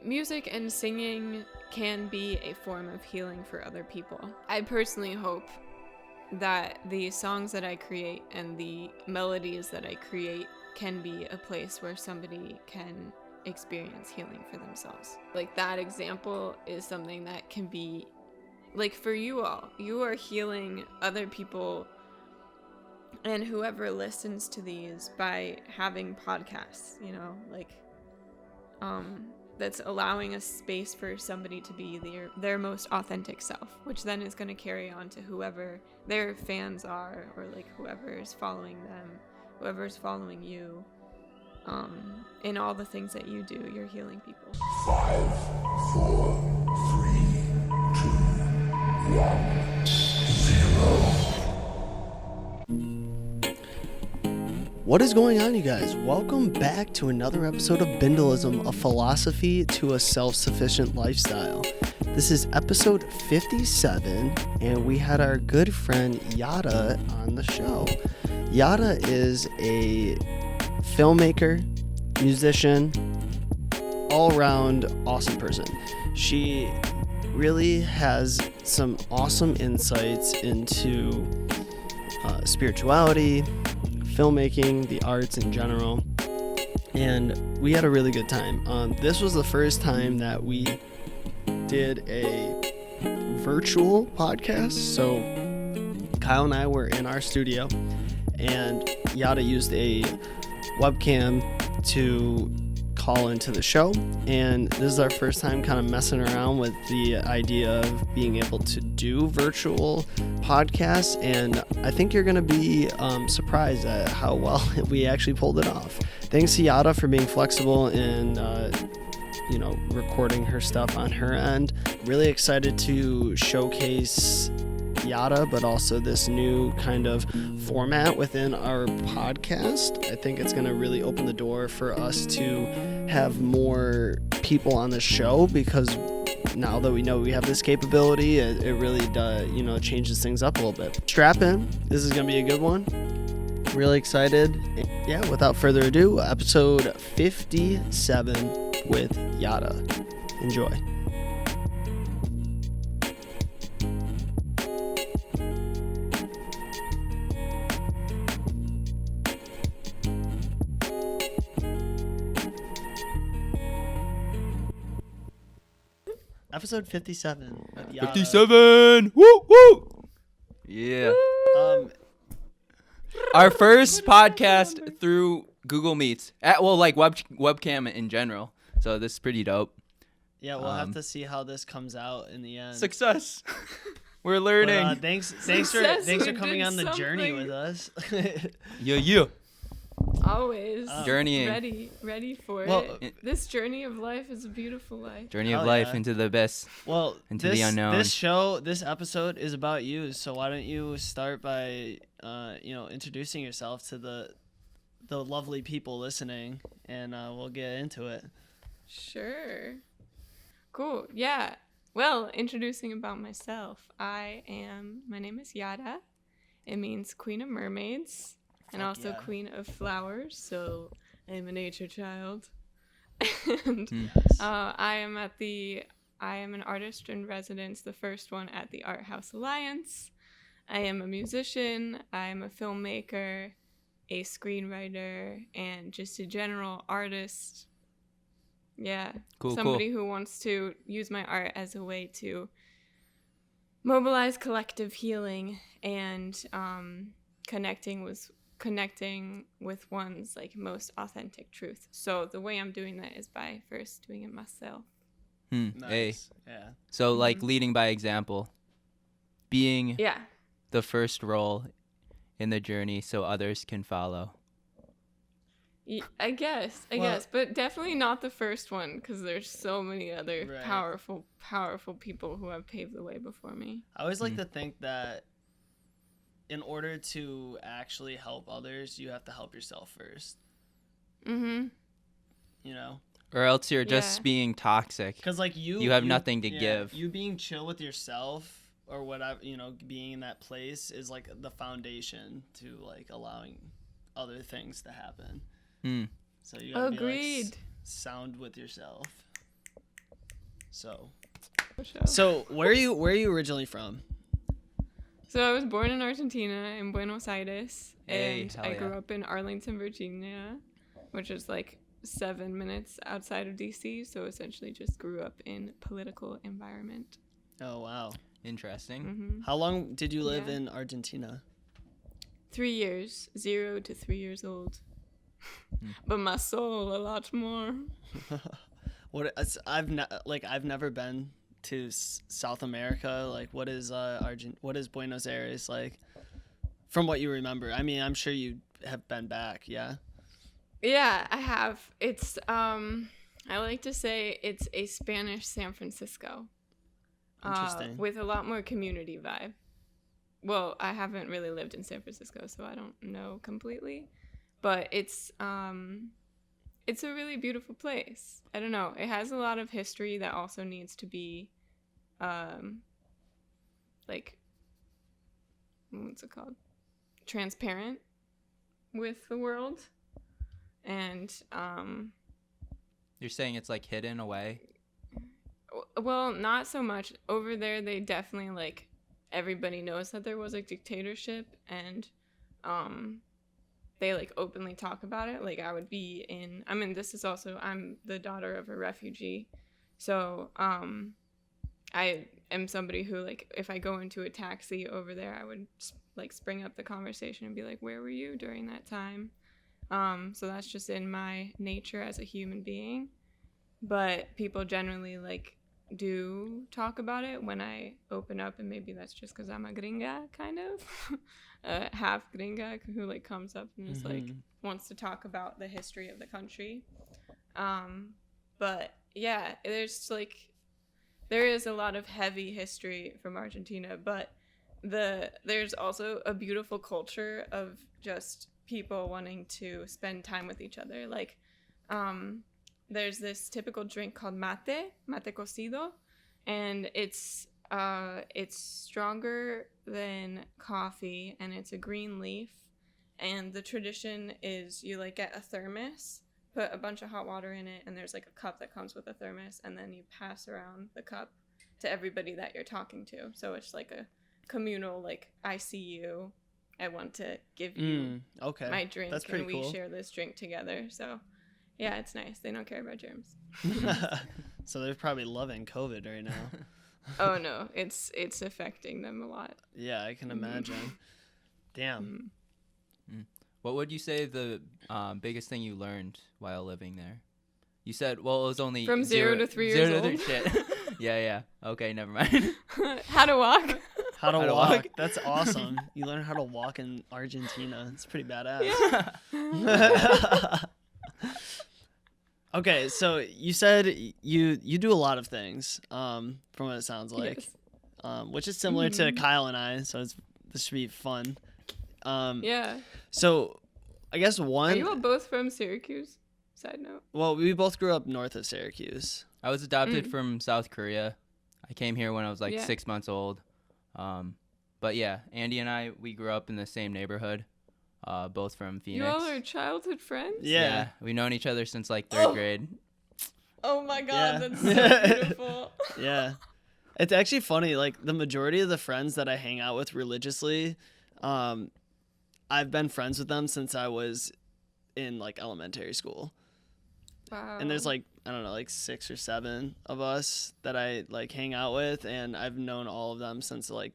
Music and singing can be a form of healing for other people. I personally hope that the songs that I create and the melodies that I create can be a place where somebody can experience healing for themselves. Like, that example is something that can be, like, for you all, you are healing other people and whoever listens to these by having podcasts, you know, like, that's allowing a space for somebody to be their most authentic self, which then is going to carry on to whoever their fans are, or like whoever is following them, whoever's following you. In all the things that you do, you're healing people. 5, 4, 3, 2, 1, 0. What is going on, you guys? Welcome back to another episode of Bindlism, a philosophy to a self-sufficient lifestyle. This is episode 57, and we had our good friend Iara on the show. Iara is a filmmaker, musician, all-around awesome person. She really has some awesome insights into spirituality, filmmaking, the arts in general, and we had a really good time. This was the first time that we did a virtual podcast, so Kyle and I were in our studio, and Yada used a webcam to call into the show, and this is our first time kind of messing around with the idea of being able to do virtual podcasts, and I think you're going to be surprised at how well we actually pulled it off. Thanks to Yada for being flexible and recording her stuff on her end. Really excited to showcase Yada, but also this new kind of format within our podcast. I think it's going to really open the door for us to have more people on the show, because now that we know we have this capability, it really does, changes things up a little bit. Strap in. This is going to be a good one. Really excited. Yeah, without further ado, episode 57 with Yada. Enjoy. Episode 57 of Yada. 57! Woo! Woo! Yeah. Our first podcast through Google Meets. Webcam in general. So this is pretty dope. Yeah, we'll have to see how this comes out in the end. Success. We're learning. But, thanks for coming on the journey with us. Yeah. Always journeying. ready for it. This journey of life is a beautiful life. Journey of life into the best. Well, into the unknown. This episode is about you. So why don't you start by, introducing yourself to the lovely people listening, and we'll get into it. Sure. Cool. Yeah. Well, introducing about myself. My name is Yada. It means Queen of Mermaids. And also Queen of Flowers, so I am a nature child. And I am an artist in residence, the first one at the Art House Alliance. I am a musician, I am a filmmaker, a screenwriter, and just a general artist. Yeah, somebody who wants to use my art as a way to mobilize collective healing and connecting with one's most authentic truth. So the way I'm doing that is by first doing it myself. Nice. Hey. Yeah. So leading by example, being the first role in the journey so others can follow. I guess, but definitely not the first one, because there's so many other powerful people who have paved the way before me. I always like to think that in order to actually help others, you have to help yourself first. Mm-hmm. Or else you're just being toxic. Because you have nothing to give. You being chill with yourself or whatever, being in that place is the foundation to allowing other things to happen. So you gotta Agreed. be sound with yourself. So where are you originally from? So I was born in Argentina, in Buenos Aires, Hey, and hell I yeah. grew up in Arlington, Virginia, which is like 7 minutes outside of DC. So essentially just grew up in political environment. Oh, wow. Interesting. Mm-hmm. How long did you live in Argentina? 3 years, 0 to 3 years old. But my soul, a lot more. I've never been to South America. Like, what is Buenos Aires like? From what you remember, I mean, I'm sure you have been back. Yeah. Yeah, I have. It's I like to say it's a Spanish San Francisco. Interesting. With a lot more community vibe. Well, I haven't really lived in San Francisco, so I don't know completely. But it's a really beautiful place. I don't know. It has a lot of history that also needs to be, like, what's it called? Transparent with the world. And, You're saying it's like hidden away? well, not so much. Over there, they definitely, like, everybody knows that there was a dictatorship, and, they like openly talk about it. Like I'm the daughter of a refugee. So, I am somebody who, like, if I go into a taxi over there, I would like spring up the conversation and be like, where were you during that time? So that's just in my nature as a human being. But people generally like do talk about it when I open up, and maybe that's just because I'm a gringa, kind of. Half gringa who like comes up and is like wants to talk about the history of the country. But yeah, there is a lot of heavy history from Argentina, but there's also a beautiful culture of just people wanting to spend time with each other. Like, there's this typical drink called mate cocido, and it's stronger than coffee, and it's a green leaf. And the tradition is you like get a thermos, put a bunch of hot water in it, and there's like a cup that comes with a thermos, and then you pass around the cup to everybody that you're talking to. So it's like a communal, like, I see you, I want to give you my drink. That's pretty cool. We share this drink together. So yeah, it's nice. They don't care about germs. So they're probably loving COVID right now. Oh no, it's affecting them a lot. Yeah, I can imagine. Damn. What would you say the biggest thing you learned while living there? You said, well, it was only from 0 to 3 years old. Shit. Yeah. Okay, never mind. How to walk. How to walk. That's awesome. You learn how to walk in Argentina. It's pretty badass. Yeah. Okay, so you said you do a lot of things, from what it sounds like, yes. Which is similar to Kyle and I, so this should be fun. Yeah. So I guess one... Are you all both from Syracuse? Side note. Well, we both grew up north of Syracuse. I was adopted from South Korea. I came here when I was like 6 months old. But yeah, Andy and I, we grew up in the same neighborhood. Both from Phoenix. You all are childhood friends? Yeah. We've known each other since like 3rd grade. Oh my god, that's so beautiful. Yeah. It's actually funny, like the majority of the friends that I hang out with religiously, I've been friends with them since I was in like elementary school. Wow. And there's like, I don't know, like 6 or 7 of us that I like hang out with, and I've known all of them since like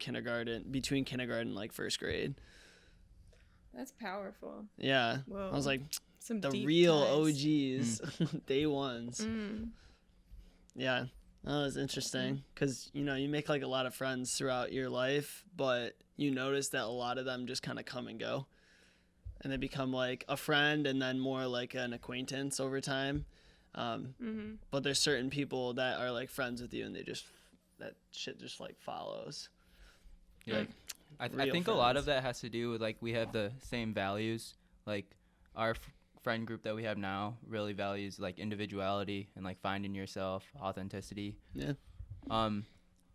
between kindergarten and like 1st grade. That's powerful. Yeah. Whoa. I was like, some the deep real ties. OGs, day ones. Yeah. That was interesting because, you make like a lot of friends throughout your life, but you notice that a lot of them just kind of come and go. And they become like a friend and then more like an acquaintance over time. But there's certain people that are like friends with you, and that shit just like follows. Yeah. Like, I think friends. A lot of that has to do with like we have the same values. Like our friend group that we have now really values like individuality and like finding yourself, authenticity. Yeah.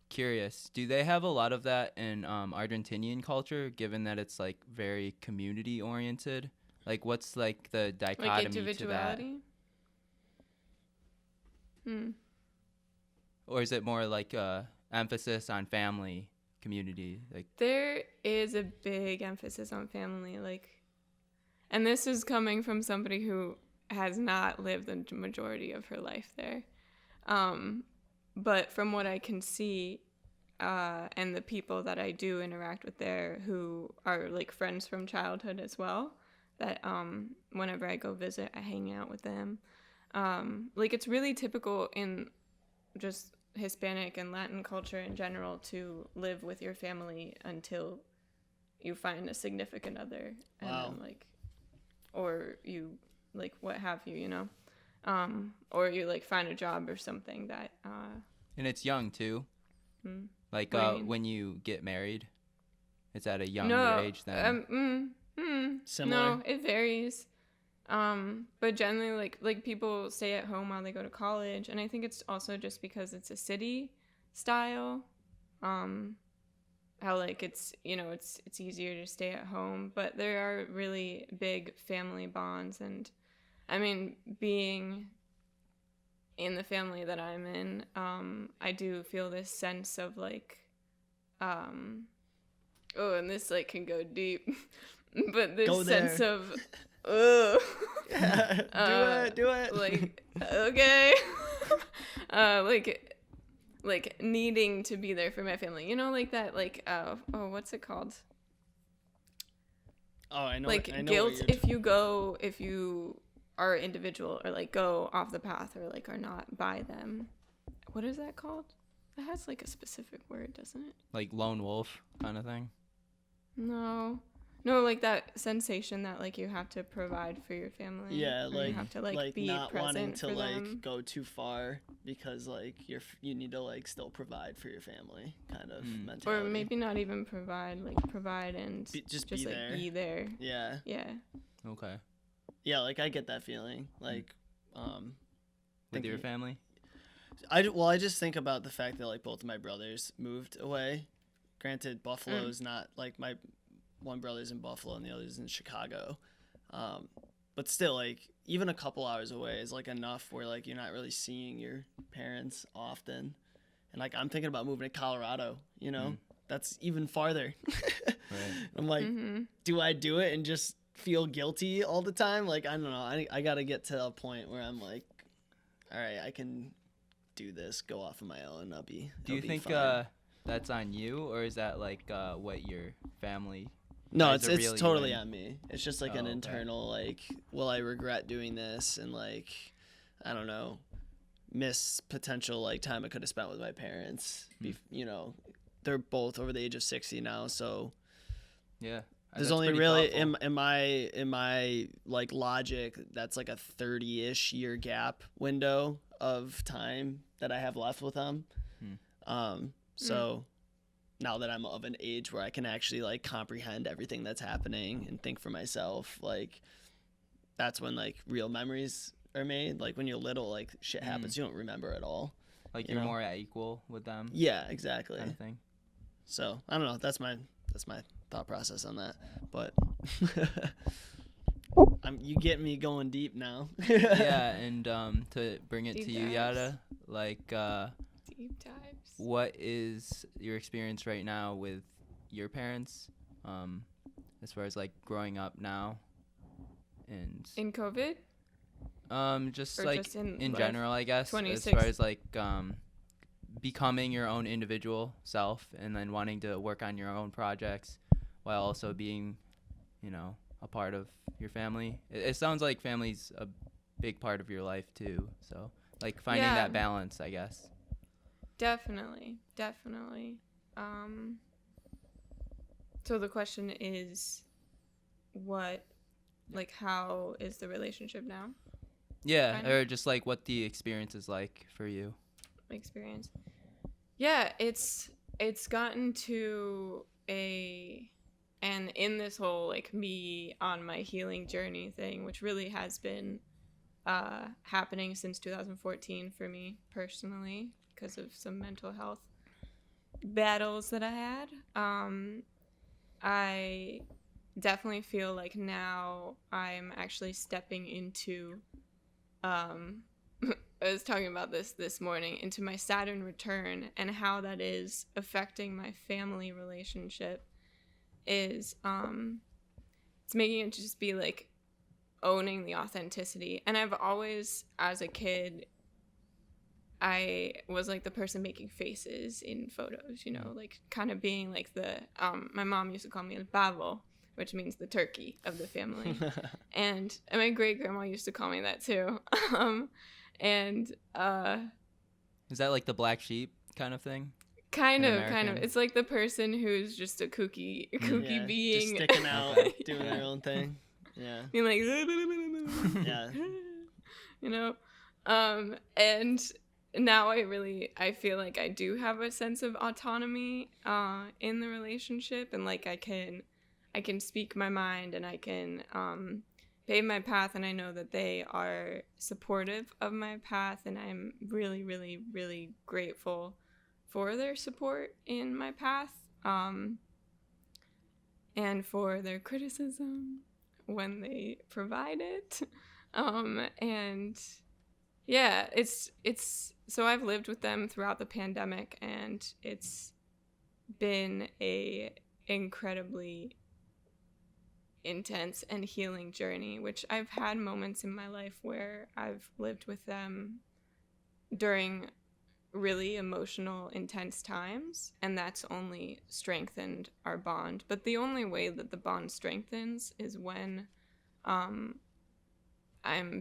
Curious, do they have a lot of that in Argentinian culture, given that it's like very community oriented? Like what's like the dichotomy like individuality? to that? or is it more like emphasis on family, community? Like There is a big emphasis on family, like, and this is coming from somebody who has not lived the majority of her life there. But from what I can see, and the people that I do interact with there who are like friends from childhood as well, that whenever I go visit, I hang out with them. Like, it's really typical in just Hispanic and Latin culture in general to live with your family until you find a significant other. And Wow. then, like, or you, like, what have you, you know? Or you, like, find a job or something that... and it's young too. Like What do you mean? when you get married, it's at a younger age then. Similar? No, it varies. But generally, like people stay at home while they go to college, and I think it's also just because it's a city style. How like it's, you know, it's easier to stay at home, but there are really big family bonds, and I mean, being in the family that I'm in, I do feel this sense of like, oh, and this like can go deep, but this Go there. sense of, oh, Do it. like, okay, like needing to be there for my family, you know, like that, like, oh, what's it called? Oh, I know. Like I know guilt what if you are individual or like go off the path or like are not by them. What is that called? That has like a specific word, doesn't it? Like lone wolf kind of thing. No, like that sensation that like you have to provide for your family. Yeah, or like you have to like be not present wanting to for like them. go too far because like you need to like still provide for your family kind of mentality. Or maybe not even provide and just like there. be there. Yeah. Yeah. Okay. Yeah, like I get that feeling. Like With your thinking- family? I just think about the fact that like both of my brothers moved away. Granted, Buffalo's not like my one brother's in Buffalo and the other's in Chicago. But still, like even a couple hours away is like enough where like you're not really seeing your parents often. And like I'm thinking about moving to Colorado, you know? That's even farther. Right. I'm like, do I do it and just feel guilty all the time? Like I don't know. I got to get to a point where I'm like, all right, I can do this, go off on my own. Do you think fine. that's on you, or is that like what your family? No, guys are it's really totally even- on me. It's just like Oh, an okay. internal like, will I regret doing this, and like, I don't know, miss potential like time I could have spent with my parents. You know, they're both over the age of 60 now, so Yeah. there's That's only pretty really thoughtful. in my like logic, that's like a 30-ish year gap window of time that I have left with them. So now that I'm of an age where I can actually like comprehend everything that's happening and think for myself, like that's when like real memories are made. Like when you're little, like shit happens, you don't remember at all. Like you you're know? more at equal with them. Yeah, exactly. Kind of thing. So I don't know. That's my thought process on that. But you get me going deep now. Yeah, and to bring it Deep to you, dives. Yada, like Deep dives. what is your experience right now with your parents, as far as like growing up now, and In COVID? just Or like just in in life? general, I guess, as 26. far as like becoming your own individual self, and then wanting to work on your own projects while also being, you know, a part of your family. It sounds like family's a big part of your life too, so like finding Yeah. that balance, I guess. Definitely. So the question is, how is the relationship now? Yeah, Kind of. or just like what the experience is like for you. Experience. Yeah, it's gotten to and in this whole like me on my healing journey thing, which really has been happening since 2014 for me personally because of some mental health battles that I had. I definitely feel like now I'm actually stepping into was talking about this morning, into my Saturn return and how that is affecting my family relationship is it's making it just be like owning the authenticity. And I've always, as a kid, I was like the person making faces in photos, you know, like kind of being like the my mom used to call me el pavo, which means the turkey of the family. and my great grandma used to call me that too. And Is that like the black sheep kind of thing? kind of. It's like the person who's just a kooky being, just sticking out, doing their own thing. Yeah. Being like, Yeah. you know, and now I feel like I do have a sense of autonomy in the relationship, and like I can speak my mind, and I can pave my path, and I know that they are supportive of my path, and I'm really, really, really grateful for their support in my path, and for their criticism when they provide it. And yeah, it's so I've lived with them throughout the pandemic, and it's been a incredibly intense and healing journey, which I've had moments in my life where I've lived with them during really emotional, intense times, and that's only strengthened our bond. But the only way that the bond strengthens is when I'm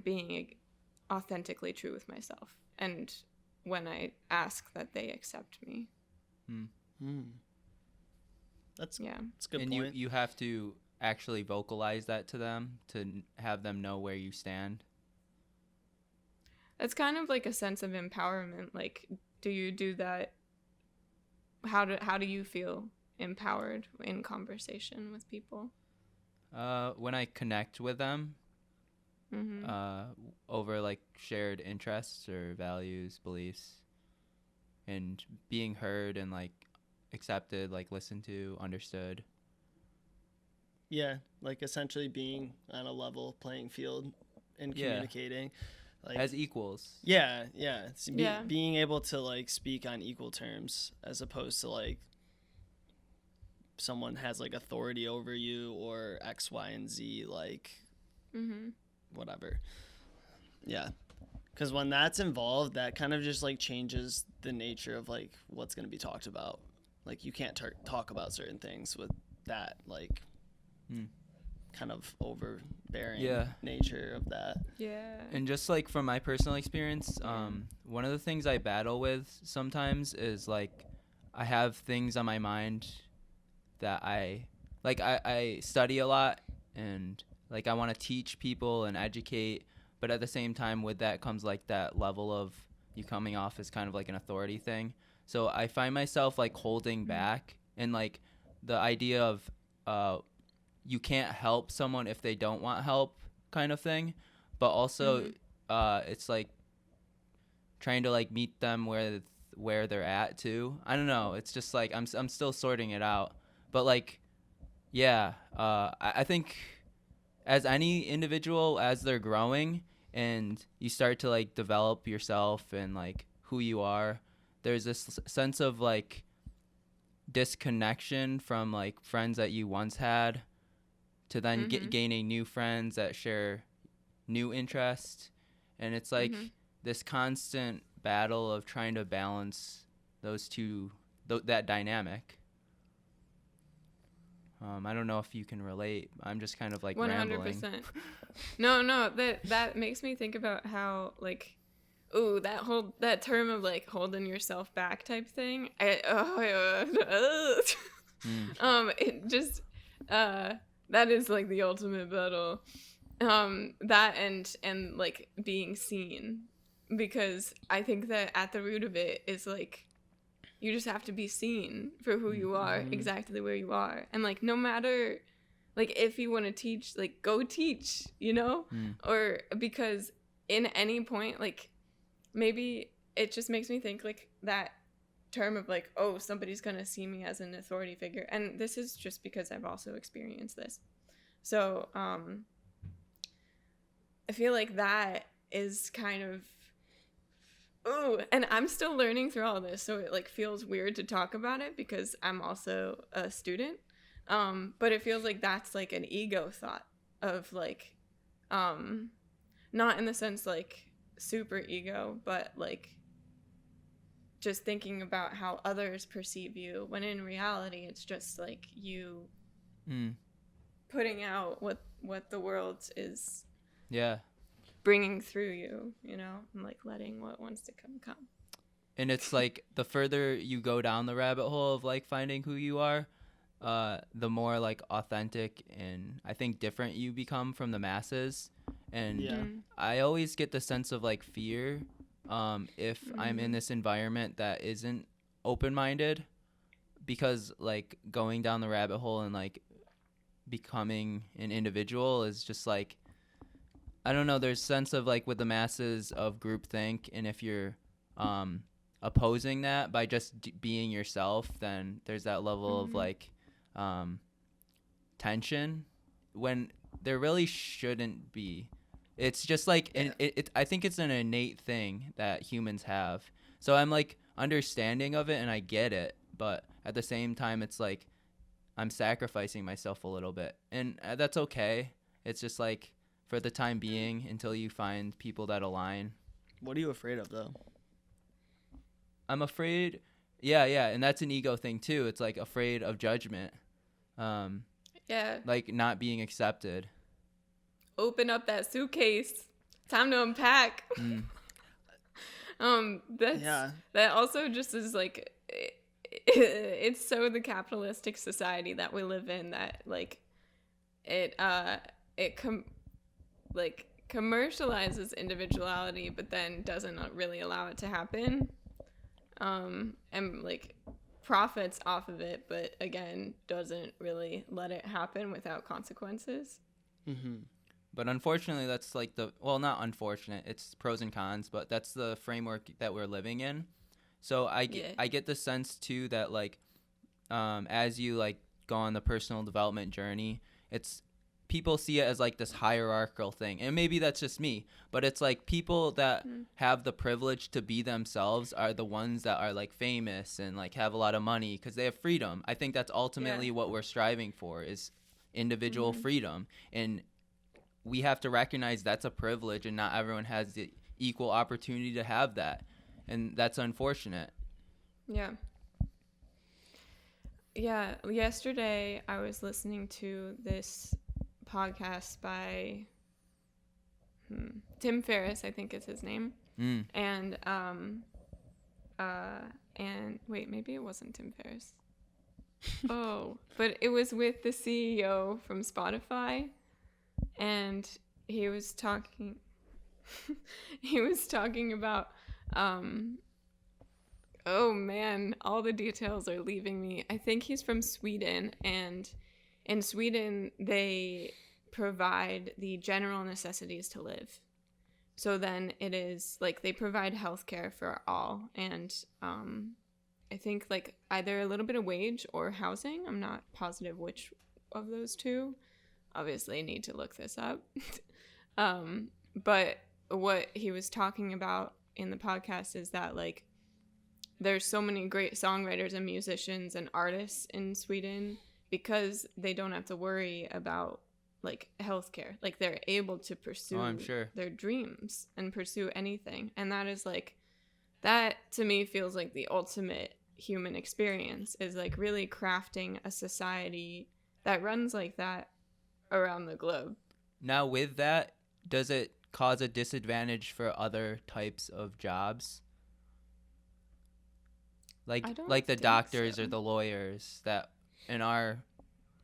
being authentically true with myself, and when I ask that they accept me. That's a good and point. you have to actually vocalize that to them to have them know where you stand. It's kind of like a sense of empowerment. Like, do you do that? How do you feel empowered in conversation with people? When I connect with them, over like shared interests or values, beliefs, and being heard and like accepted, like listened to, understood. Yeah, like essentially being on a level playing field and communicating. Like, as equals. Yeah. It's being able to like speak on equal terms, as opposed to like someone has like authority over you or X, Y, and Z, like whatever. Yeah. Because when that's involved, that kind of just like changes the nature of like what's going to be talked about. Like you can't talk about certain things with that like kind of overbearing nature of that. Yeah. And just like from my personal experience, one of the things I battle with sometimes is like I have things on my mind that I study a lot, and like I want to teach people and educate, but at the same time with that comes like that level of you coming off as kind of like an authority thing. So I find myself like holding back, and like the idea of you can't help someone if they don't want help kind of thing, but also it's like trying to like meet them where they're at too. I don't know, it's just like I'm still sorting it out, but like I think as any individual, as they're growing and you start to like develop yourself and like who you are, there's this sense of like disconnection from like friends that you once had to then gaining new friends that share new interests, and it's like this constant battle of trying to balance those two, that dynamic. I don't know if you can relate. I'm just kind of like 100%. Rambling. No, that makes me think about how like, ooh, that term of like holding yourself back type thing. It just that is like the ultimate battle. That and like being seen, because I think that at the root of it is like you just have to be seen for who you are, exactly where you are, and like no matter like if you want to teach, like go teach, you know, or because in any point like maybe it just makes me think like that term of like, oh, somebody's gonna see me as an authority figure, and this is just because I've also experienced this. So I feel like that is kind of Ooh, and I'm still learning through all this, so it like feels weird to talk about it because I'm also a student. But it feels like that's like an ego thought of like, not in the sense like super ego, but like just thinking about how others perceive you, when in reality it's just like you putting out what the world is bringing through you, you know, and like letting what wants to come. And it's like the further you go down the rabbit hole of like finding who you are, the more like authentic and I think different you become from the masses. And I always get the sense of like fear if I'm in this environment that isn't open-minded, because like going down the rabbit hole and like becoming an individual is just like, I don't know, there's sense of like with the masses of groupthink, and if you're opposing that by just being yourself, then there's that level of like tension when there really shouldn't be. It's just like I think it's an innate thing that humans have. So I'm like understanding of it and I get it, but at the same time it's like I'm sacrificing myself a little bit, and that's okay. It's just like for the time being until you find people that align. What are you afraid of though? I'm afraid, and that's an ego thing too. It's like afraid of judgment, like not being accepted. Open up that suitcase. Time to unpack. That also just is like it's so the capitalistic society that we live in that like it commercializes individuality, but then doesn't really allow it to happen, and like profits off of it, but again doesn't really let it happen without consequences. But unfortunately, that's like not unfortunate, it's pros and cons, but that's the framework that we're living in. So I get the sense too that like as you like go on the personal development journey, it's people see it as like this hierarchical thing, and maybe that's just me, but it's like people that have the privilege to be themselves are the ones that are like famous and like have a lot of money because they have freedom. I think that's ultimately what we're striving for, is individual freedom, and we have to recognize that's a privilege and not everyone has the equal opportunity to have that, and that's unfortunate. Yesterday I was listening to this podcast by Tim Ferriss, I think is his name. And wait, maybe it wasn't Tim Ferriss. But it was with the CEO from Spotify, and he was talking about oh man, all the details are leaving me. I think he's from Sweden, and in Sweden they provide the general necessities to live. So then it is like they provide healthcare for all, and I think like either a little bit of wage or housing. I'm not positive which of those two. Obviously I need to look this up. But what he was talking about in the podcast is that like there's so many great songwriters and musicians and artists in Sweden because they don't have to worry about like healthcare. Like they're able to pursue their dreams and pursue anything. And that is like, that to me feels like the ultimate human experience, is like really crafting a society that runs like that around the globe. Now with that, does it cause a disadvantage for other types of jobs? Like the doctors or the lawyers that in our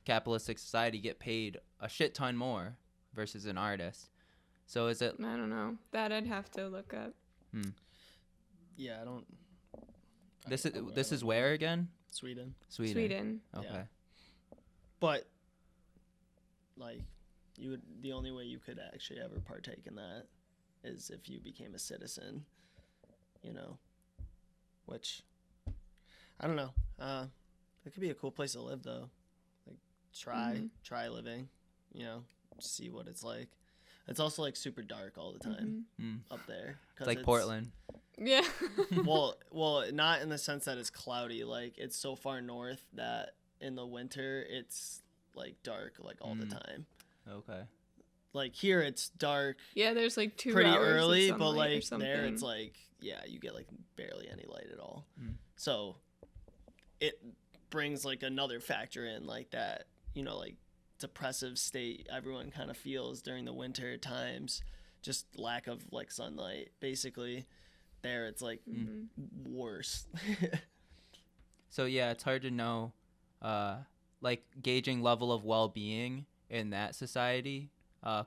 capitalistic society get paid a shit ton more versus an artist. So is it? I don't know. That I'd have to look up. Yeah, I don't. This is where again? Sweden. Okay. Yeah. But like, the only way you could actually ever partake in that is if you became a citizen, you know, which I don't know. It could be a cool place to live though. Like try living, you know, see what it's like. It's also like super dark all the time up there. It's like Portland. Yeah. Well, not in the sense that it's cloudy. Like, it's so far north that in the winter it's like dark like all the time. Okay. Like here it's dark Yeah, there's like 2 pretty hours early, of but sunlight or like something. there it's like you get like barely any light at all. So it brings like another factor in, like that, like depressive state everyone kind of feels during the winter times, just lack of like sunlight basically. There it's like worse. So yeah, it's hard to know like gauging level of well-being in that society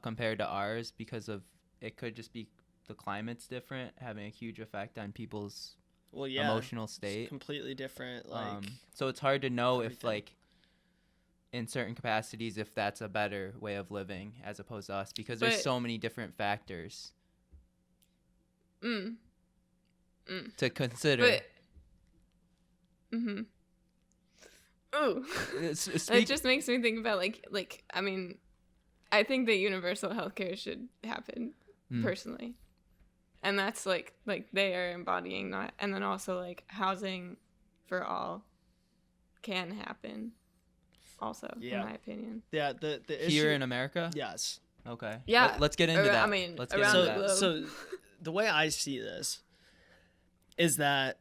compared to ours, because of it could just be the climate's different, having a huge effect on people's emotional state. It's completely different. Like so it's hard to know everything. if like in certain capacities if that's a better way of living as opposed to us, because there's so many different factors to consider. Ooh. It just makes me think about like I mean, I think that universal healthcare should happen personally, and that's like they are embodying that, and then also like housing for all can happen also, in my opinion. Yeah, the issue Here in America? Yes. Okay. Yeah. Let's get into that. I mean, let's get around into the that. globe. So the way I see this is that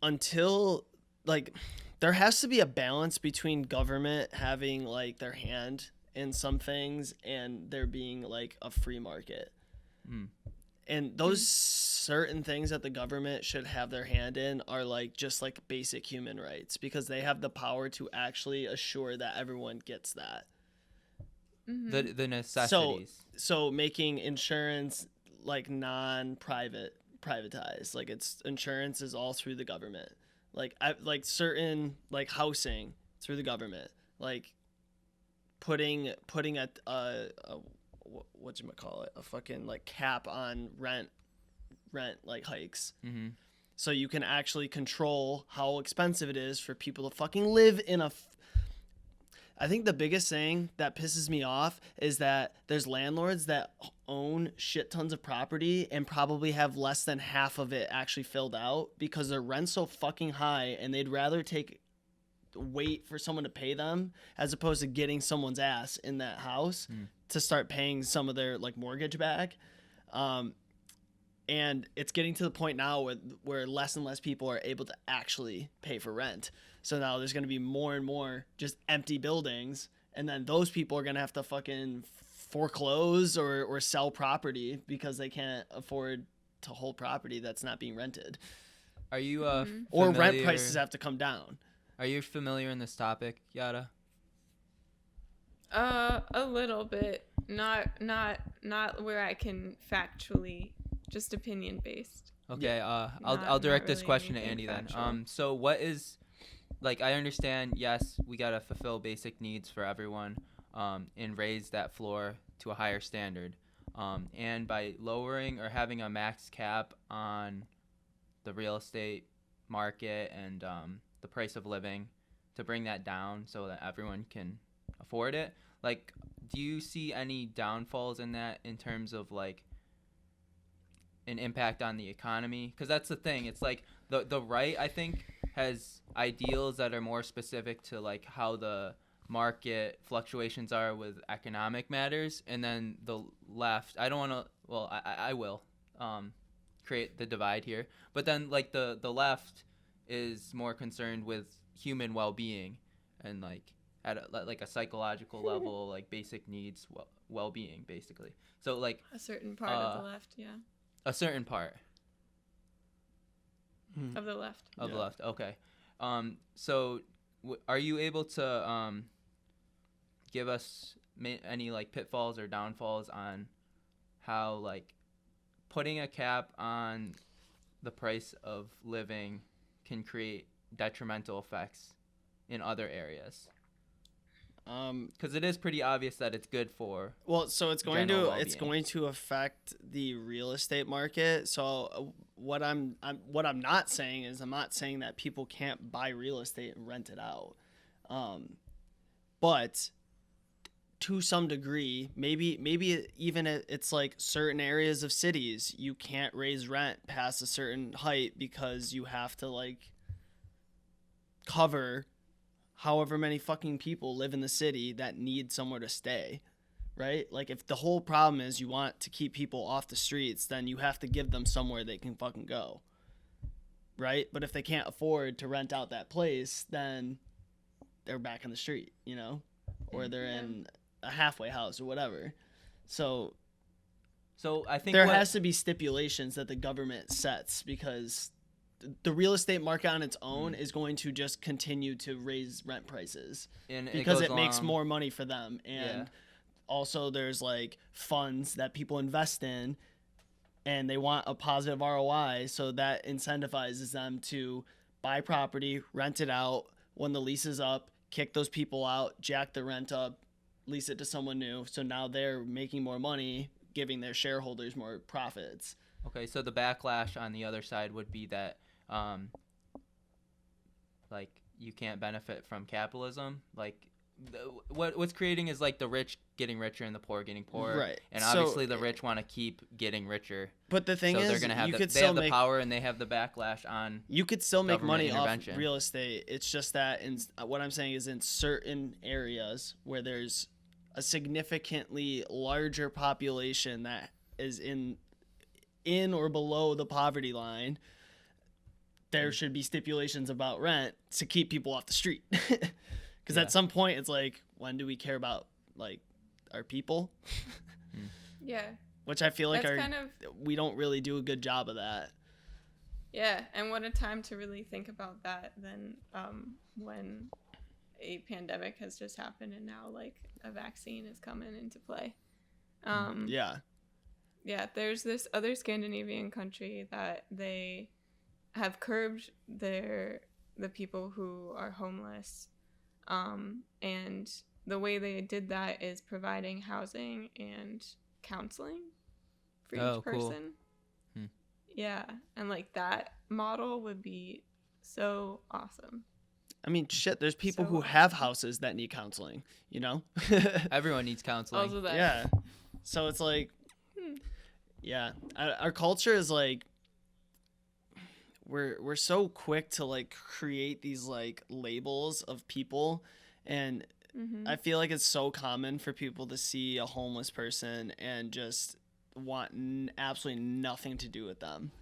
until like there has to be a balance between government having like their hand in some things and there being like a free market. And those certain things that the government should have their hand in are like just like basic human rights, because they have the power to actually assure that everyone gets that. The necessities. So making insurance like privatized, like it's insurance is all through the government. Like certain like housing through the government, like putting a whatchamacallit, a fucking like cap on rent like hikes. So you can actually control how expensive it is for people to fucking live in I think the biggest thing that pisses me off is that there's landlords that own shit tons of property and probably have less than half of it actually filled out because their rent's so fucking high, and they'd rather wait for someone to pay them as opposed to getting someone's ass in that house to start paying some of their like mortgage back. And it's getting to the point now where less and less people are able to actually pay for rent. So now there's going to be more and more just empty buildings, and then those people are going to have to fucking foreclose or sell property because they can't afford to hold property that's not being rented. Are you or rent prices have to come down. Are you familiar in this topic, Yada? A little bit. Not where I can factually, just opinion based. Okay, I'll direct this question to Andy then. So what is, like, I understand, yes, we gotta fulfill basic needs for everyone, and raise that floor to a higher standard. And by lowering or having a max cap on the real estate market and the price of living, to bring that down so that everyone can afford it, like, do you see any downfalls in that in terms of like an impact on the economy? Because that's the thing, it's like the right, I think, has ideals that are more specific to like how the market fluctuations are with economic matters, and then the left, I don't want to, well, I will create the divide here, but then like the left is more concerned with human well-being and like at a psychological level, like basic needs, well-being basically. So like a certain part of the left, yeah. A certain part of the left. Of the left, okay. So are you able to give us any like pitfalls or downfalls on how like putting a cap on the price of living can create detrimental effects in other areas? Because it is pretty obvious that it's good for so it's going to affect the real estate market. So what I'm not saying is, I'm not saying that people can't buy real estate and rent it out, but to some degree, maybe even it's like certain areas of cities you can't raise rent past a certain height because you have to like cover however many fucking people live in the city that need somewhere to stay, right? Like if the whole problem is you want to keep people off the streets, then you have to give them somewhere they can fucking go, right? But if they can't afford to rent out that place, then they're back in the street, you know, or they're in a halfway house or whatever. So I think there has to be stipulations that the government sets, because the real estate market on its own is going to just continue to raise rent prices because it makes more money for them. And also there's like funds that people invest in and they want a positive ROI, so that incentivizes them to buy property, rent it out. When the lease is up, kick those people out, jack the rent up, lease it to someone new. So now they're making more money, giving their shareholders more profits. Okay, so the backlash on the other side would be that, like, you can't benefit from capitalism. Like, what's creating is like the rich getting richer and the poor getting poorer. Right. And obviously the rich want to keep getting richer. But the thing is, they're gonna have they have the power and they have the backlash on. You could still make money off real estate. It's just that what I'm saying is in certain areas where there's a significantly larger population that is in or below the poverty line, there should be stipulations about rent to keep people off the street. Because at some point, it's like, when do we care about, like, our people? Yeah. Which I feel like we don't really do a good job of that. Yeah, and what a time to really think about that than when a pandemic has just happened and now, like, a vaccine is coming into play. Yeah, there's this other Scandinavian country that they have curbed the people who are homeless. And the way they did that is providing housing and counseling for each person. Cool. Yeah, and like that model would be so awesome. I mean, shit, there's people who have houses that need counseling, you know? Everyone needs counseling. Also that. Yeah. So it's like, yeah, our culture is like, we're so quick to like create these like labels of people, and I feel like it's so common for people to see a homeless person and just want absolutely nothing to do with them.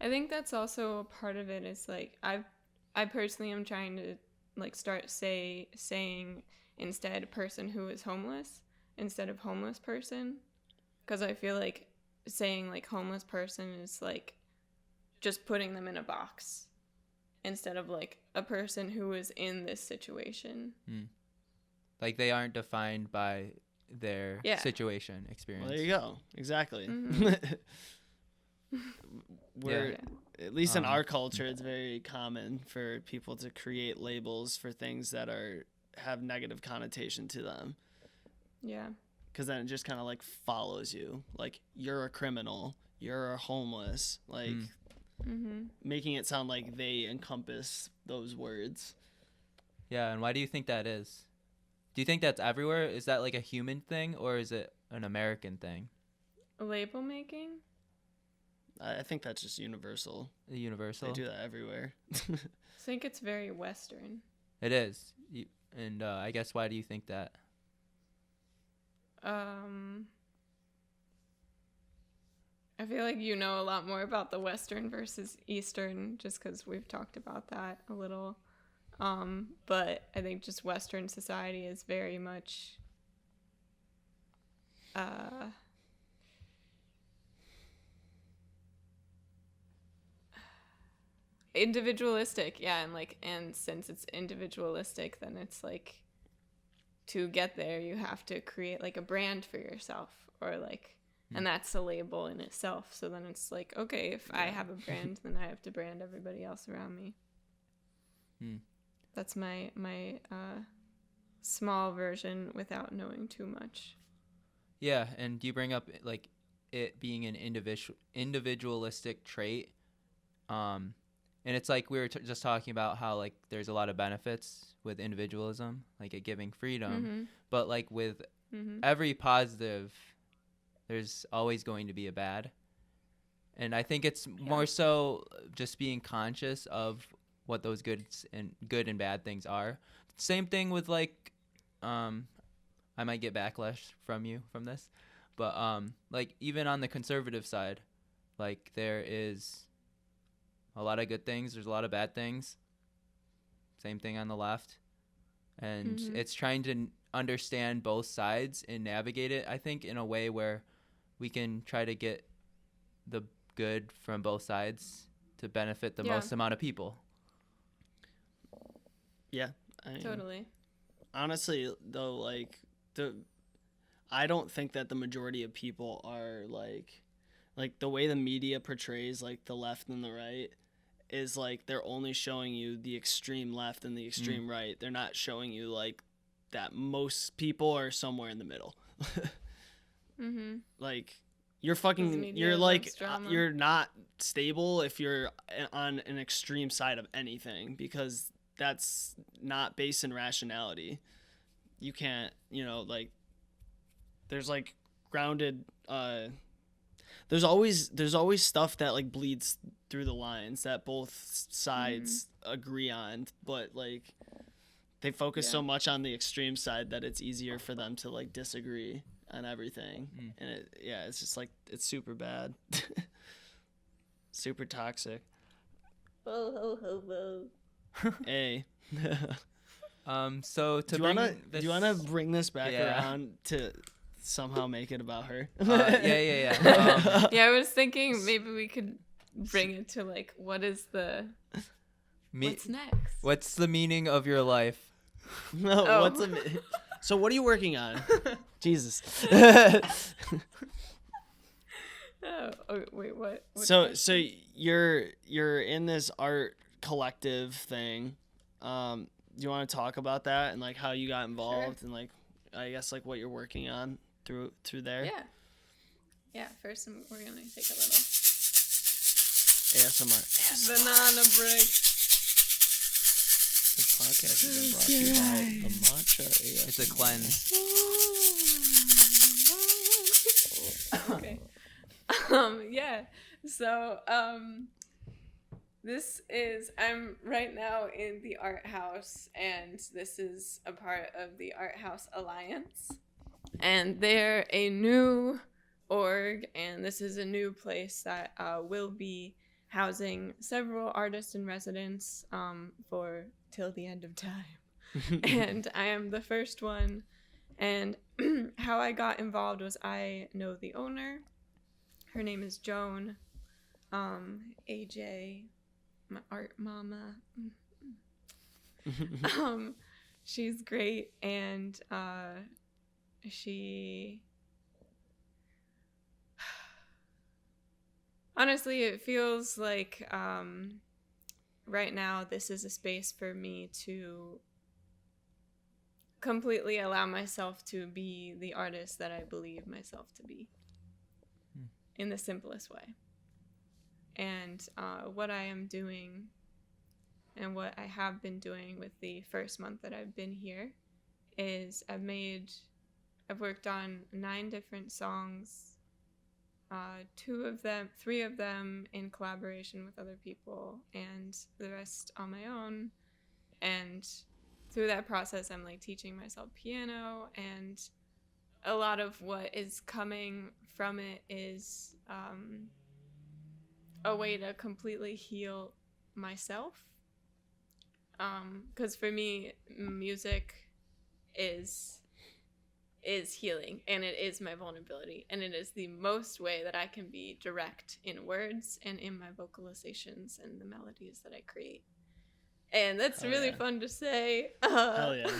I think that's also a part of it. Is like I personally am trying to like start saying instead person who is homeless instead of homeless person, because I feel like saying like homeless person is like just putting them in a box instead of like a person who is in this situation. Like they aren't defined by their situation experience. Well, there you go. Exactly. We're at least in our culture, it's very common for people to create labels for things that have negative connotation to them. Yeah. Because then it just kind of like follows you. Like, you're a criminal, you're a homeless, like making it sound like they encompass those words. Yeah, and why do you think that is? Do you think that's everywhere? Is that like a human thing, or is it an American thing? Label making? I think that's just universal. Universal? They do that everywhere. I think it's very Western. It is. And I guess why do you think that? I feel like you know a lot more about the Western versus Eastern just because we've talked about that a little. But I think just Western society is very much individualistic. Yeah, and since it's individualistic, then it's like to get there you have to create like a brand for yourself, or like and that's a label in itself. So then it's like, okay, if I have a brand, then I have to brand everybody else around me. That's my small version without knowing too much. Yeah, and you bring up like it being an individualistic trait. And it's like we were just talking about how like there's a lot of benefits with individualism, like it giving freedom, but like with every positive, there's always going to be a bad. And I think it's more so just being conscious of what those good and bad things are. Same thing with like, I might get backlash from you from this, but like even on the conservative side, like there is a lot of good things, there's a lot of bad things. Same thing on the left. And it's trying to understand both sides and navigate it, I think, in a way where we can try to get the good from both sides to benefit the most amount of people. Yeah. Totally. Honestly, though, like, I don't think that the majority of people are, like the way the media portrays, like, the left and the right is, like, they're only showing you the extreme left and the extreme right. They're not showing you, like, that most people are somewhere in the middle. Like, you're you're not stable if you're on an extreme side of anything, because that's not based in rationality. You can't, like, there's, like, grounded, there's always stuff that, like, bleeds through the lines that both sides agree on, but, like, they focus so much on the extreme side that it's easier for them to, like, disagree on everything. And it's just, like, it's super bad. Super toxic. BOHO, HOBO. Hey. So do you wanna bring this back around to somehow make it about her? Yeah. Yeah, I was thinking maybe we could bring it to, like, what's next? What's the meaning of your life? No, so what are you working on? Jesus. Wait, what? So you're in this art collective thing. Do you want to talk about that and, like, how you got involved and, like, I guess, like, what you're working on through there? Yeah. First, we're gonna take a little ASMR. banana break. This podcast has been brought to you by the Matcha ASMR. It's a cleanse. Okay. Yeah. So, I'm right now in the Art House, and this is a part of the Art House Alliance. And they're a new org, and this is a new place that will be housing several artists in residence for till the end of time. And I am the first one. And how I got involved was I know the owner. Her name is Joan. AJ, my art mama. She's great, and she honestly, it feels like right now this is a space for me to completely allow myself to be the artist that I believe myself to be in the simplest way. And what I am doing and what I have been doing with the first month that I've been here is I've worked on 9 different songs, 3 of them in collaboration with other people, and the rest on my own. And through that process, I'm, like, teaching myself piano, and a lot of what is coming from it is a way to completely heal myself. 'Cause for me, music is healing, and it is my vulnerability, and it is the most way that I can be direct in words and in my vocalizations and the melodies that I create. And that's really fun to say. Hell yeah.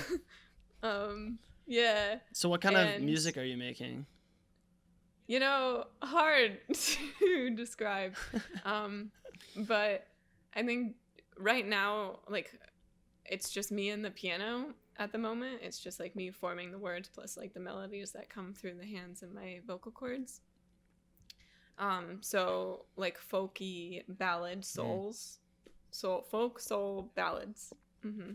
Yeah. So what kind of music are you making? Hard to describe. But I think right now, like, it's just me and the piano at the moment. It's just, like, me forming the words plus, like, the melodies that come through the hands of my vocal cords. So, like, folky ballad souls folk soul ballads. Mm-hmm.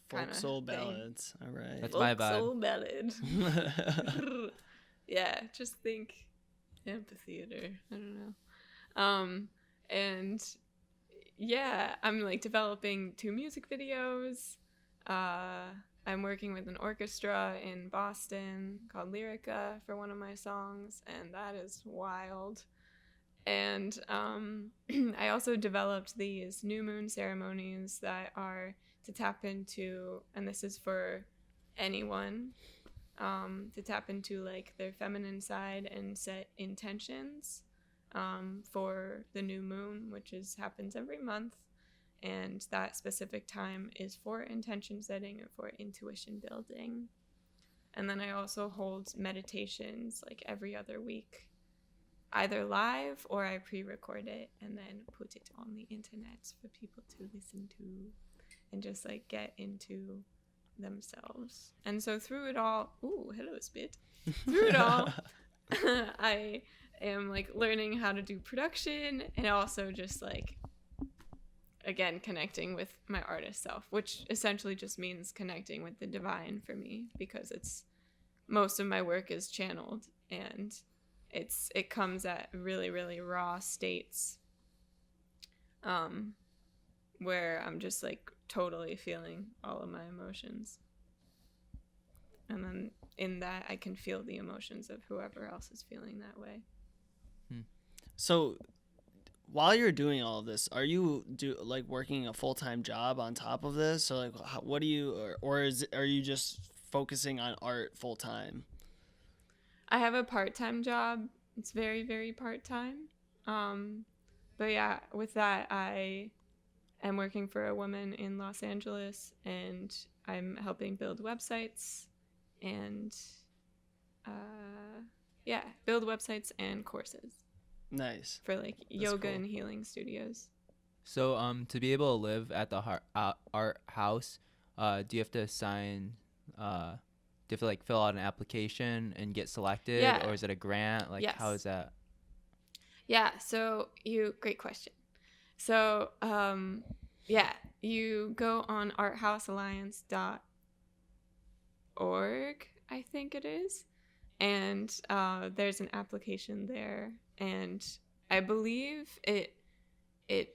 Folk Kinda soul thing. ballads. All right. That's my Folk vibe. soul ballad. Yeah, just think amphitheater. I don't know. And yeah, I'm like developing 2 music videos. I'm working with an orchestra in Boston called Lyrica for one of my songs, and that is wild. And I also developed these new moon ceremonies that are to tap into, and this is for anyone, to tap into like their feminine side and set intentions for the new moon, which happens every month. And that specific time is for intention setting and for intuition building. And then I also hold meditations like every other week, either live or I pre-record it and then put it on the internet for people to listen to and just like get into themselves. And so through it all, ooh, hello Spit. Through it all, I am like learning how to do production and also just like, again, connecting with my artist self, which essentially just means connecting with the divine for me, because it's most of my work is channeled and it comes at really, really raw states where I'm just like totally feeling all of my emotions. And then in that I can feel the emotions of whoever else is feeling that way. So while you're doing all of this, are you working a full-time job on top of this? So like what do you, or are you just focusing on art full-time? I have a part-time job. It's very, very part-time. But yeah, with that, I am working for a woman in Los Angeles, and I'm helping build websites and, build websites and courses. Nice. For like yoga cool. and healing studios. So to be able to live at the art house, do you have to sign? Do you have to like fill out an application and get selected, Yeah. or is it a grant? Like, Yes. how is that? Yeah. So great question. So you go on arthousealliance.org, I think it is, and there's an application there, and I believe it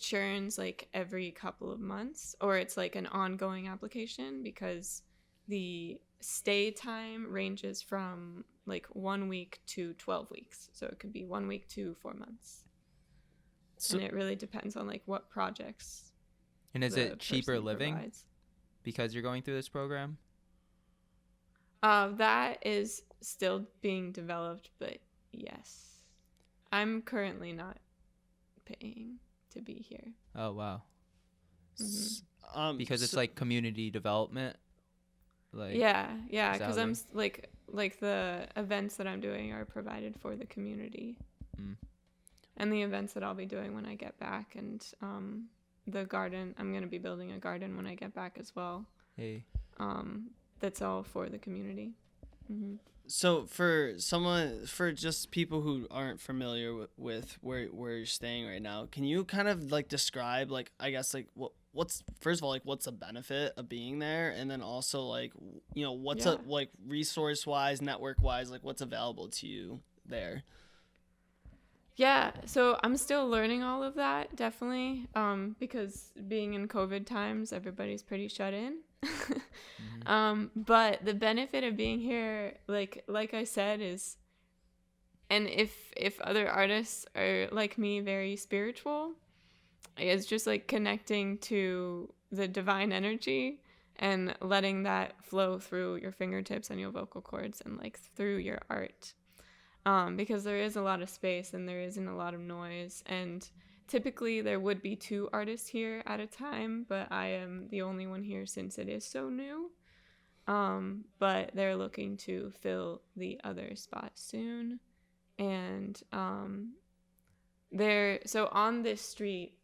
churns like every couple of months, or it's like an ongoing application, because the stay time ranges from like 1 week to 12 weeks. So it could be 1 week to 4 months. So, and it really depends on like what projects. And is it cheaper living provides. because you're going through this program? That is still being developed, but yes. I'm currently not paying to be here. Oh, wow. Mm-hmm. Because it's like community development. Like, yeah, because I'm like the events that I'm doing are provided for the community. And the events that I'll be doing when I get back, and the garden, I'm going to be building a garden when I get back as well. Hey. That's all for the community. Mm-hmm. So for just people who aren't familiar with where you're staying right now, can you kind of like describe, like, I guess, like what's first of all, like, what's the benefit of being there, and then also like, you know, what's like resource wise, network wise, like what's available to you there? Yeah, so I'm still learning all of that, definitely, because being in COVID times, everybody's pretty shut in. But the benefit of being here, like I said, is, and if other artists are like me, very spiritual, it's just like connecting to the divine energy and letting that flow through your fingertips and your vocal cords and like through your art. Because there is a lot of space and there isn't a lot of noise, and typically there would be 2 artists here at a time, but I am the only one here since it is so new. But they're looking to fill the other spot soon. And so on this street,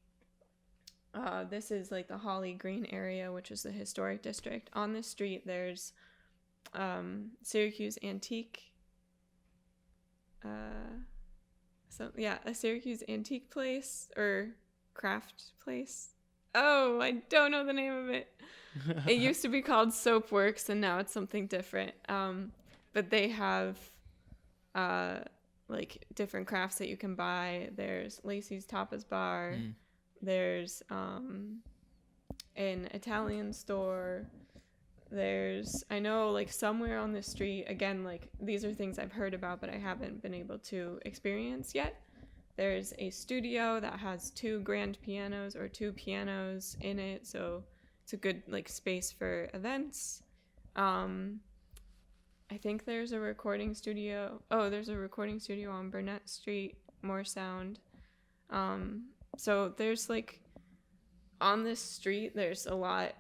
this is like the Holly Green area, which is the historic district. On this street there's Syracuse Antique. A Syracuse antique place or craft place. Oh, I don't know the name of it. It used to be called Soapworks, and now it's something different. But they have like different crafts that you can buy. There's Lacey's Tapas Bar. There's an Italian store. There's, I know, like somewhere on the street, again, like these are things I've heard about, but I haven't been able to experience yet. There's a studio that has 2 grand pianos or 2 pianos in it, so it's a good like space for events. I think there's a recording studio. Oh, there's a recording studio on Burnett Street, More Sound. So there's like, on this street, there's a lot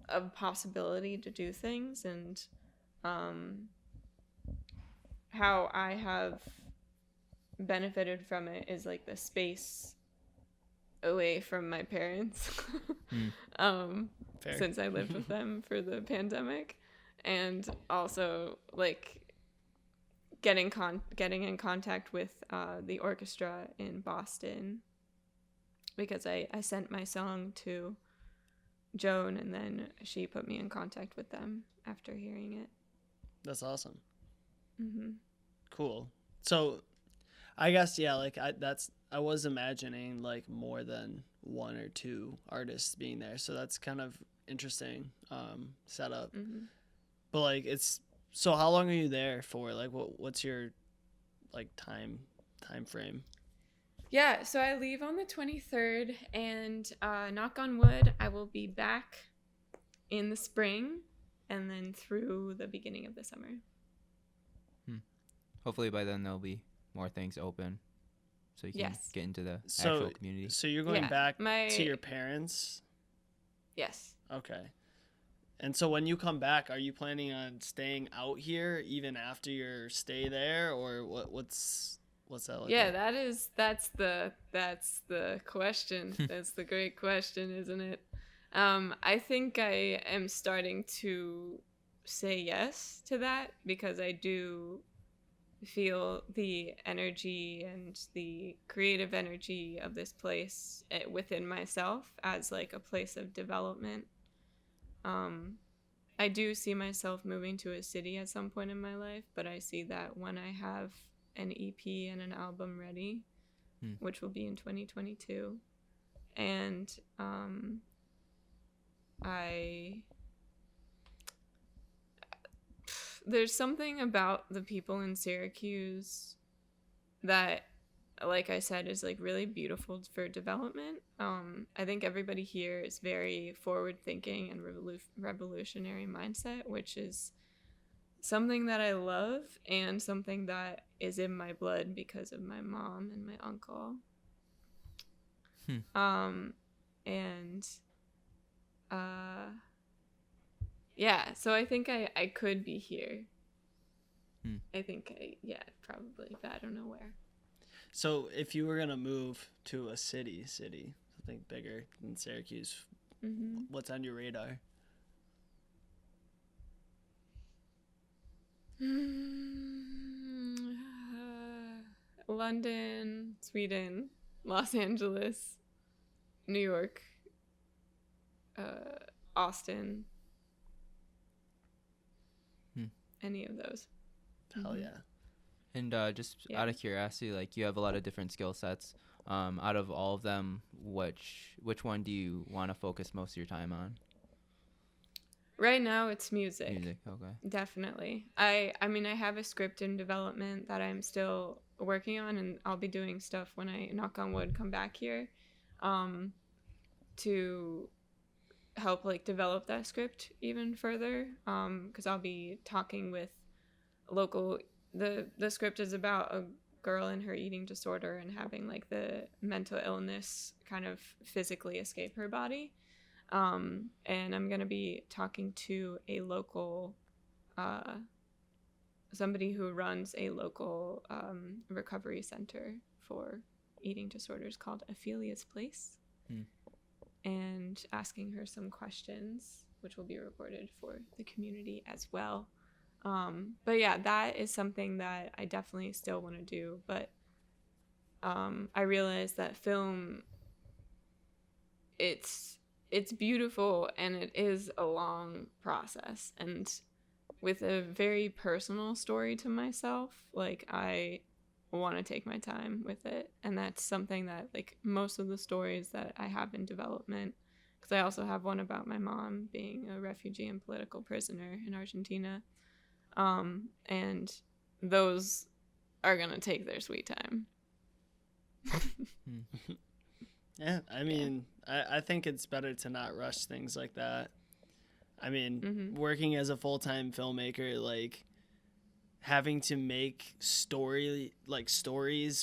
of possibility to do things, and how I have benefited from it is like the space away from my parents. Fair. Since I lived with them for the pandemic, and also like getting in contact with the orchestra in Boston, because I sent my song to Joan, and then she put me in contact with them after hearing it. That's awesome. Mm-hmm. Cool. So I guess, yeah, like I was imagining like more than 1 or 2 artists being there, so that's kind of interesting setup. Mm-hmm. But like, it's, so how long are you there for? Like, what's your like time frame? Yeah, so I leave on the 23rd, and knock on wood, I will be back in the spring and then through the beginning of the summer. Hopefully by then there'll be more things open, so you can get into the actual community. So you're going back to your parents? Yes. Okay. And so when you come back, are you planning on staying out here even after your stay there, or what's that like? Yeah, that's the question. That's the great question, isn't it? I think I am starting to say yes to that, because I do feel the energy and the creative energy of this place within myself as like a place of development. I do see myself moving to a city at some point in my life, but I see that when I have an EP and an album ready, which will be in 2022, and there's something about the people in Syracuse that, like I said, is like really beautiful for development. I think everybody here is very forward thinking and revolutionary mindset, which is something that I love and something that is in my blood because of my mom and my uncle. Yeah, so I think I could be here. I think probably, but I don't know where. So if you were gonna move to a city, something bigger than Syracuse, what's on your radar? London, Sweden, Los Angeles, New York, Austin. Any of those. Hell yeah. And just out of curiosity, like, you have a lot of different skill sets. Out of all of them, which one do you want to focus most of your time on? Right now, it's music. Music, okay. Definitely. I mean, I have a script in development that I'm still working on, and I'll be doing stuff when I, knock on wood, come back here, to help like develop that script even further. Because I'll be talking with local. The script is about a girl and her eating disorder and having like the mental illness kind of physically escape her body. And I'm going to be talking to a local, somebody who runs a local recovery center for eating disorders called Ophelia's Place, and asking her some questions, which will be recorded for the community as well. But yeah, that is something that I definitely still want to do. But I realized that film, it's it's beautiful, and it is a long process, and with a very personal story to myself, like I want to take my time with it, and that's something that like most of the stories that I have in development, because I also have one about my mom being a refugee and political prisoner in Argentina, and those are gonna take their sweet time. Yeah, I mean, I think it's better to not rush things like that. I mean, working as a full-time filmmaker, like having to make stories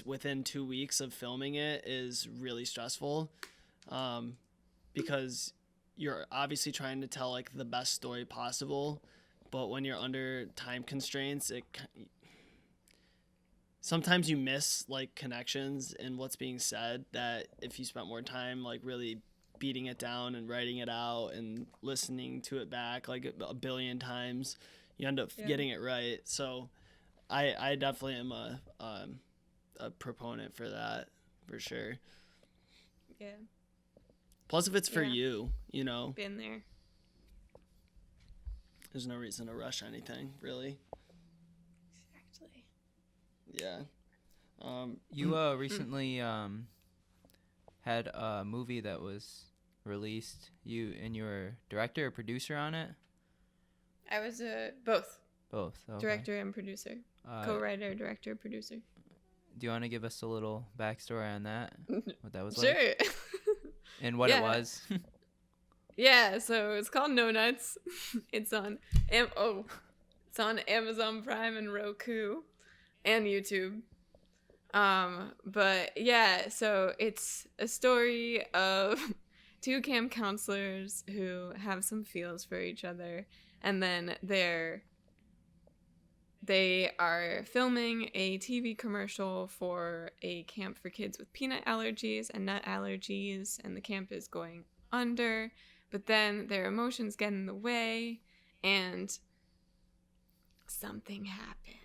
within 2 weeks of filming it is really stressful, because you're obviously trying to tell like the best story possible, but when you're under time constraints, sometimes you miss like connections in what's being said that if you spent more time like really beating it down and writing it out and listening to it back like a billion times, you end up getting it right. So I definitely am a proponent for that, for sure. Yeah. Plus, if it's for you, you know, been there. There's no reason to rush anything, really. Exactly. Yeah. You recently had a movie that was released. You were director or producer on it? I was both. Both. Okay. Director and producer. Co-writer, director, producer. Do you want to give us a little backstory on that? What that was sure. like? And what it was? Yeah, so it's called No Nuts. It's on it's on Amazon Prime and Roku and YouTube. But yeah, so it's a story of two camp counselors who have some feels for each other, and then they are filming a TV commercial for a camp for kids with peanut allergies and nut allergies, and the camp is going under, but then their emotions get in the way, and something happens.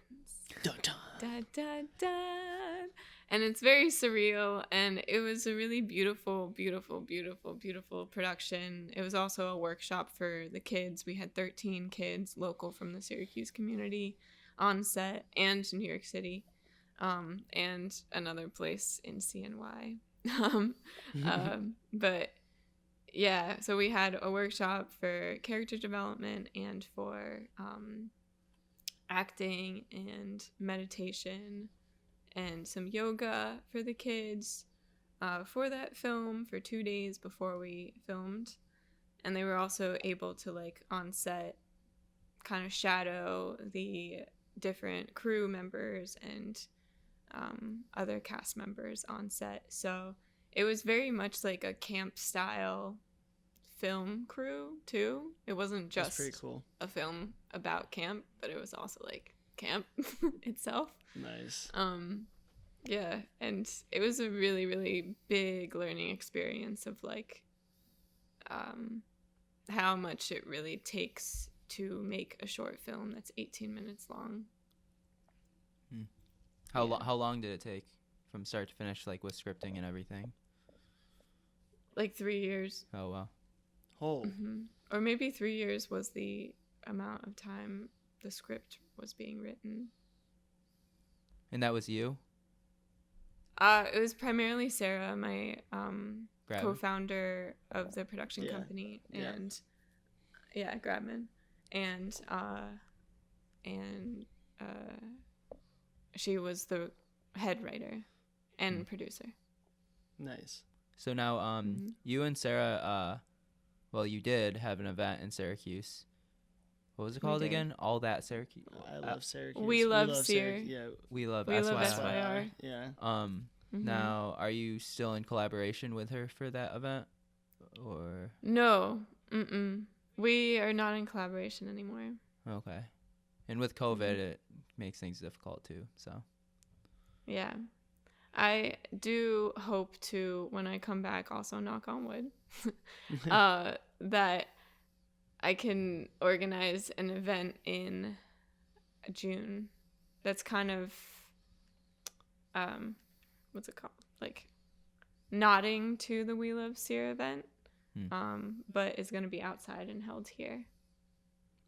Dun, dun. Dun, dun, dun. And it's very surreal, and it was a really beautiful, beautiful, beautiful, beautiful production. It was also a workshop for the kids. We had 13 kids local from the Syracuse community on set, and New York City, and another place in CNY. But yeah, so we had a workshop for character development and for acting and meditation and some yoga for the kids for that film for 2 days before we filmed. And they were also able to, like, on set kind of shadow the different crew members and other cast members on set. So it was very much like a camp style film crew too. It wasn't just pretty cool. A film about camp, but it was also like camp itself. Nice. Yeah, and it was a really, really big learning experience of like how much it really takes to make a short film that's 18 minutes long. How long did it take from start to finish, like with scripting and everything? Like 3 years. Oh, wow. Oh. Mm-hmm. Or maybe 3 years was the amount of time the script was being written. And that was you? It was primarily Sarah, my co-founder of the production company, and Grabman, and she was the head writer and producer. Nice. So now, you and Sarah, well, you did have an event in Syracuse. What was it called again? All That Syracuse. I love Syracuse. We love Syr. Yeah. We love SYR. SYR. Yeah. Now, are you still in collaboration with her for that event, or? No. We are not in collaboration anymore. Okay. And with COVID, it makes things difficult too. So. Yeah. I do hope to, when I come back, also knock on wood, that I can organize an event in June that's kind of, what's it called? Like, nodding to the We Love Syr event, but is going to be outside and held here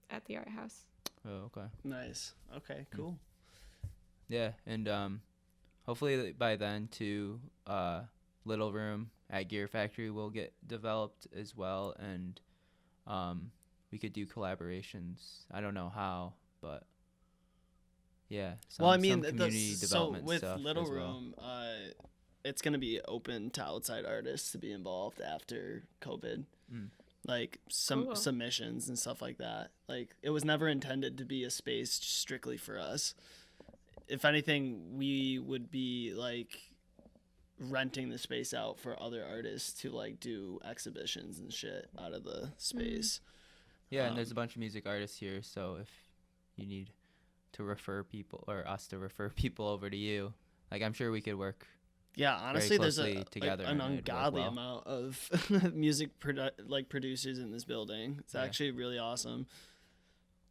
at the art house. Oh, okay. Nice. Okay, cool. Yeah, and hopefully by then too, Little Room at Gear Factory will get developed as well, and we could do collaborations. I don't know how, but yeah. Well, I mean, some community so development with stuff Little as well. Room, it's going to be open to outside artists to be involved after COVID. Like some Cool. submissions and stuff like that. Like it was never intended to be a space strictly for us. If anything, we would be like renting the space out for other artists to like do exhibitions and shit out of the space. Yeah, and there's a bunch of music artists here, so if you need to refer people or us to refer people over to you, like I'm sure we could work. Yeah, honestly, there's closely together an and it'd work ungodly well. amount of music producers in this building. It's actually really awesome.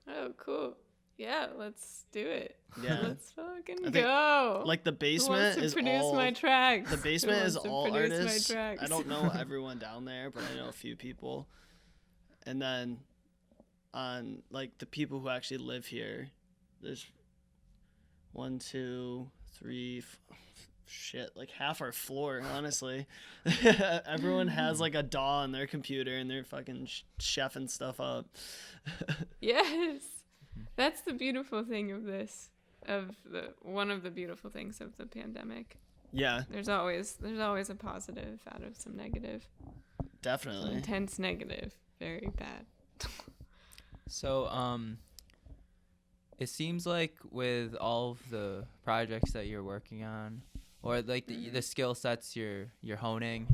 Oh, cool. Yeah, let's do it. Yeah. Let's fucking think, go. Like the Who basement wants to is produce all my tracks? the basement Who is wants to all produce my artists. tracks? I don't know everyone down there, but I know a few people. And then on like the people who actually live here, there's 1, 2, 3, shit, like half our floor, honestly. Everyone has like a DAW on their computer and they're fucking chefing stuff up. Yes. That's the beautiful thing of this, one of the beautiful things of the pandemic. Yeah, There's always a positive out of some negative. Some definitely. intense negative. Very bad. So, it seems like with all of the projects that you're working on, or like the skill sets you're honing,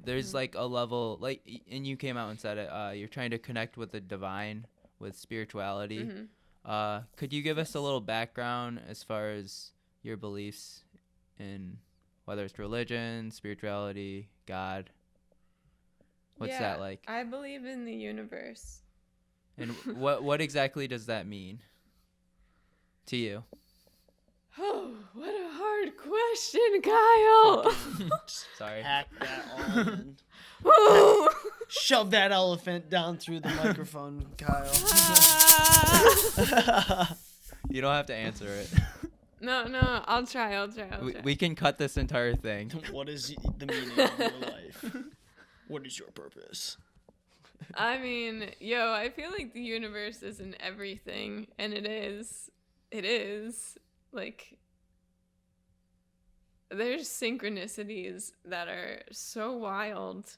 there's like a level, like, and you came out and said it, you're trying to connect with the divine, with spirituality. Could you give us a little background as far as your beliefs in whether it's religion, spirituality, God? What's that like? I believe in the universe. And what exactly does that mean to you? Oh, what a hard question, Kyle. Sorry. Hack that all in. Ooh. Shove that elephant down through the microphone, Kyle. You don't have to answer it. No, I'll try. We can cut this entire thing. What is the meaning of your life? What is your purpose? I mean, I feel like the universe is in everything, and it is. Like, there's synchronicities that are so wild,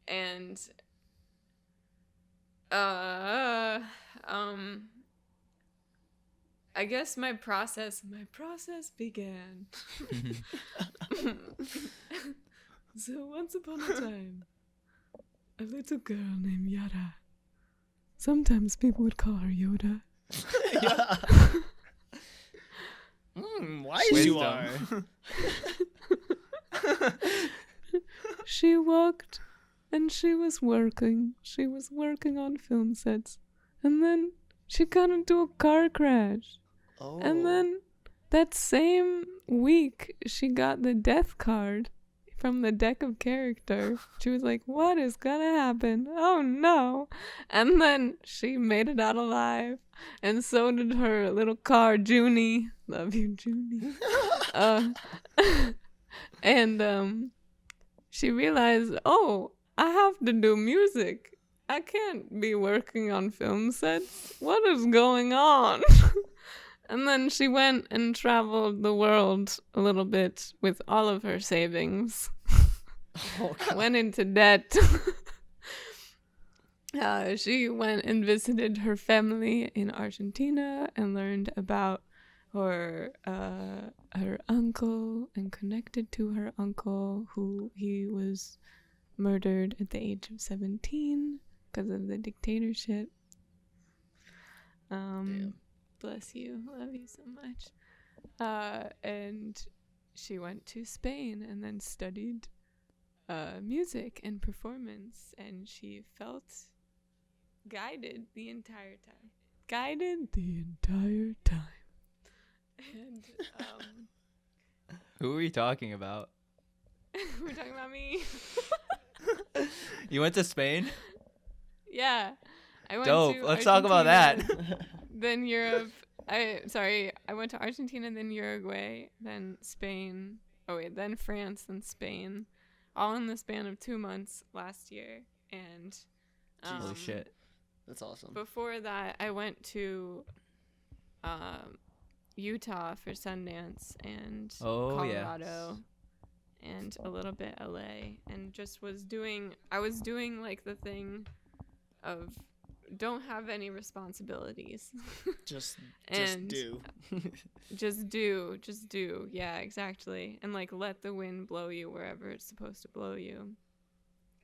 and I guess my process began. So once upon a time, a little girl named Yara. Sometimes people would call her Yoda. Wise you are. She walked and she was working. She was working on film sets. And then she got into a car crash. Oh. And then that same week, she got the death card from the deck of character. She was like, what is gonna happen? Oh no. And then she made it out alive. And so did her little car, Junie. Love you, Junie. And she realized, oh, I have to do music. I can't be working on film sets. What is going on? And then she went and traveled the world a little bit with all of her savings. Oh, God. Went into debt. She went and visited her family in Argentina and learned about her uncle and connected to her uncle, who he was murdered at the age of 17 because of the dictatorship. Damn. Bless you. Love you so much. And she went to Spain and then studied music and performance, and she felt guided the entire time. And Who are you talking about? we're talking about me. You went to Spain? Yeah. I went Dope. to Let's talk about that. Argentina, then Europe. I went to Argentina, then Uruguay, then Spain. Oh wait, then France, then Spain, all in the span of 2 months last year. And Holy shit. That's awesome. before that, I went to Utah for Sundance and Colorado and a little bit LA, and just was doing like the thing of don't have any responsibilities. Just And do. just do. Yeah, exactly. And like let the wind blow you wherever it's supposed to blow you.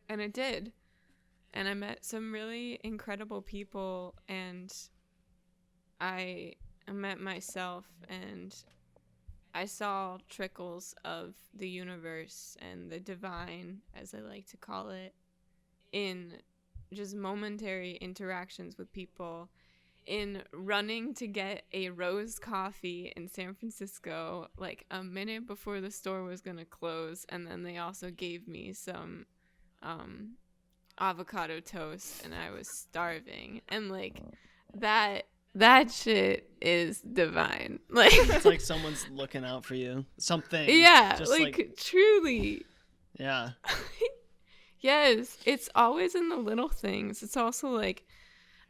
And it did. And I met some really incredible people, and I met myself, and I saw trickles of the universe and the divine, as I like to call it, in just momentary interactions with people, in running to get a rose coffee in San Francisco like a minute before the store was going to close, and then they also gave me some avocado toast, and I was starving, and like that shit is divine. Like It's like someone's looking out for you. Something. yeah, Just like truly. Yeah. Yes, it's always in the little things. It's also like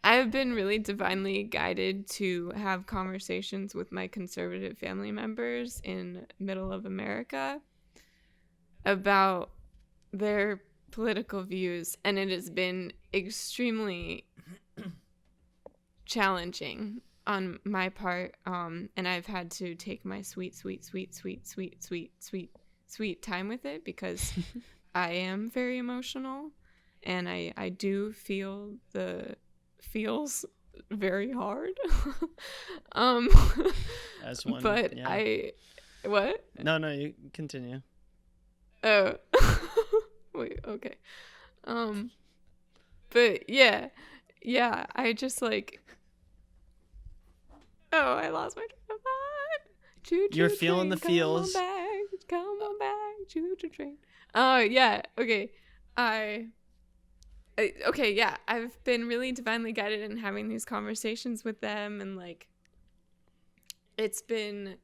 I've been really divinely guided to have conversations with my conservative family members in middle of America about their political views, and it has been extremely challenging on my part, and I've had to take my sweet time with it, because I am very emotional, and I do feel the feels very hard. As one. But yeah. What? No, you continue. Oh. Wait, okay. But yeah, I just like, oh, I lost my train of thought. Choo-choo You're feeling the train, feels. Come on back, choo-choo train. Oh, yeah, okay. Okay, yeah, I've been really divinely guided in having these conversations with them, and like, it's been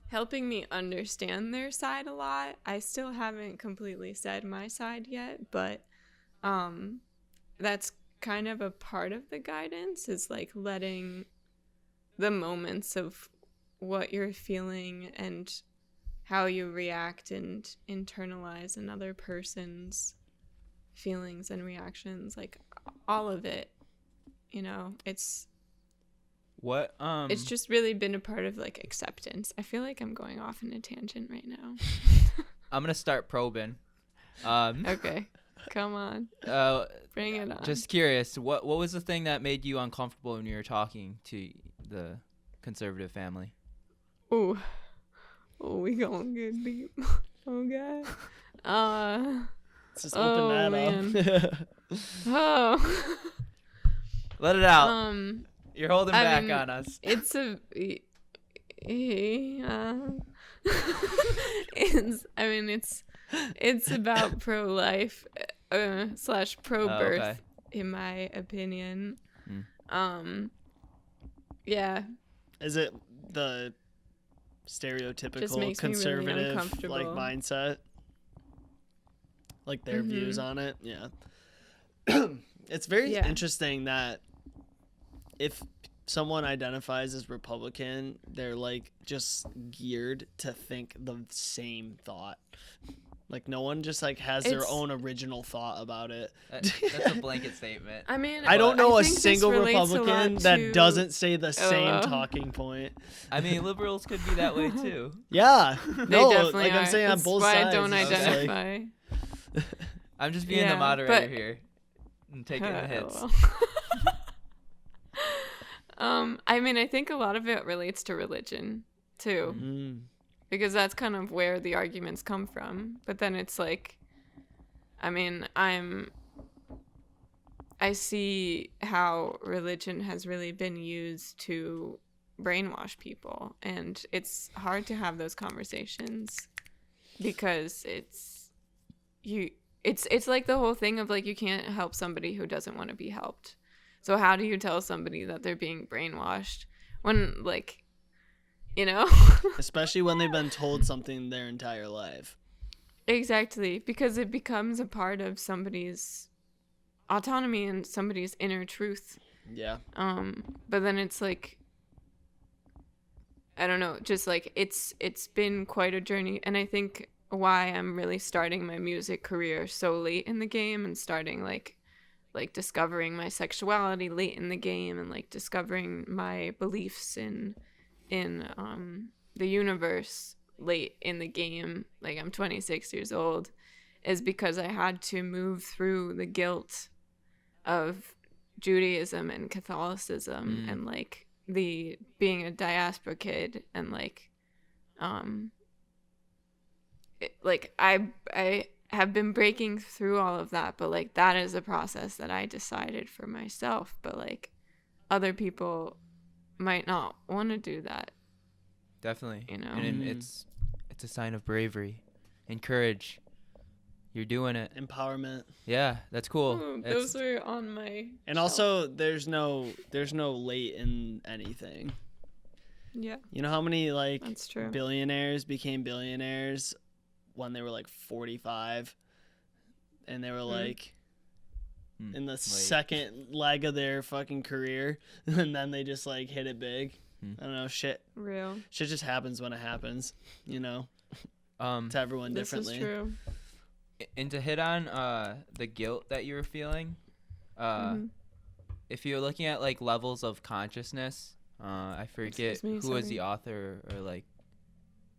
helping me understand their side a lot. I still haven't completely said my side yet, but that's kind of a part of the guidance, is like letting the moments of what you're feeling and how you react and internalize another person's feelings and reactions, like all of it, it's just really been a part of like acceptance. I feel like I'm going off in a tangent right now. I'm gonna start probing. Okay, come on, bring it on. Just curious, what was the thing that made you uncomfortable when you were talking to the conservative family? Oh, we gonna get deep. Okay. Let's just open that up. Oh. Let it out. You're holding back on us. It's it's about pro-life / pro-birth, okay. in my opinion. Yeah. Is it the Just stereotypical makes me really conservative uncomfortable. like mindset? Like their views on it? Yeah. It's very interesting that if someone identifies as Republican, they're like just geared to think the same thought. Like no one just like has their own original thought about it. That's a blanket statement. I mean, I don't know a think this single relates a Republican lot that to- doesn't say the same talking point. I mean, liberals could be that way too. Yeah. They No, definitely like are. I'm saying on That's both why sides. I don't it's just like- identify. I'm just being the Yeah, moderator but- here and taking the hits. LOL. I mean, I think a lot of it relates to religion too, Mm. because that's kind of where the arguments come from. But then it's like, I mean, I see how religion has really been used to brainwash people, and it's hard to have those conversations because it's like the whole thing of like you can't help somebody who doesn't want to be helped. So how do you tell somebody that they're being brainwashed when, like, you know? Especially when they've been told something their entire life. Exactly, because it becomes a part of somebody's autonomy and somebody's inner truth. Yeah. But then it's like, I don't know, just like it's been quite a journey, and I think why I'm really starting my music career so late in the game and starting like discovering my sexuality late in the game and like discovering my beliefs in the universe late in the game, like I'm 26 years old, is because I had to move through the guilt of Judaism and Catholicism and like the being a diaspora kid and like I have been breaking through all of that, but like that is a process that I decided for myself, but like other people might not want to do that. Definitely. You know? And it's a sign of bravery and courage. You're doing it. Empowerment. Yeah, that's cool. Ooh, those are on my And shelf. also there's no late in anything. Yeah. You know how many like That's true. billionaires became billionaires when they were like 45 and they were like in the second leg of their fucking career and then they just like hit it big. I don't know, shit just happens when it happens, you know, to everyone differently. This is true. And to hit on the guilt that you were feeling, if you're looking at like levels of consciousness, I forget who was the author or like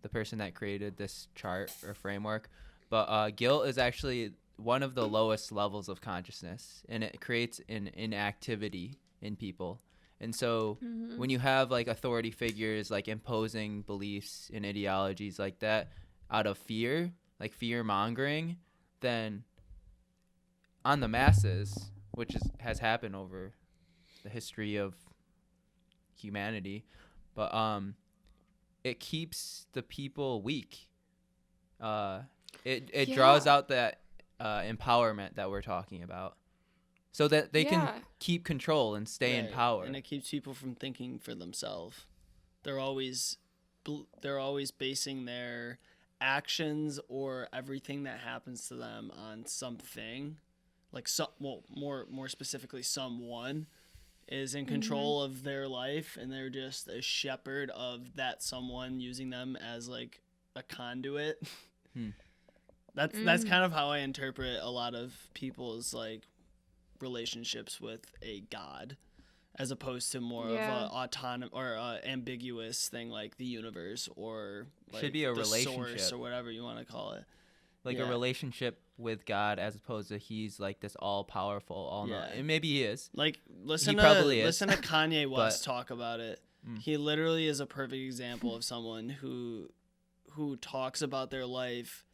the person that created this chart or framework, but guilt is actually one of the lowest levels of consciousness, and it creates an inactivity in people. And so when you have like authority figures like imposing beliefs and ideologies like that out of fear, like fear mongering, then on the masses, which has happened over the history of humanity, but it keeps the people weak. It draws out that empowerment that we're talking about, so that they can keep control and stay in power. And it keeps people from thinking for themselves. They're always basing their actions or everything that happens to them on something, like more specifically someone is in control of their life, and they're just a shepherd of that someone, using them as like a conduit. That's kind of how I interpret a lot of people's like relationships with a god, as opposed to more of a autonomous or ambiguous thing like the universe or like should be a the relationship source or whatever you want to call it, like a relationship with God, as opposed to he's like this all-powerful, all-knowing. And maybe he is. Like listen to Kanye West talk about it. He literally is a perfect example of someone who talks about their life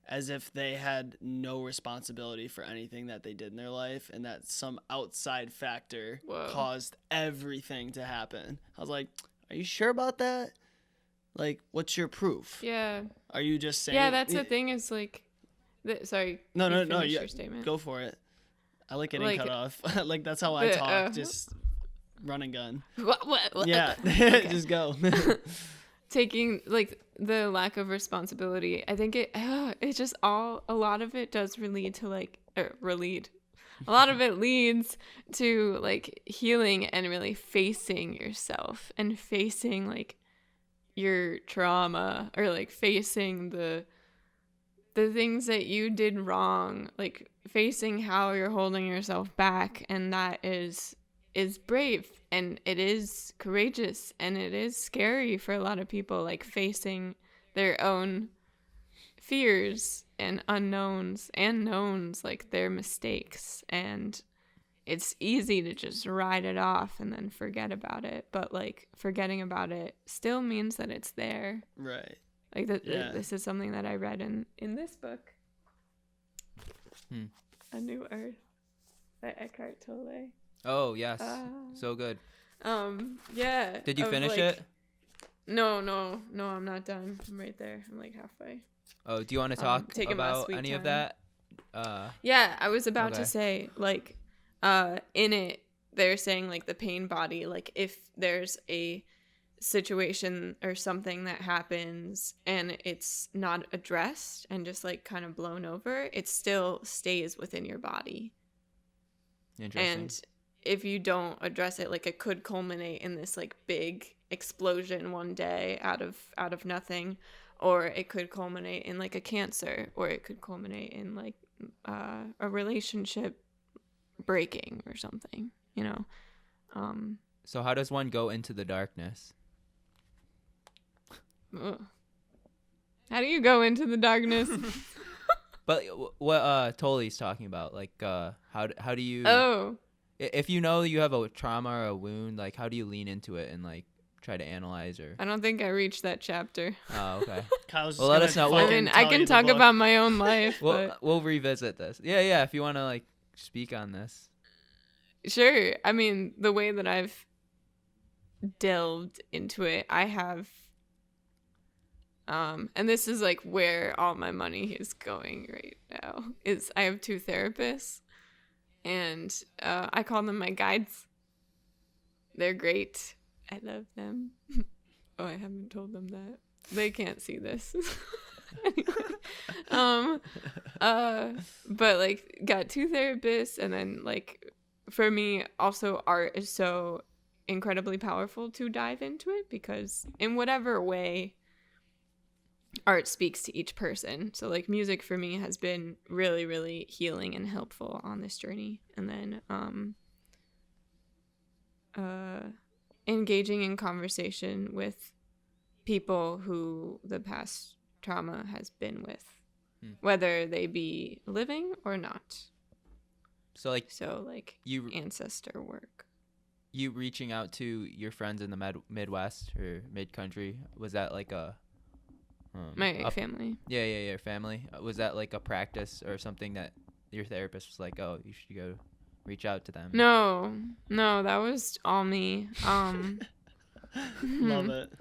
as if they had no responsibility for anything that they did in their life, and that some outside factor caused everything to happen. I was like, are you sure about that? Like, what's your proof? Yeah. Are you just saying? Yeah, that's the thing is like, sorry. No. Your statement. Go for it. I like getting cut off. Like, that's how I talk. Just run and gun. What? Yeah. Okay. Just go. Taking like the lack of responsibility, I think it's just a lot of it does lead to like a lot of it leads to like healing and really facing yourself and facing like your trauma, or like facing the things that you did wrong, like facing how you're holding yourself back. And that is brave, and it is courageous, and it is scary for a lot of people, like facing their own fears and unknowns and knowns, like their mistakes. And it's easy to just write it off and then forget about it, but like forgetting about it still means that it's there. Right. Like this is something that I read in this book, A New Earth by Eckhart Tolle. Oh yes, so good. Yeah. Did you finish it? No, I'm not done. I'm right there. I'm like halfway. Oh, do you want to talk about any of that Yeah, I was about Okay. to say, like, in it, they're saying, like, the pain body, like, if there's a situation or something that happens and it's not addressed and just, like, kind of blown over, it still stays within your body. Interesting. And if you don't address it, like, it could culminate in this, like, big explosion one day out of nothing, or it could culminate in, like, a cancer, or it could culminate in, like, a relationship breaking or something, you know. So how does one go into the darkness? Ugh. How do you go into the darkness? But what Toli's talking about, like, how do you? Oh, If you know you have a trauma or a wound, like, how do you lean into it and like try to analyze or? I don't think I reached that chapter. Oh, okay. Kyle's Well, just let gonna us know. I fucking mean, I tell can you the talk book. about my own life, but We'll revisit this. Yeah. If you want to like speak on this. sure. I mean, the way that I've delved into it, I have and this is like where all my money is going right now, is I have 2 therapists, and I call them my guides. They're great. I love them. Oh, I haven't told them that. They can't see this. Anyway, but like got 2 therapists, and then like for me also art is so incredibly powerful to dive into it, because in whatever way art speaks to each person. So like music for me has been really, really healing and helpful on this journey. And then engaging in conversation with people who the past trauma has been with, whether they be living or not. So like You ancestor work. you reaching out to your friends in the Midwest or mid-country, was that like My family. Yeah, your family. Was that like a practice or something that your therapist was like, oh, you should go reach out to them? No, that was all me. Love it.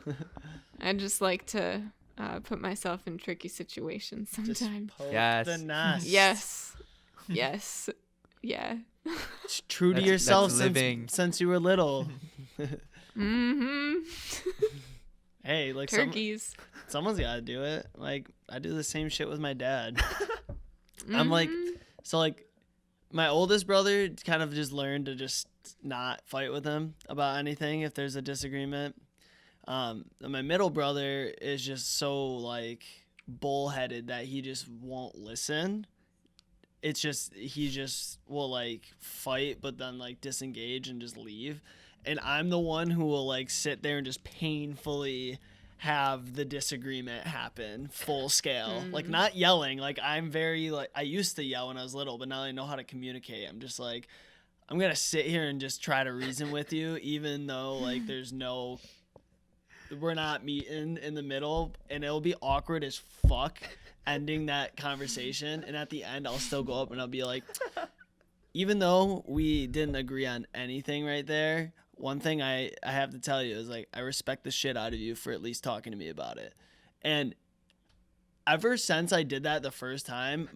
I just like to put myself in tricky situations Just sometimes. poke Yes. the nest. Yes. Yeah. It's true to That's yourself living. since you were little. Mm-hmm. Hey, like Turkeys. someone's got to do it. Like I do the same shit with my dad. I'm like, Mhm. so like my oldest brother kind of just learned to just not fight with him about anything if there's a disagreement. And my middle brother is just so like bullheaded that he just won't listen. It's just he just will like fight but then like disengage and just leave. And I'm the one who will like sit there and just painfully have the disagreement happen full scale. Like not yelling. Like I'm very like I used to yell when I was little, but now I know how to communicate. I'm just like I'm going to sit here and just try to reason with you even though like we're not meeting in the middle, and it'll be awkward as fuck ending that conversation. And at the end I'll still go up and I'll be like, even though we didn't agree on anything right there, one thing I have to tell you is like I respect the shit out of you for at least talking to me about it. And ever since I did that the first time,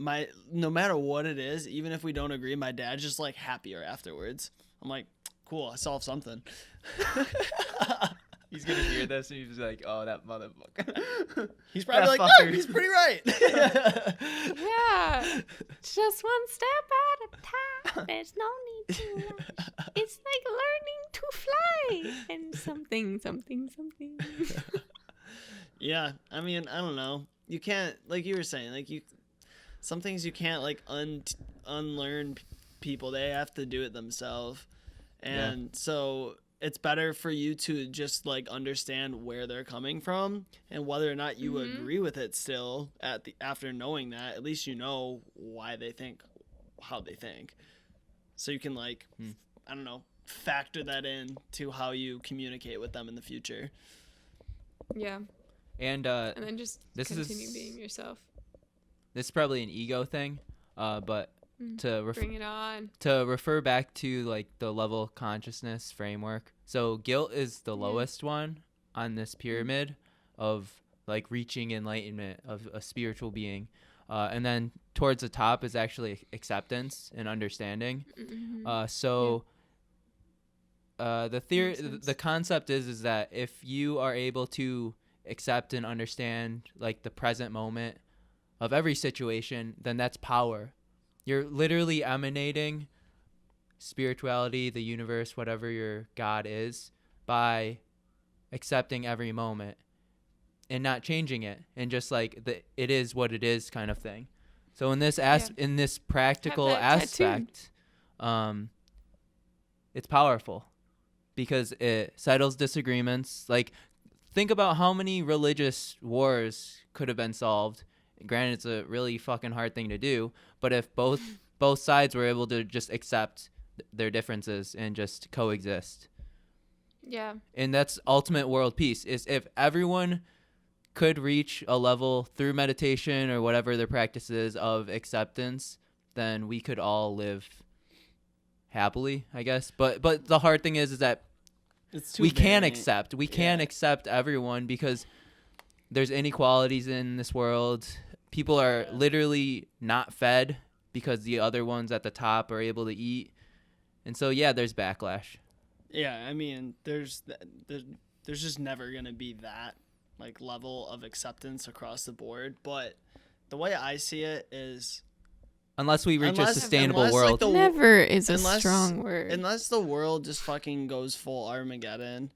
no matter what it is, even if we don't agree, my dad's just like happier afterwards. I'm like, cool, I solved something. He's gonna hear this and he's like, oh, that motherfucker. He's probably That like, fucker. no, he's pretty right. Yeah. Just one step at a time. There's no need to rush. It's like learning to fly. And something. Yeah, I mean, I don't know. You can't, like you were saying, like some things you can't like unlearn people. They have to do it themselves. And so it's better for you to just like understand where they're coming from and whether or not you agree with it still after knowing that, at least you know why they think how they think. So you can like, I don't know, factor that in to how you communicate with them in the future. Yeah. And then just this continue is- being yourself. this is probably an ego thing, but to Bring it on. to refer back to like the level of consciousness framework. So guilt is the lowest one on this pyramid of like reaching enlightenment of a spiritual being. And then towards the top is actually acceptance and understanding. The concept is that if you are able to accept and understand like the present moment of every situation, then that's power. You're literally emanating spirituality, the universe, whatever your God is, by accepting every moment and not changing it, and just like it is what it is kind of thing. So in this in this practical aspect, it's powerful because it settles disagreements. Like, think about how many religious wars could have been solved. Granted, it's a really fucking hard thing to do, but if both sides were able to just accept their differences and just coexist. Yeah. And that's ultimate world peace, is if everyone could reach a level through meditation or whatever their practice is of acceptance, then we could all live happily, I guess. But the hard thing is that we can't accept everyone, because there's inequalities in this world. People are literally not fed because the other ones at the top are able to eat. And so, there's backlash. Yeah, I mean, there's just never going to be that like level of acceptance across the board. But the way I see it is, unless we reach a sustainable world. Like never is a strong word. Unless the world just fucking goes full Armageddon,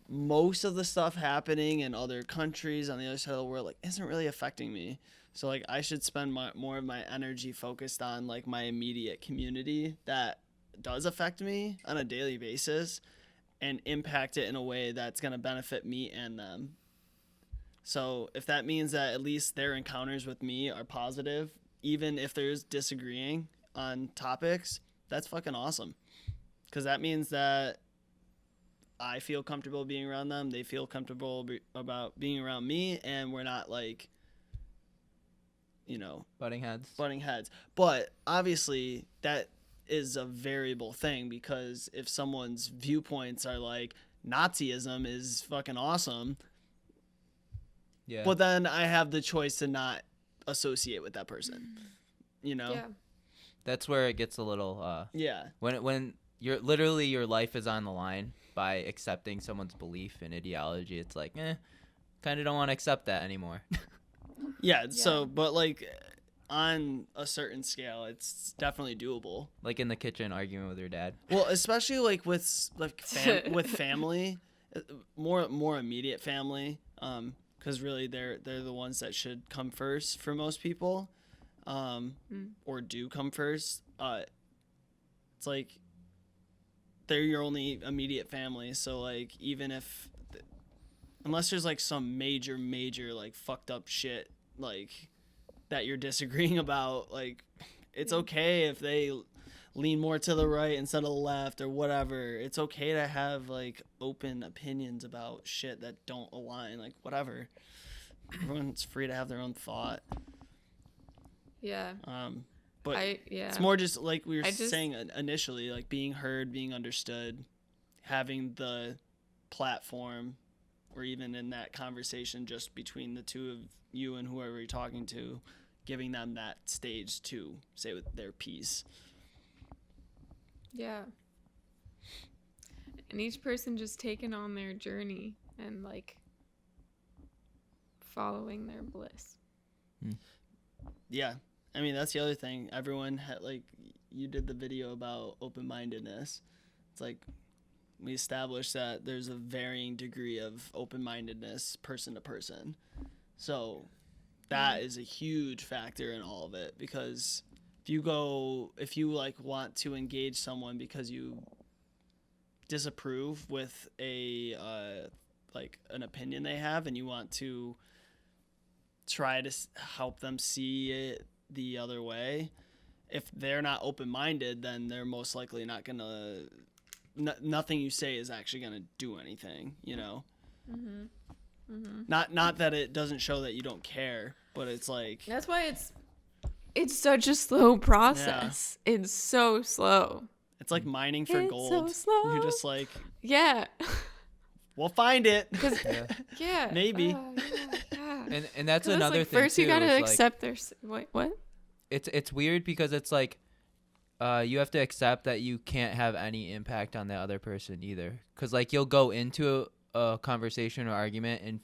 most of the stuff happening in other countries on the other side of the world like isn't really affecting me. So like I should spend more of my energy focused on like my immediate community that does affect me on a daily basis, and impact it in a way that's going to benefit me and them. So if that means that at least their encounters with me are positive, even if there's disagreeing on topics, that's fucking awesome. Because that means that I feel comfortable being around them, they feel comfortable about being around me, and we're not like, butting heads. But obviously that is a variable thing, because if someone's viewpoints are like Nazism is fucking awesome, but then I have the choice to not associate with that person, Yeah. That's where it gets a little yeah. When you're literally, your life is on the line by accepting someone's belief and ideology, it's like, kind of don't want to accept that anymore. Yeah, so, but like on a certain scale, it's definitely doable. Like in the kitchen arguing with your dad. Well, especially like with with family, more immediate family, because really they're the ones that should come first for most people, or do come first. It's like they're your only immediate family, so like even if unless there's like some major like fucked up shit like that you're disagreeing about, like it's okay if they lean more to the right instead of the left or whatever. It's okay to have like open opinions about shit that don't align, like whatever. Everyone's free to have their own thought. Yeah. But it's more just like we were saying initially, like being heard, being understood, having the platform, or even in that conversation just between the two of you and whoever you're talking to, giving them that stage to say with their piece. Yeah. And each person just taking on their journey and like following their bliss. Yeah. I mean, that's the other thing. Everyone had, like, you did the video about open-mindedness. It's like we established that there's a varying degree of open-mindedness person to person. So that is a huge factor in all of it, because if you like want to engage someone because you disapprove with a like an opinion they have, and you want to try to help them see it the other way, if they're not open-minded, then they're most likely not gonna nothing you say is actually gonna do anything, Not that it doesn't show that you don't care, but it's like that's why it's such a slow process. It's so slow. It's like mining for gold. So slow. You're just like, yeah, we'll find it. Yeah, Maybe. yeah. Yeah. And that's 'Cause it's another like, thing first too. you gotta is, like, accept their what? it's weird because it's like you have to accept that you can't have any impact on the other person either. Because like you'll go into a conversation or argument and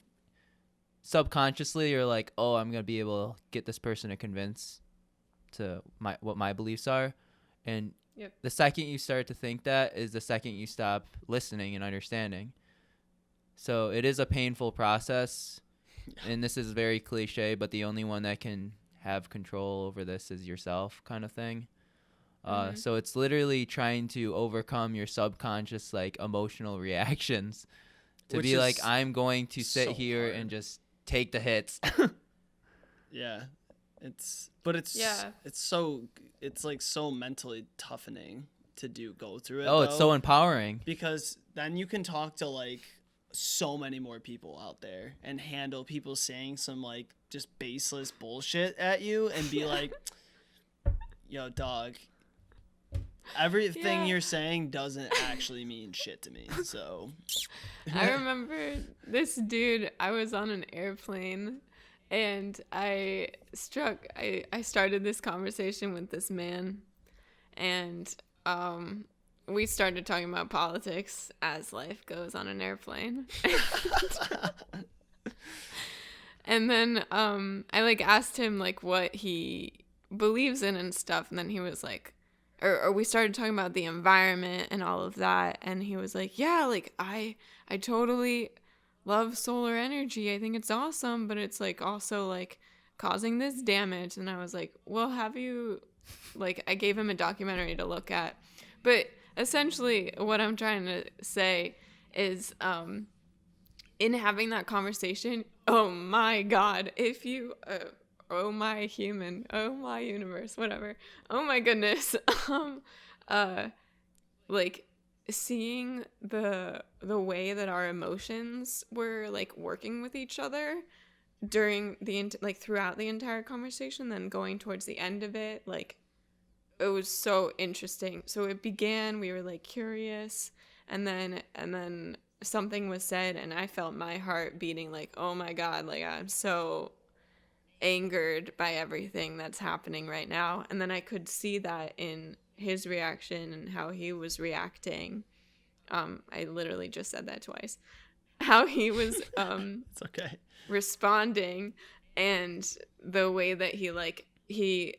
subconsciously you're like, oh, I'm gonna be able to get this person to convince to what my beliefs are, and Yep. the second you start to think that is the second you stop listening and understanding. So it is a painful process, and this is very cliche, but the only one that can have control over this is yourself, kind of thing. So it's literally trying to overcome your subconscious like emotional reactions to Which be like, is I'm going to sit so here hard. and just take the hits. Yeah. It's like so mentally toughening to go through it. Oh, it's so empowering. because then you can talk to like so many more people out there and handle people saying some like just baseless bullshit at you and be like, yo, dog, everything Yeah. you're saying doesn't actually mean shit to me. So I remember this dude, I was on an airplane and I started this conversation with this man, and we started talking about politics as life goes on an airplane. And then I like asked him like what he believes in and stuff, and then he was like, or we started talking about the environment and all of that, and he was like, yeah, like I totally love solar energy. I think it's awesome, but it's like also like causing this damage. And I was like, well, have you, like, I gave him a documentary to look at. But essentially what I'm trying to say is in having that conversation, oh my God, if you oh my human, oh my universe, whatever, oh my goodness, like seeing the way that our emotions were like working with each other during the like throughout the entire conversation, then going towards the end of it, like it was so interesting. So it began, we were like curious, and then something was said and I felt my heart beating like, oh my God, like I'm so angered by everything that's happening right now. And then I could see that in his reaction and how he was reacting. I literally just said that twice. How he was it's okay. responding, and the way that he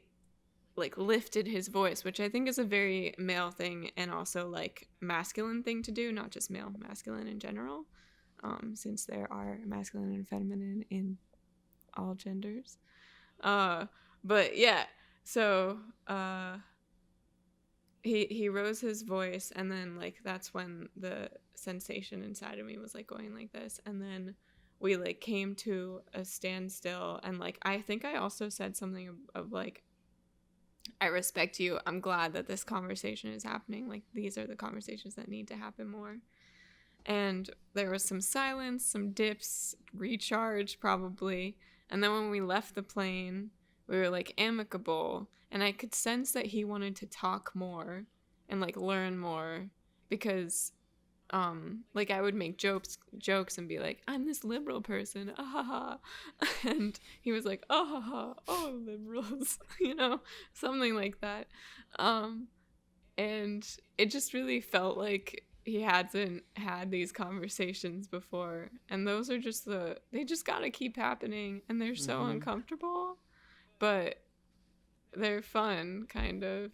lifted his voice, which I think is a very male thing and also like masculine thing to do, not just male, masculine in general, since there are masculine and feminine in all genders. But yeah, so he rose his voice, and then like that's when the sensation inside of me was like going like this, and then we like came to a standstill, and like I think I also said something of like, I respect you, I'm glad that this conversation is happening, like these are the conversations that need to happen more. And there was some silence, some dips, recharge probably, and then when we left the plane we were like amicable, and I could sense that he wanted to talk more and like learn more, because like I would make jokes and be like, I'm this liberal person, and he was like, oh liberals, you know, something like that. And it just really felt like he hasn't had these conversations before, and those are just they just gotta keep happening, and they're so uncomfortable, but they're fun, kind of.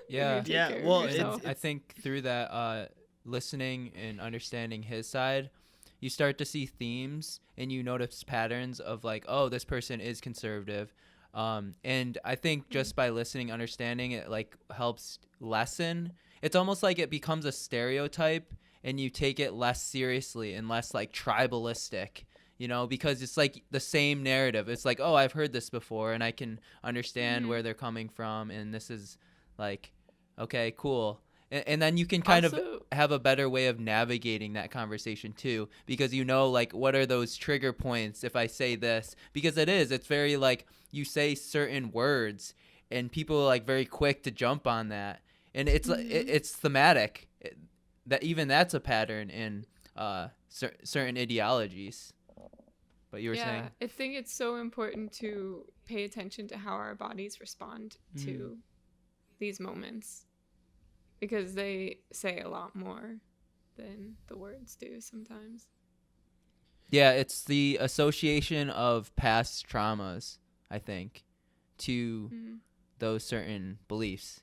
Yeah. Yeah, well, I think through that listening and understanding his side, you start to see themes and you notice patterns of like, oh, this person is conservative. And I think just by listening, understanding it like helps lessen. It's almost like it becomes a stereotype and you take it less seriously and less like tribalistic, you know, because it's like the same narrative. It's like, oh, I've heard this before and I can understand where they're coming from. And this is like, okay, cool. And then you can kind of have a better way of navigating that conversation too, because you know, like, what are those trigger points if I say this? Because it's very like you say certain words and people are like very quick to jump on that. And it's it's thematic. That's a pattern in certain ideologies. But you were saying? I think it's so important to pay attention to how our bodies respond to these moments, because they say a lot more than the words do sometimes. Yeah, it's the association of past traumas, I think, to those certain beliefs.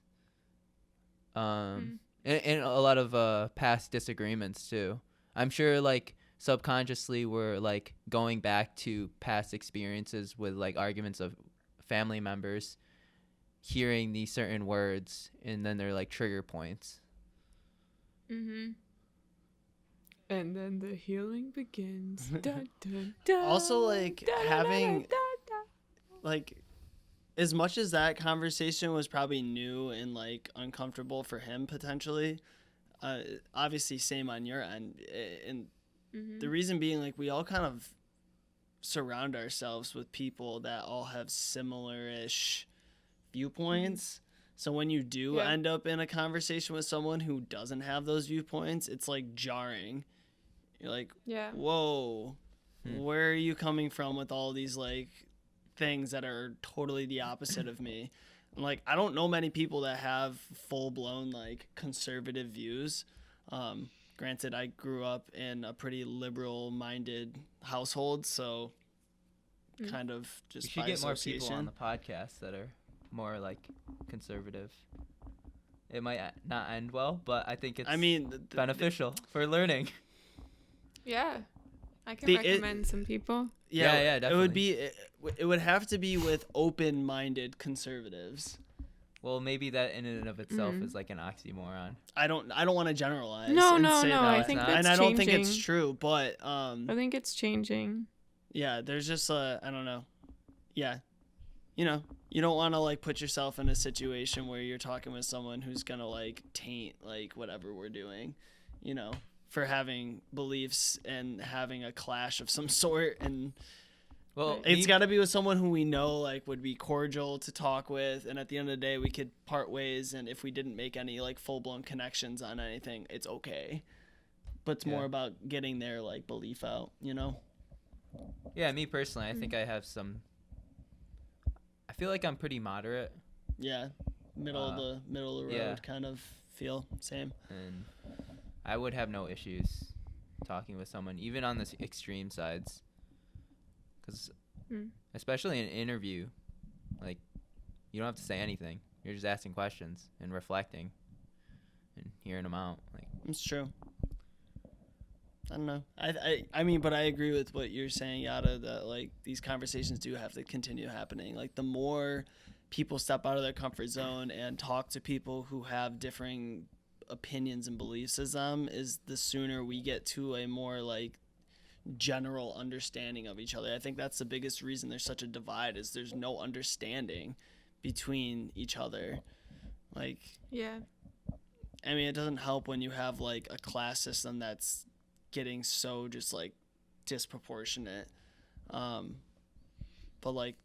And a lot of past disagreements too. I'm sure like subconsciously we're like going back to past experiences with like arguments of family members, hearing these certain words, and then they're like trigger points. And then the healing begins. Dun, dun, dun, Also, like, dun, having, dun, dun, dun. like, as much as that conversation was probably new and, like, uncomfortable for him potentially, obviously same on your end. And the reason being, like, we all kind of surround ourselves with people that all have similar-ish viewpoints. So when you do end up in a conversation with someone who doesn't have those viewpoints, it's, like, jarring. You're like, whoa, where are you coming from with all these, like, things that are totally the opposite of me? And, like, I don't know many people that have full-blown, like, conservative views. Granted, I grew up in a pretty liberal-minded household, so kind of just We should by get more people association. on the podcast that are more like conservative. It might not end well, but I think it's beneficial for learning. Yeah, I can recommend some people. Yeah, definitely. it would have to be with open-minded conservatives. Well, maybe that in and of itself is like an oxymoron. I don't want to generalize. No, say that. I think that's and I don't think it's changing. true, but I think it's changing. yeah, there's just I don't know. Yeah. You know, you don't want to like put yourself in a situation where you're talking with someone who's going to like taint like whatever we're doing, you know, for having beliefs and having a clash of some sort. And well, it's got to be with someone who we know like would be cordial to talk with, and at the end of the day we could part ways, and if we didn't make any like full-blown connections on anything, it's okay. But it's more about getting their like belief out, you know. Yeah, me personally, I think I have some. I feel like I'm pretty moderate. Yeah, middle of the road kind of feel. Same. And I would have no issues talking with someone, even on the extreme sides. Because especially in an interview, like, you don't have to say anything. You're just asking questions and reflecting and hearing them out. Like, it's true. I don't know. I mean, but I agree with what you're saying, Yada, that like these conversations do have to continue happening. Like the more people step out of their comfort zone and talk to people who have differing opinions and beliefs as them, is the sooner we get to a more like general understanding of each other. I think that's the biggest reason there's such a divide, is there's no understanding between each other. Like, I mean, it doesn't help when you have like a class system that's getting so just like disproportionate, but like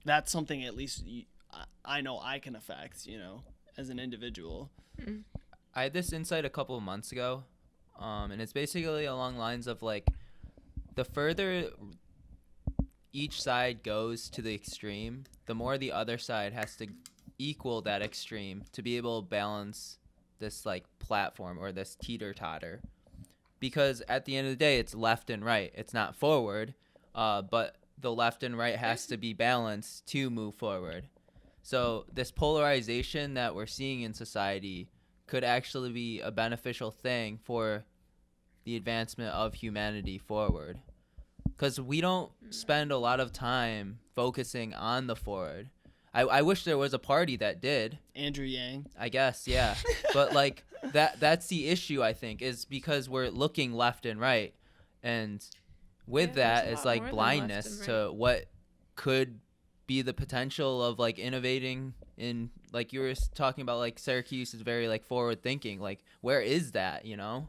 that's something at least I know I can affect, you know, as an individual. I had this insight a couple of months ago, and it's basically along lines of like the further each side goes to the extreme, the more the other side has to equal that extreme to be able to balance this like platform or this teeter-totter. Because at the end of the day, it's left and right. It's not forward, but the left and right has to be balanced to move forward. So this polarization that we're seeing in society could actually be a beneficial thing for the advancement of humanity forward. Because we don't spend a lot of time focusing on the forward. I wish there was a party that did. Andrew Yang. I guess, yeah. But like that's the issue, I think, is because we're looking left and right, and with that is like blindness to what could be the potential of like innovating in, like you were talking about, like Syracuse is very like forward thinking. Like where is that, you know?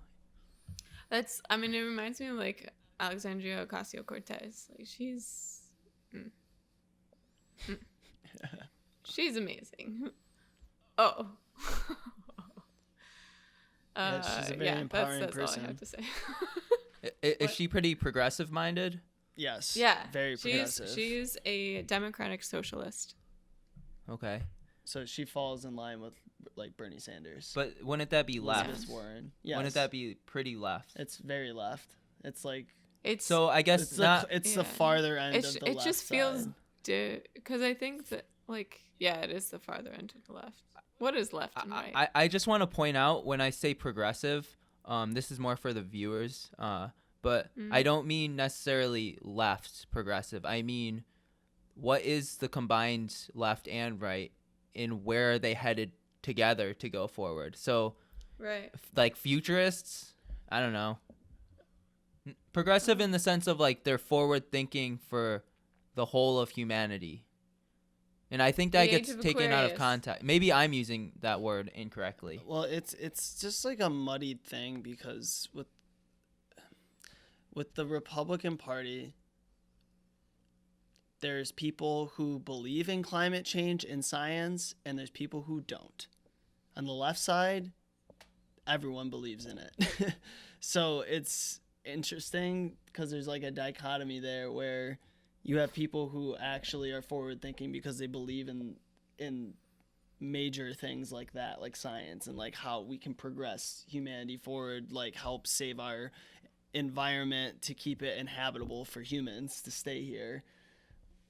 I mean, it reminds me of like Alexandria Ocasio-Cortez. Like she's she's amazing. Oh. Yeah, she's a very empowering that's person. all I have to say. Is she pretty progressive minded? Yes. Yeah. Very progressive. She's a democratic socialist. Okay. So she falls in line with like Bernie Sanders. But wouldn't that be left? Elizabeth Warren. Yes. Wouldn't that be pretty left? It's very left. It's like So I guess it's not. the farther end of the it left just feels side. because I think that it is the farther end of the left. What is left and right? I just want to point out when I say progressive, this is more for the viewers, but I don't mean necessarily left progressive. I mean, what is the combined left and right, and where are they headed together to go forward? So, right. like futurists, I don't know. Progressive in the sense of like they're forward thinking for the whole of humanity. And I think that gets taken out of context. Maybe I'm using that word incorrectly. Well, it's just like a muddied thing because with the Republican Party, there's people who believe in climate change and science, and there's people who don't. On the left side, everyone believes in it. So it's interesting because there's like a dichotomy there where you have people who actually are forward thinking because they believe in major things like that, like science and like how we can progress humanity forward, like help save our environment to keep it inhabitable for humans to stay here.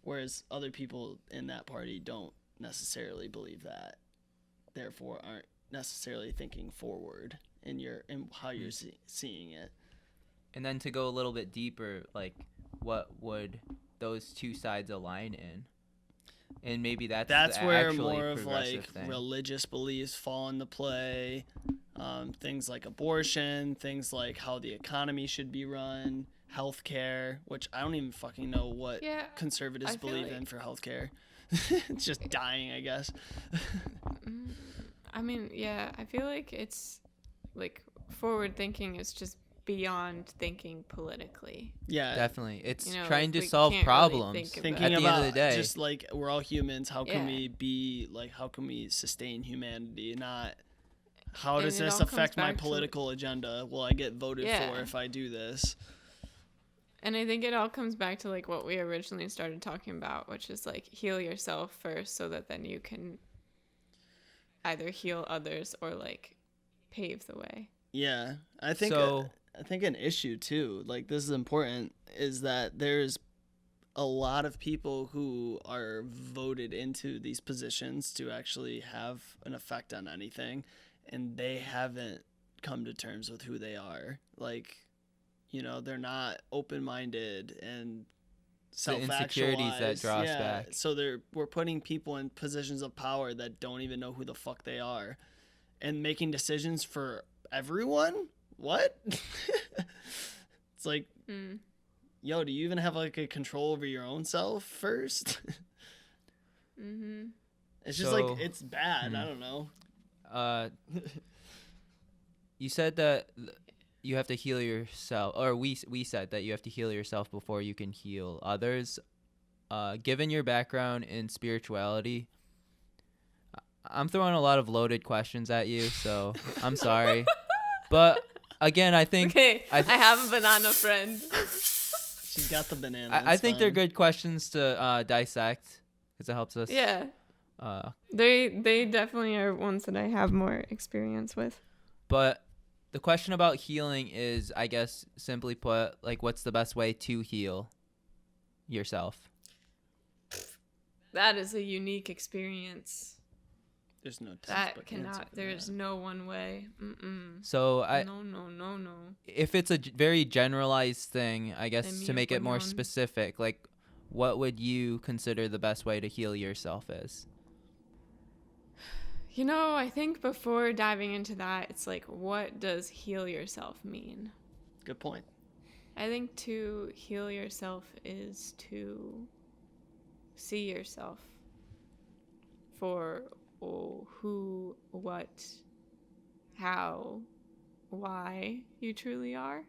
Whereas other people in that party don't necessarily believe that, therefore aren't necessarily thinking forward in how you're seeing it. And then to go a little bit deeper, like what would those two sides align in? And maybe that's where actually more of like thing. religious beliefs fall into play. Things like abortion, things like how the economy should be run, healthcare, which I don't even fucking know what conservatives believe in for healthcare. It's just dying, I guess. I mean, yeah, I feel like it's like forward thinking is just beyond thinking politically. Yeah, definitely. It's like, trying to we solve can't problems. really thinking at the about end of the day, just like we're all humans. How can Yeah. how can we sustain humanity? Not how And does it this all comes affect my back to- political agenda? Will I get voted Yeah. for if I do this? And I think it all comes back to like what we originally started talking about, which is like heal yourself first so that then you can either heal others or like pave the way. Yeah, I think an issue too, like this is important, is that there's a lot of people who are voted into these positions to actually have an effect on anything, and they haven't come to terms with who they are. Like, they're not open-minded and self-actualized. The insecurities that draw us back. So we're putting people in positions of power that don't even know who the fuck they are, and making decisions for everyone. What? It's like, yo, do you even have like a control over your own self first? It's just like it's bad. I don't know. You said that you have to heal yourself, or we said that you have to heal yourself before you can heal others. Given your background in spirituality, I'm throwing a lot of loaded questions at you, so I'm sorry. But again, I think I have a banana friend. She's got the banana. I think they're good questions to dissect because it helps us. Yeah. They definitely are ones that I have more experience with. But the question about healing is, I guess, simply put, like, what's the best way to heal yourself? That is a unique experience. There's no There's no one way. So No. If it's a very generalized thing, I guess to make it more specific, like, what would you consider the best way to heal yourself is? I think before diving into that, it's like, what does heal yourself mean? Good point. I think to heal yourself is to see yourself for who, what, how, why you truly are.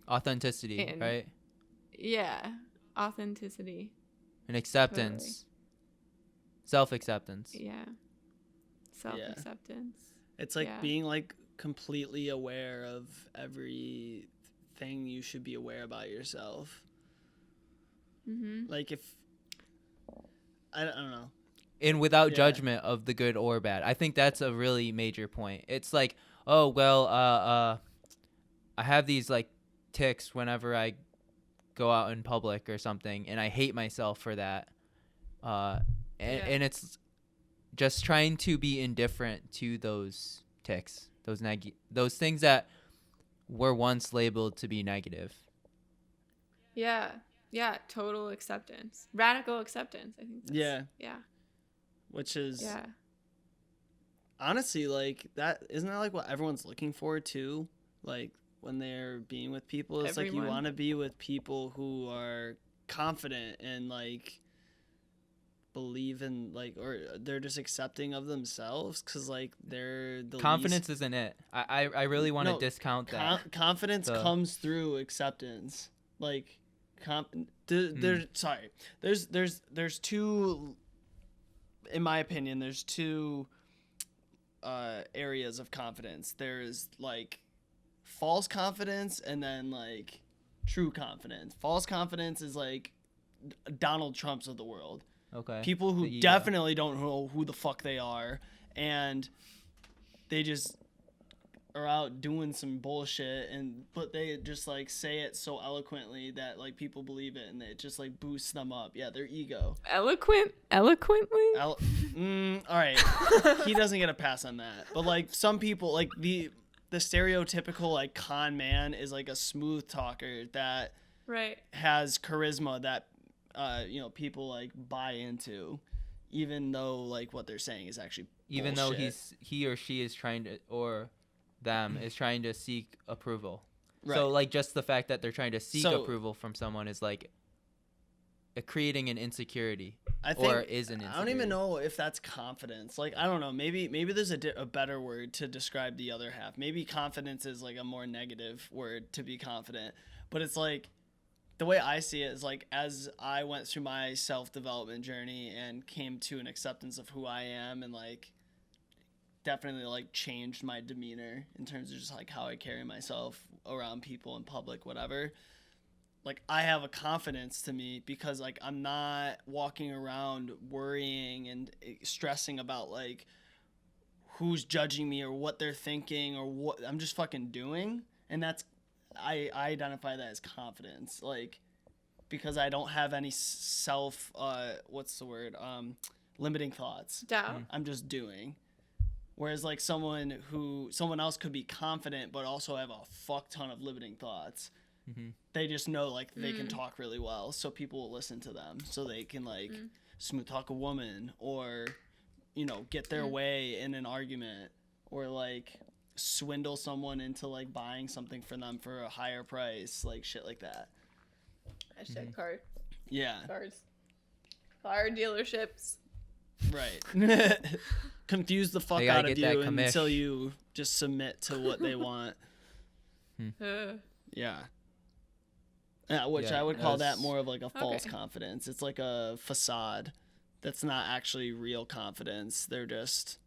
Authenticity, right? Yeah, authenticity. And acceptance. Totally. Self-acceptance. Yeah. Self-acceptance. It's like being like completely aware of everything thing you should be aware about yourself. Mm-hmm. Like if I don't know. And without Yeah. judgment of the good or bad. I think that's a really major point. It's like, oh well, I have these like tics whenever I go out in public or something, and I hate myself for that. And it's just trying to be indifferent to those tics, those things that were once labeled to be negative. Yeah. Yeah. Total acceptance. Radical acceptance. I think. Yeah. Yeah. Which is Yeah. honestly like that. Isn't that like what everyone's looking for too? Like when they're being with people, it's like you Everyone. want to be with people who are confident and like believe in like, or they're just accepting of themselves because like they're the Confidence isn't it. I really want to discount that. Confidence comes through acceptance. Like there's two, in my opinion, there's two areas of confidence. There's like false confidence and then like true confidence. False confidence is like Donald Trumps of the world. Okay. People who definitely don't know who the fuck they are, and they just are out doing some bullshit, but they just like say it so eloquently that like people believe it, and it just like boosts them up. Yeah, their ego. Eloquently. All right, he doesn't get a pass on that. But like some people, like the stereotypical like con man is like a smooth talker that Right. has charisma that people like buy into, even though like what they're saying is actually even bullshit. though he or she is trying to, or them is trying to seek approval. Right. So like just the fact that they're trying to seek So- approval from someone is like creating an insecurity. I think, or is an insecurity. I don't even know if that's confidence. Like I don't know. Maybe there's a better word to describe the other half. Maybe confidence is like a more negative word to be confident. But it's like the way I see it is like as I went through my self-development journey and came to an acceptance of who I am and like definitely like changed my demeanor in terms of just like how I carry myself around people in public, whatever. Like I have a confidence to me because like I'm not walking around worrying and stressing about like who's judging me or what they're thinking or what I'm just fucking doing. And that's, I identify that as confidence, like because I don't have any self limiting thoughts. Doubt. I'm just doing. Whereas like someone else could be confident but also have a fuck ton of limiting thoughts. Mm-hmm. They just know like they can talk really well, so people will listen to them, so they can like smooth talk a woman or get their way in an argument or like swindle someone into like buying something for them for a higher price, like shit like that. Hashtag card. Yeah. Cars. Car dealerships. Right. Confuse the fuck They gotta out of get that you commish. until you just submit to what they want. Yeah. Which Yeah, I would call that that's- more of like a false Okay. confidence. It's like a facade. That's not actually real confidence. They're just,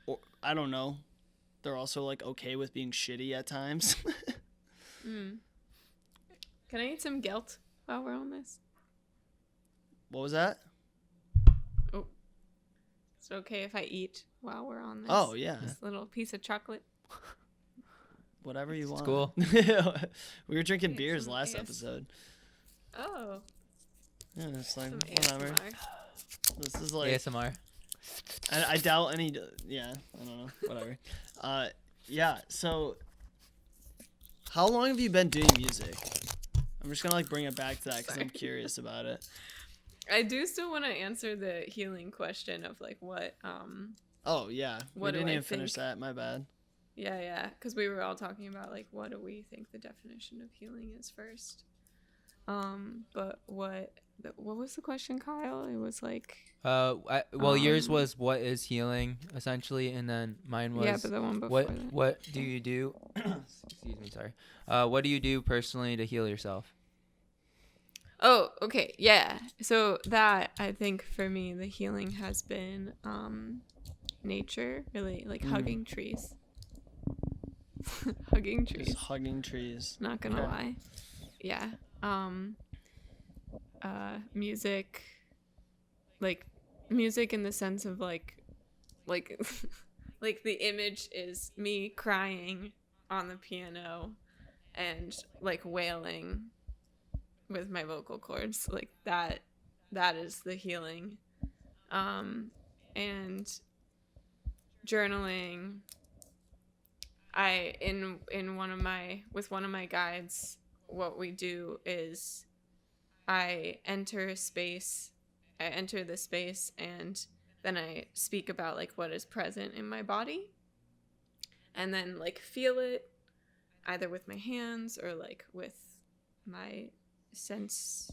or, I don't know. They're also like okay with being shitty at times. Can I eat some guilt while we're on this? What was that? Oh. Is it okay if I eat while we're on this? Oh, yeah. This little piece of chocolate. Whatever you want. cool. We were drinking Yeah, beers some last AS. episode. Oh. Yeah, it's like Some whatever. ASMR. This is like ASMR. I doubt any. Yeah, I don't know. Whatever. Yeah. So, how long have you been doing music? I'm just gonna like bring it back to that because I'm Sorry. curious about it. I do still want to answer the healing question of like what Oh yeah, What we do didn't I even finish think? that. My bad. yeah, because we were all talking about like what do we think the definition of healing is first. But what was the question, Kyle? It was like Yours was what is healing essentially, and then mine was yeah, but the one before that. what do you do? Excuse me, sorry. What do you do personally to heal yourself? Oh, okay, yeah. So that I think for me the healing has been nature, really like hugging trees. Hugging trees. Just hugging trees. Not gonna Okay. lie. Yeah. Music, like music in the sense of like like the image is me crying on the piano and like wailing with my vocal cords, like that is the healing. And journaling, I in one of my guides, what we do is I enter the space, and then I speak about like what is present in my body, and then like feel it either with my hands or like with my senses,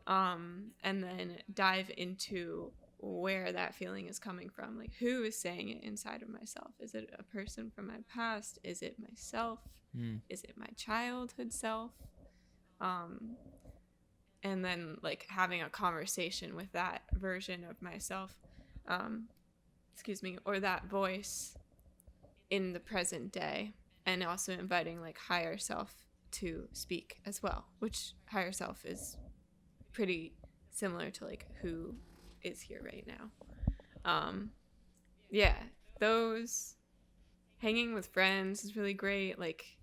and then dive into where that feeling is coming from, like who is saying it inside of myself. Is it a person from my past? Is it myself? Is it my childhood self? And then like having a conversation with that version of myself, or that voice in the present day, and also inviting like higher self to speak as well, which higher self is pretty similar to like who is here right now. Yeah, those, hanging with friends is really great. Like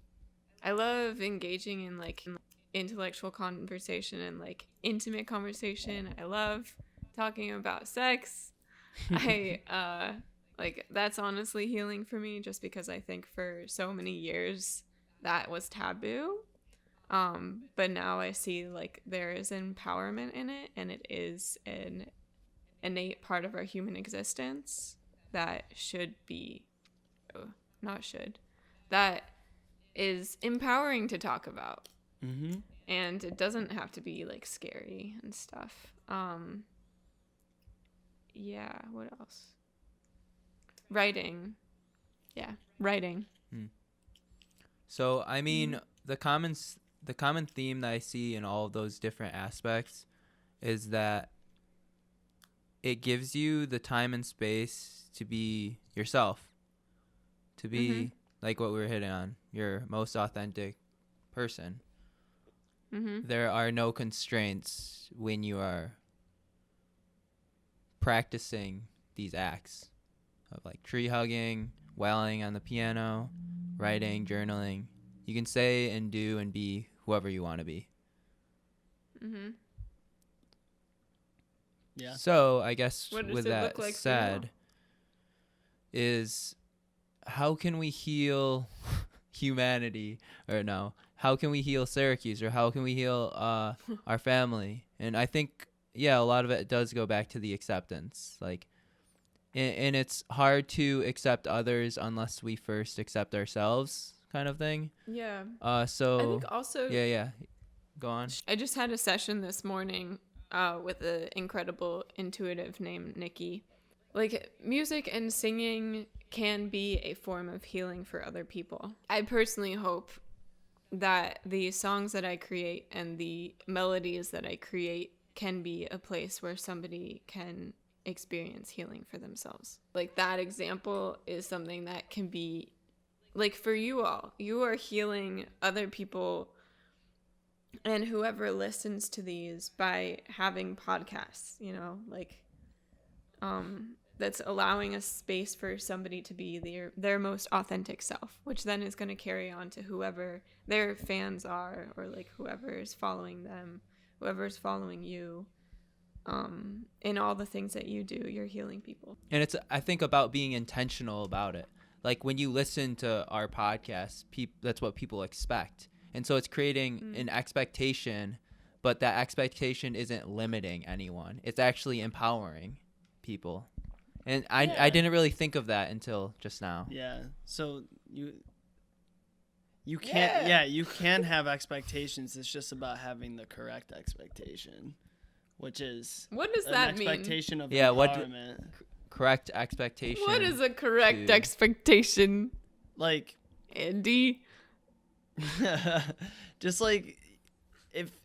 I love engaging in like intellectual conversation and like intimate conversation. I love talking about sex. I like that's honestly healing for me, just because I think for so many years that was taboo. But now I see like there is empowerment in it, and it is an innate part of our human existence that that is empowering to talk about. Mm-hmm. And it doesn't have to be like scary and stuff. Yeah, what else? Writing. Yeah, writing. So I mean, the common theme that I see in all of those different aspects is that it gives you the time and space to be yourself, to be like what we were hitting on, your most authentic person. There are no constraints when you are practicing these acts of like tree hugging, wailing on the piano, writing, journaling. You can say and do and be whoever you want to be. Yeah. So I guess What does with it that look like for said, is how can we heal humanity, or no? How can we heal Syracuse, or how can we heal our family? And I think, yeah, a lot of it does go back to the acceptance. Like, and it's hard to accept others unless we first accept ourselves, kind of thing. Yeah. So I think also, yeah. Go on. I just had a session this morning with an incredible intuitive named Nikki. Like, music and singing can be a form of healing for other people. I personally hope that the songs that I create and the melodies that I create can be a place where somebody can experience healing for themselves. Like, that example is something that can be, like, for you all, you are healing other people and whoever listens to these by having podcasts, you know, like, that's allowing a space for somebody to be their most authentic self, which then is going to carry on to whoever their fans are, or like whoever is following them, whoever is following you. In all the things that you do, you're healing people. And it's, I think, about being intentional about it. Like when you listen to our podcast, that's what people expect. And so it's creating an expectation, but that expectation isn't limiting anyone. It's actually empowering people. And I didn't really think of that until just now. Yeah. So you can't you can have expectations. It's just about having the correct expectation, which is what does an that mean? expectation of empowerment. empowerment. Correct expectation. What is a correct expectation? Like, Andy? just like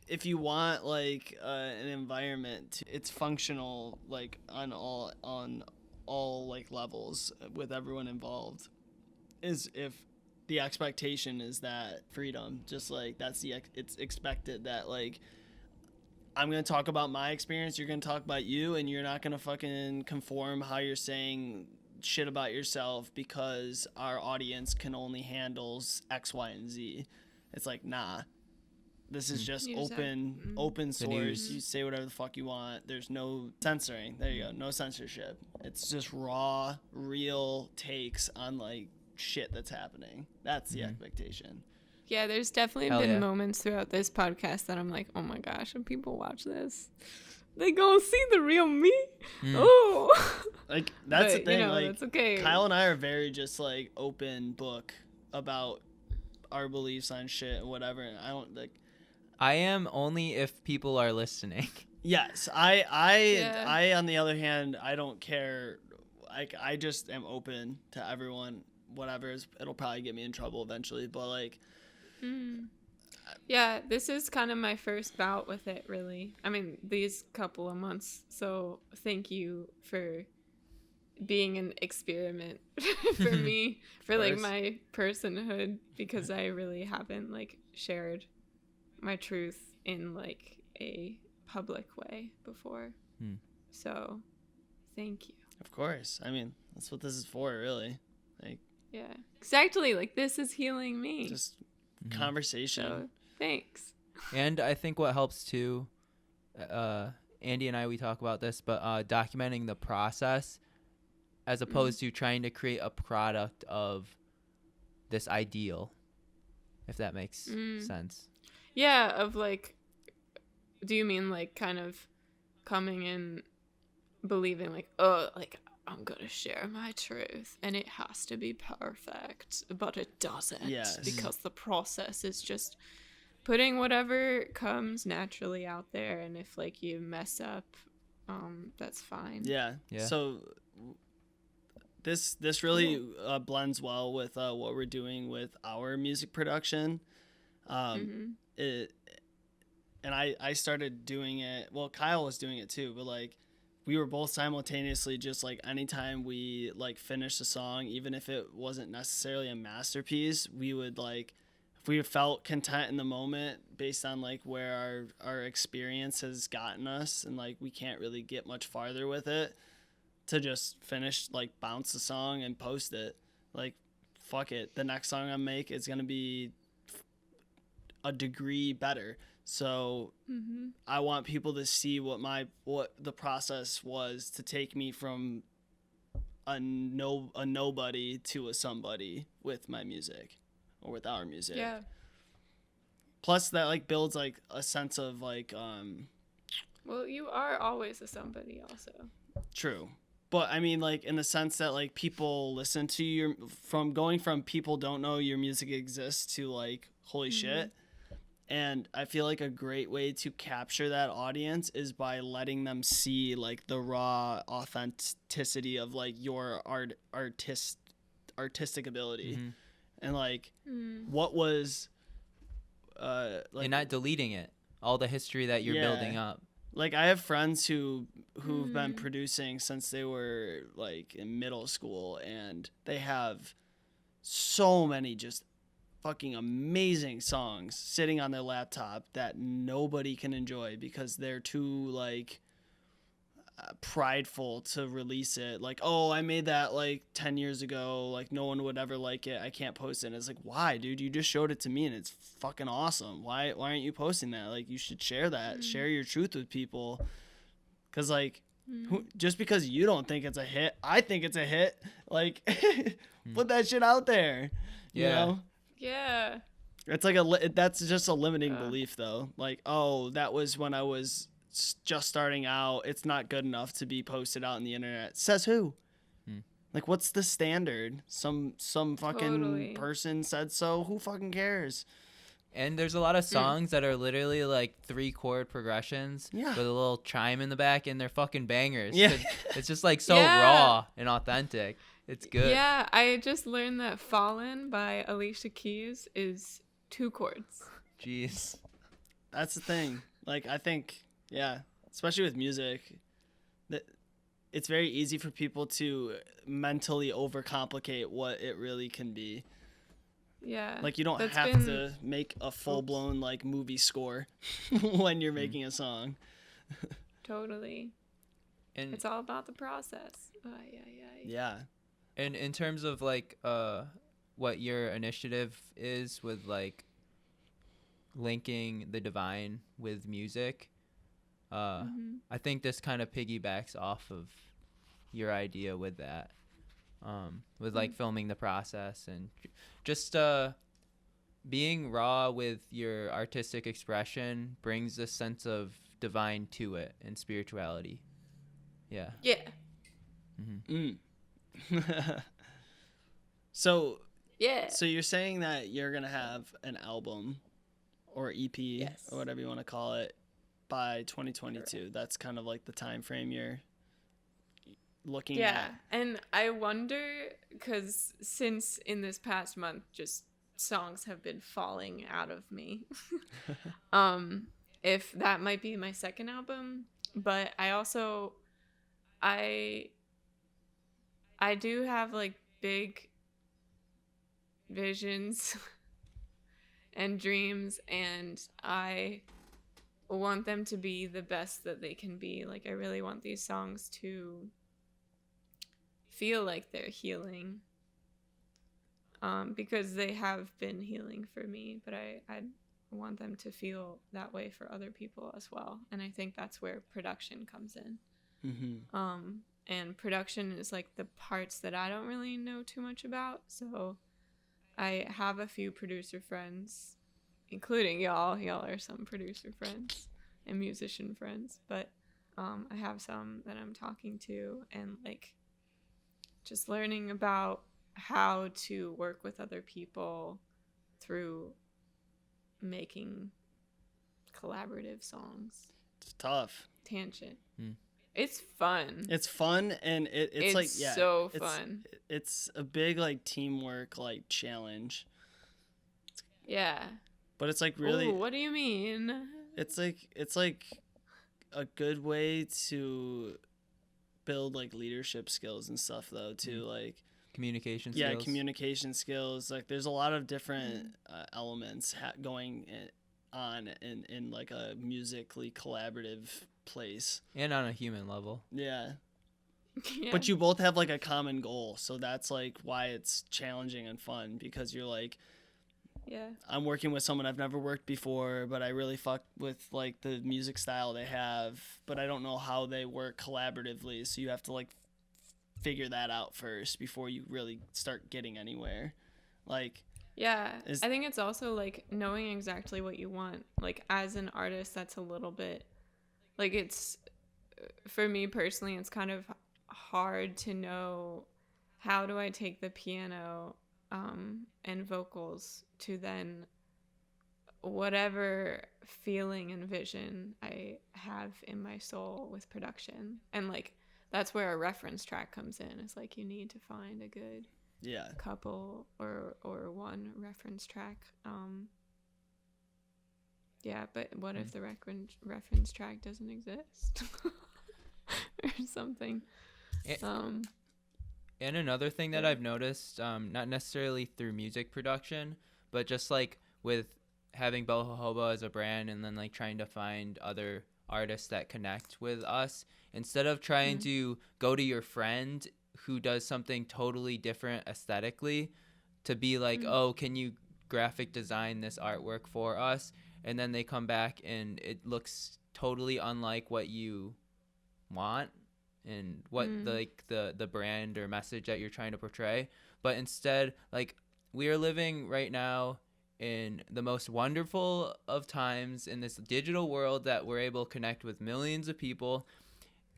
if you want like an environment, it's functional like on all like levels with everyone involved. Is if the expectation is that freedom, just like it's expected that like I'm going to talk about my experience, you're going to talk about you, and you're not going to fucking conform how you're saying shit about yourself because our audience can only handle X, Y, and Z. It's like, nah. This is just open source. You say whatever the fuck you want. There's no censoring. There you go. No censorship. It's just raw, real takes on like shit that's happening. That's the expectation. Yeah, there's definitely been moments throughout this podcast that I'm like, oh my gosh, when people watch this, they gonna see the real me. Oh, like that's the thing. You know, like that's okay. Kyle and I are very just like open book about our beliefs on shit and whatever. And I don't like. I am only if people are listening. Yes, I on the other hand, I don't care. Like I just am open to everyone. Whatever it'll probably get me in trouble eventually, but like. Yeah, this is kind of my first bout with it, really. I mean, these couple of months. So thank you for being an experiment for me, for like my personhood, because I really haven't like shared my truth in like a public way before. So thank you. Of course. I mean, that's what this is for, really. Like, yeah, exactly. Like this is healing me. Just conversation. So, thanks. And I think what helps too, Andy and I, we talk about this, but documenting the process as opposed to trying to create a product of this ideal, if that makes sense. Yeah, of like, do you mean like kind of coming in believing like, oh, like I'm gonna share my truth and it has to be perfect, but it doesn't. Yes. Because the process is just putting whatever comes naturally out there, and if like you mess up, that's fine. Yeah. So this really blends well with what we're doing with our music production. I started doing it. Well, Kyle was doing it too, but like we were both simultaneously just like anytime we like finished a song, even if it wasn't necessarily a masterpiece, we would like, if we felt content in the moment based on like where our experience has gotten us and like we can't really get much farther with it, to just finish, like bounce the song and post it. Like, fuck it. The next song I make is going to be a degree better. So I want people to see what the process was to take me from a nobody to a somebody with my music or with our music. Yeah. Plus that like builds like a sense of like Well, you are always a somebody also. True. But I mean like in the sense that like people listen to your from people don't know your music exists to like holy shit. And I feel like a great way to capture that audience is by letting them see like the raw authenticity of like your artistic ability, and like what was like, and not deleting it, all the history that you're building up. Like I have friends who've been producing since they were like in middle school, and they have so many just fucking amazing songs sitting on their laptop that nobody can enjoy because they're too like prideful to release it. Like, oh, I made that like 10 years ago, like no one would ever like it, I can't post it. And it's like, why, dude? You just showed it to me and it's fucking awesome. Why aren't you posting that? Like, you should share that. Share your truth with people, because like just because you don't think it's a hit, I think it's a hit. Like put that shit out there. You know? Yeah. It's like that's just a limiting belief though. Like, oh, that was when I was just starting out. It's not good enough to be posted out on the internet. Says who? Like, what's the standard? Some fucking person said so. Who fucking cares? And there's a lot of songs that are literally like 3-chord progressions with a little chime in the back, and they're fucking bangers. Yeah. It's just like so raw and authentic. It's good. Yeah, I just learned that Fallen by Alicia Keys is 2 chords. Jeez. That's the thing. Like, I think, especially with music, that it's very easy for people to mentally overcomplicate what it really can be. Yeah. Like you don't That's have been- to make a full-blown like movie score when you're making a song. Totally. And It's all about the process. Yeah. and in terms of like what your initiative is with like linking the divine with music, I think this kind of piggybacks off of your idea with that, with like filming the process and just being raw with your artistic expression brings a sense of divine to it and spirituality. Yeah. Yeah. Mm. So Yeah. so you're saying that you're gonna have an album or EP Yes. or whatever you want to call it by 2022. That's kind of like the time frame you're looking Yeah. at. And I wonder, because since in this past month, just songs have been falling out of me, if that might be my second album. But I do have like big visions and dreams, and I want them to be the best that they can be. Like, I really want these songs to feel like they're healing, because they have been healing for me, but I want them to feel that way for other people as well. And I think that's where production comes in. And production is like the parts that I don't really know too much about. So I have a few producer friends, including y'all. Y'all are some producer friends and musician friends, but I have some that I'm talking to, and like just learning about how to work with other people through making collaborative songs. It's tough. Tangent. It's fun. It's fun, and it's like, yeah, so fun. It's a big like teamwork like challenge, Yeah. but it's like really. Ooh, what do you mean? It's like a good way to build like leadership skills and stuff though too, like Communication yeah, skills. communication skills. Like there's a lot of different elements going on in like a musically collaborative place. And on a human level. Yeah. Yeah. But you both have like a common goal, so that's like why it's challenging and fun, because you're like, Yeah. I'm working with someone I've never worked before, but I really fuck with like the music style they have, but I don't know how they work collaboratively, so you have to like figure that out first before you really start getting anywhere. Like, Yeah. Is- I think it's also like knowing exactly what you want. Like, as an artist, that's a little bit like, it's, for me personally, it's kind of hard to know how do I take the piano and vocals to then whatever feeling and vision I have in my soul with production. And like, that's where a reference track comes in. It's like, you need to find a good yeah. couple or one reference track. Yeah, but what if the reference track doesn't exist or something? And another thing that I've noticed, not necessarily through music production, but just like with having BOHO HOBO as a brand, and then like trying to find other artists that connect with us, instead of trying to go to your friend who does something totally different aesthetically, to be like, oh, can you graphic design this artwork for us? And then they come back and it looks totally unlike what you want and what the brand or message that you're trying to portray. But instead, like, we are living right now in the most wonderful of times in this digital world that we're able to connect with millions of people.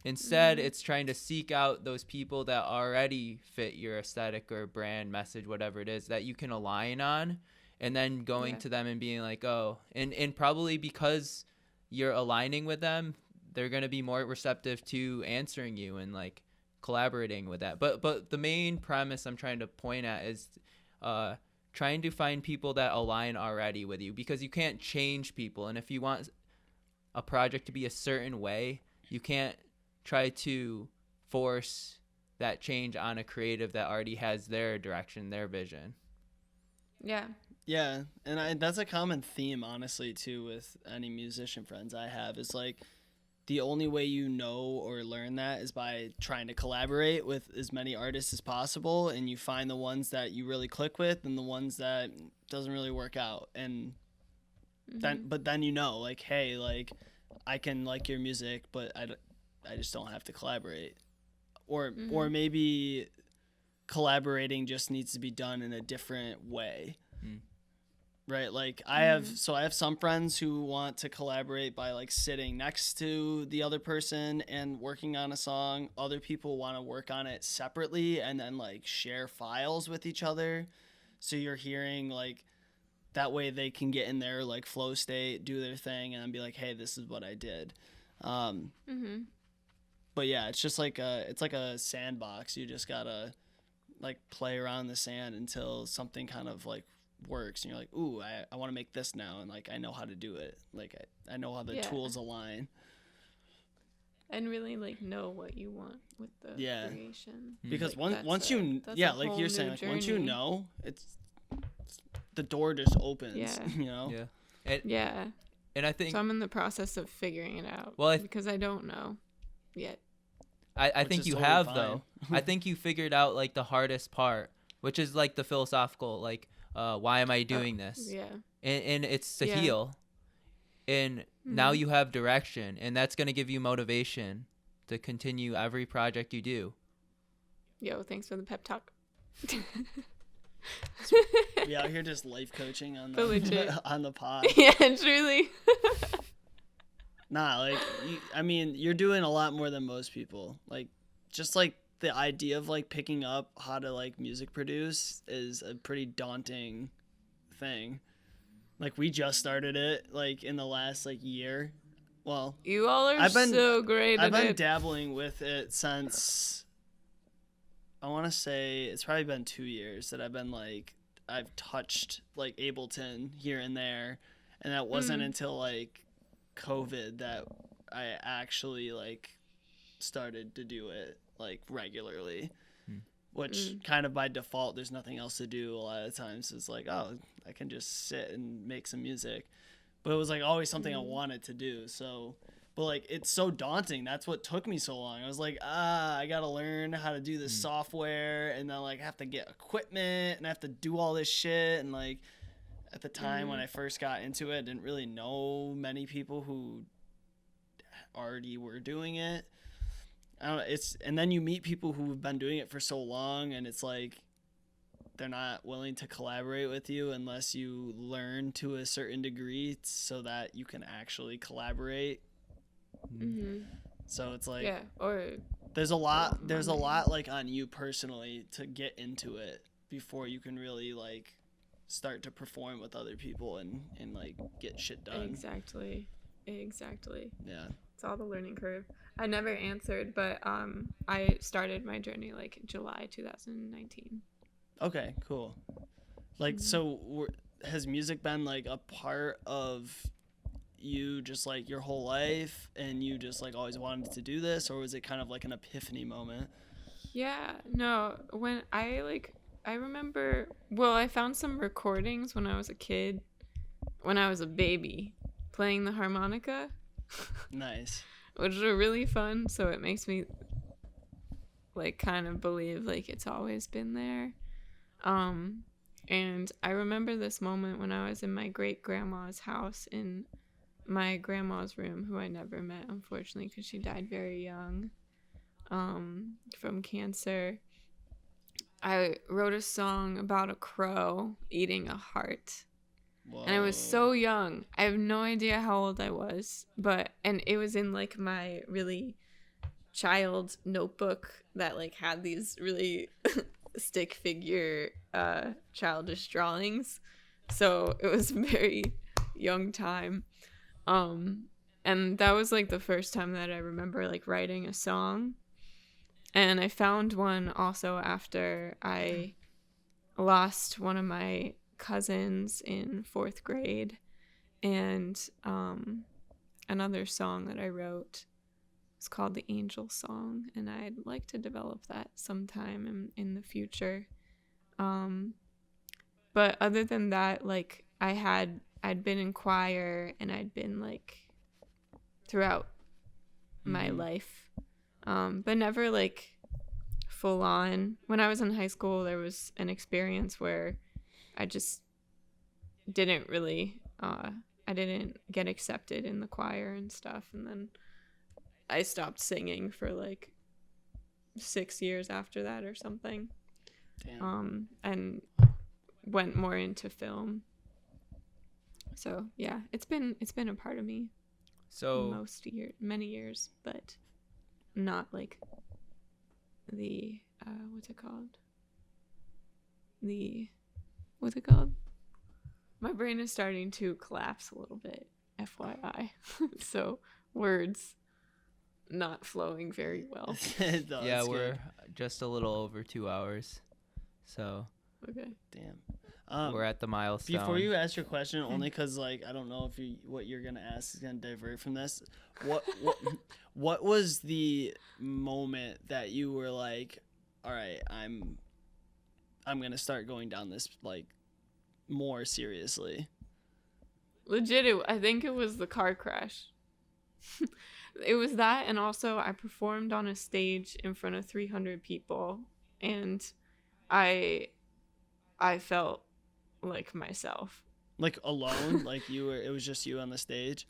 Instead, it's trying to seek out those people that already fit your aesthetic or brand message, whatever it is, that you can align on, and then going to them and being like, oh, and probably because you're aligning with them, they're going to be more receptive to answering you and like collaborating with that. But the main premise I'm trying to point at is trying to find people that align already with you, because you can't change people. And if you want a project to be a certain way, you can't try to force that change on a creative that already has their direction, their vision. Yeah. Yeah, and that's a common theme, honestly, too, with any musician friends I have. Is like the only way you know or learn that is by trying to collaborate with as many artists as possible, and you find the ones that you really click with and the ones that doesn't really work out, and then you know, like, hey, like I can like your music, but I just don't have to collaborate, or maybe collaborating just needs to be done in a different way. Right, like I have some friends who want to collaborate by like sitting next to the other person and working on a song. Other people want to work on it separately and then like share files with each other, so you're hearing like that way they can get in their like flow state, do their thing, and then be like, hey, this is what I did. But yeah, it's just like it's like a sandbox. You just gotta like play around the sand until something kind of like works, and you're like, ooh, I want to make this now, and like I know how to do it. Like I know how the tools align. And really like know what you want with the creation. Because like, once you like you're saying, like once you know, it's the door just opens. Yeah. You know. Yeah. And I think so. I'm in the process of figuring it out. Well, because I don't know yet. I think you totally have fine. though. I think you figured out like the hardest part, which is like the philosophical, like why am I doing this? Yeah. And it's to heal. And now you have direction, and that's going to give you motivation to continue every project you do. Yo, thanks for the pep talk. We out here just life coaching on the on the pod. Yeah, truly. Nah, like I mean, you're doing a lot more than most people. Like just like the idea of like picking up how to like music produce is a pretty daunting thing. Like we just started it like in the last like year. Well, you all are so great at it. I've been dabbling with it since I want to say it's probably been 2 years that I've touched like Ableton here and there, and that wasn't until like COVID that I actually like started to do it like regularly, which kind of by default there's nothing else to do a lot of times. It's like, oh, I can just sit and make some music, but it was like always something I wanted to do. So but like it's so daunting. That's what took me so long. I was like, I gotta learn how to do this software, and then like I have to get equipment and I have to do all this shit. And like at the time when I first got into it, I didn't really know many people who already were doing it. I don't know, and then you meet people who've been doing it for so long, and it's like they're not willing to collaborate with you unless you learn to a certain degree so that you can actually collaborate. So it's like there's a lot like on you personally to get into it before you can really like start to perform with other people and like get shit done. Exactly. Yeah, it's all the learning curve. I never answered, but I started my journey like July 2019. Okay, cool. Like so has music been like a part of you just like your whole life, and you just like always wanted to do this, or was it kind of like an epiphany moment? Yeah, no, when I remember, well, I found some recordings when I was a kid, when I was a baby, playing the harmonica. Nice. Which are really fun, so it makes me like kind of believe like it's always been there. And I remember this moment when I was in my great grandma's house in my grandma's room, who I never met, unfortunately, because she died very young from cancer. I wrote a song about a crow eating a heart. Whoa. And I was so young. I have no idea how old I was, and it was in like my really child notebook that like had these really stick figure childish drawings. So it was a very young time. And that was like the first time that I remember like writing a song. And I found one also after I lost one of my cousins in 4th grade, and another song that I wrote is called The Angel Song, and I'd like to develop that sometime in the future. But other than that, like I'd been in choir and I'd been like throughout my life, but never like full on. When I was in high school, there was an experience where I just didn't really I didn't get accepted in the choir and stuff, and then I stopped singing for like 6 years after that or something. Damn. And went more into film. So yeah, it's been a part of me So many years, but not like the what's it called? My brain is starting to collapse a little bit, FYI. So words not flowing very well. No, yeah, that's we're good. just a little over 2 hours. So Okay. Damn. we're at the milestone. Before you ask your question, only because like I don't know if what you're gonna ask is gonna divert from this. What was the moment that you were like, all right, I'm gonna start going down this like more seriously? Legit, I think it was the car crash. It was that, and also I performed on a stage in front of 300 people, and I felt like myself. Like alone, like it was just you on the stage.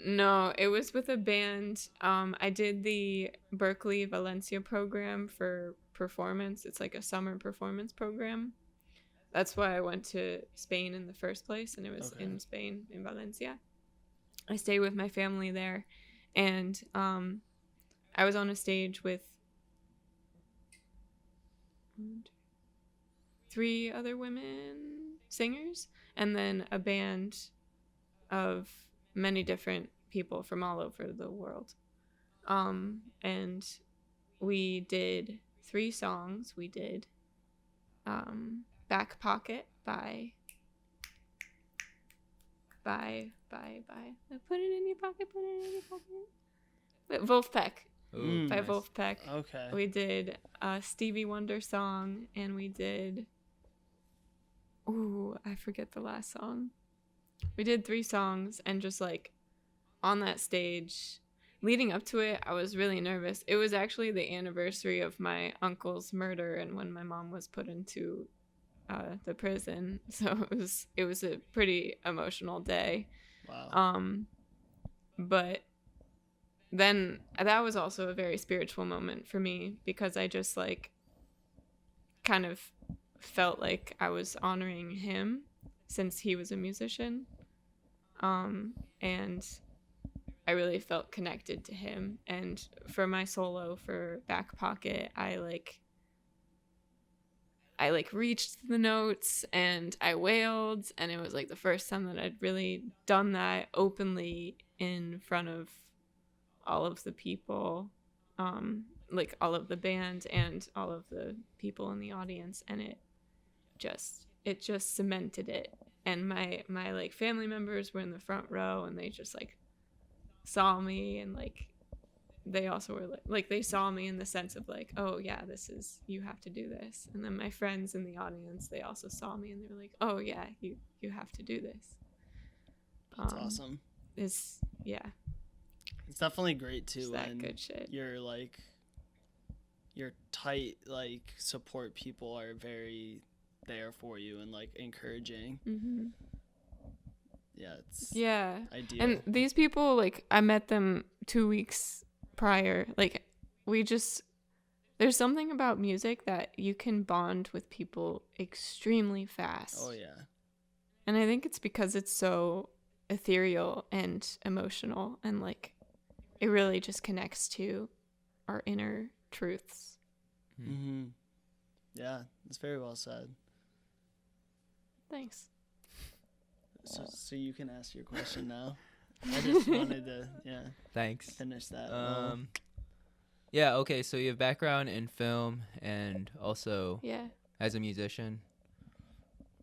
No, it was with a band. I did the Berkeley Valencia program for performance. It's like a summer performance program. That's why I went to Spain in the first place, and it was in Spain, in Valencia. I stayed with my family there, and I was on a stage with 3 other women singers, and then a band of many different people from all over the world. And we did 3 songs. We did Back Pocket by put it in your pocket, put it in your pocket. Wolfpack. Ooh, By nice. Wolfpack. Okay. We did a Stevie Wonder song, and we did I forget the last song. We did 3 songs, and just like on that stage leading up to it, I was really nervous. It was actually the anniversary of my uncle's murder and when my mom was put into the prison, so it was a pretty emotional day. Wow. But then that was also a very spiritual moment for me, because I just like kind of felt like I was honoring him since he was a musician, and I really felt connected to him. And for my solo for Back Pocket, I reached the notes and I wailed, and it was like the first time that I'd really done that openly in front of all of the people, like all of the band and all of the people in the audience, and it just cemented it. And my like family members were in the front row, and they just like saw me, and like they also were like they saw me in the sense of like, oh yeah, you have to do this. And then my friends in the audience, they also saw me, and they were like, oh yeah, you have to do this. That's awesome. It's definitely great too it's that when good shit. you're like your tight like support people are very there for you and like encouraging. Mm-hmm. Yeah, it's ideal. And these people, like, I met them 2 weeks prior. Like, there's something about music that you can bond with people extremely fast. Oh yeah. And I think it's because it's so ethereal and emotional, and like it really just connects to our inner truths. Mm-hmm. Yeah, it's very well said. Thanks. So you can ask your question now. I just wanted to Thanks. finish that. Yeah, okay, so you have background in film and also Yeah. as a musician,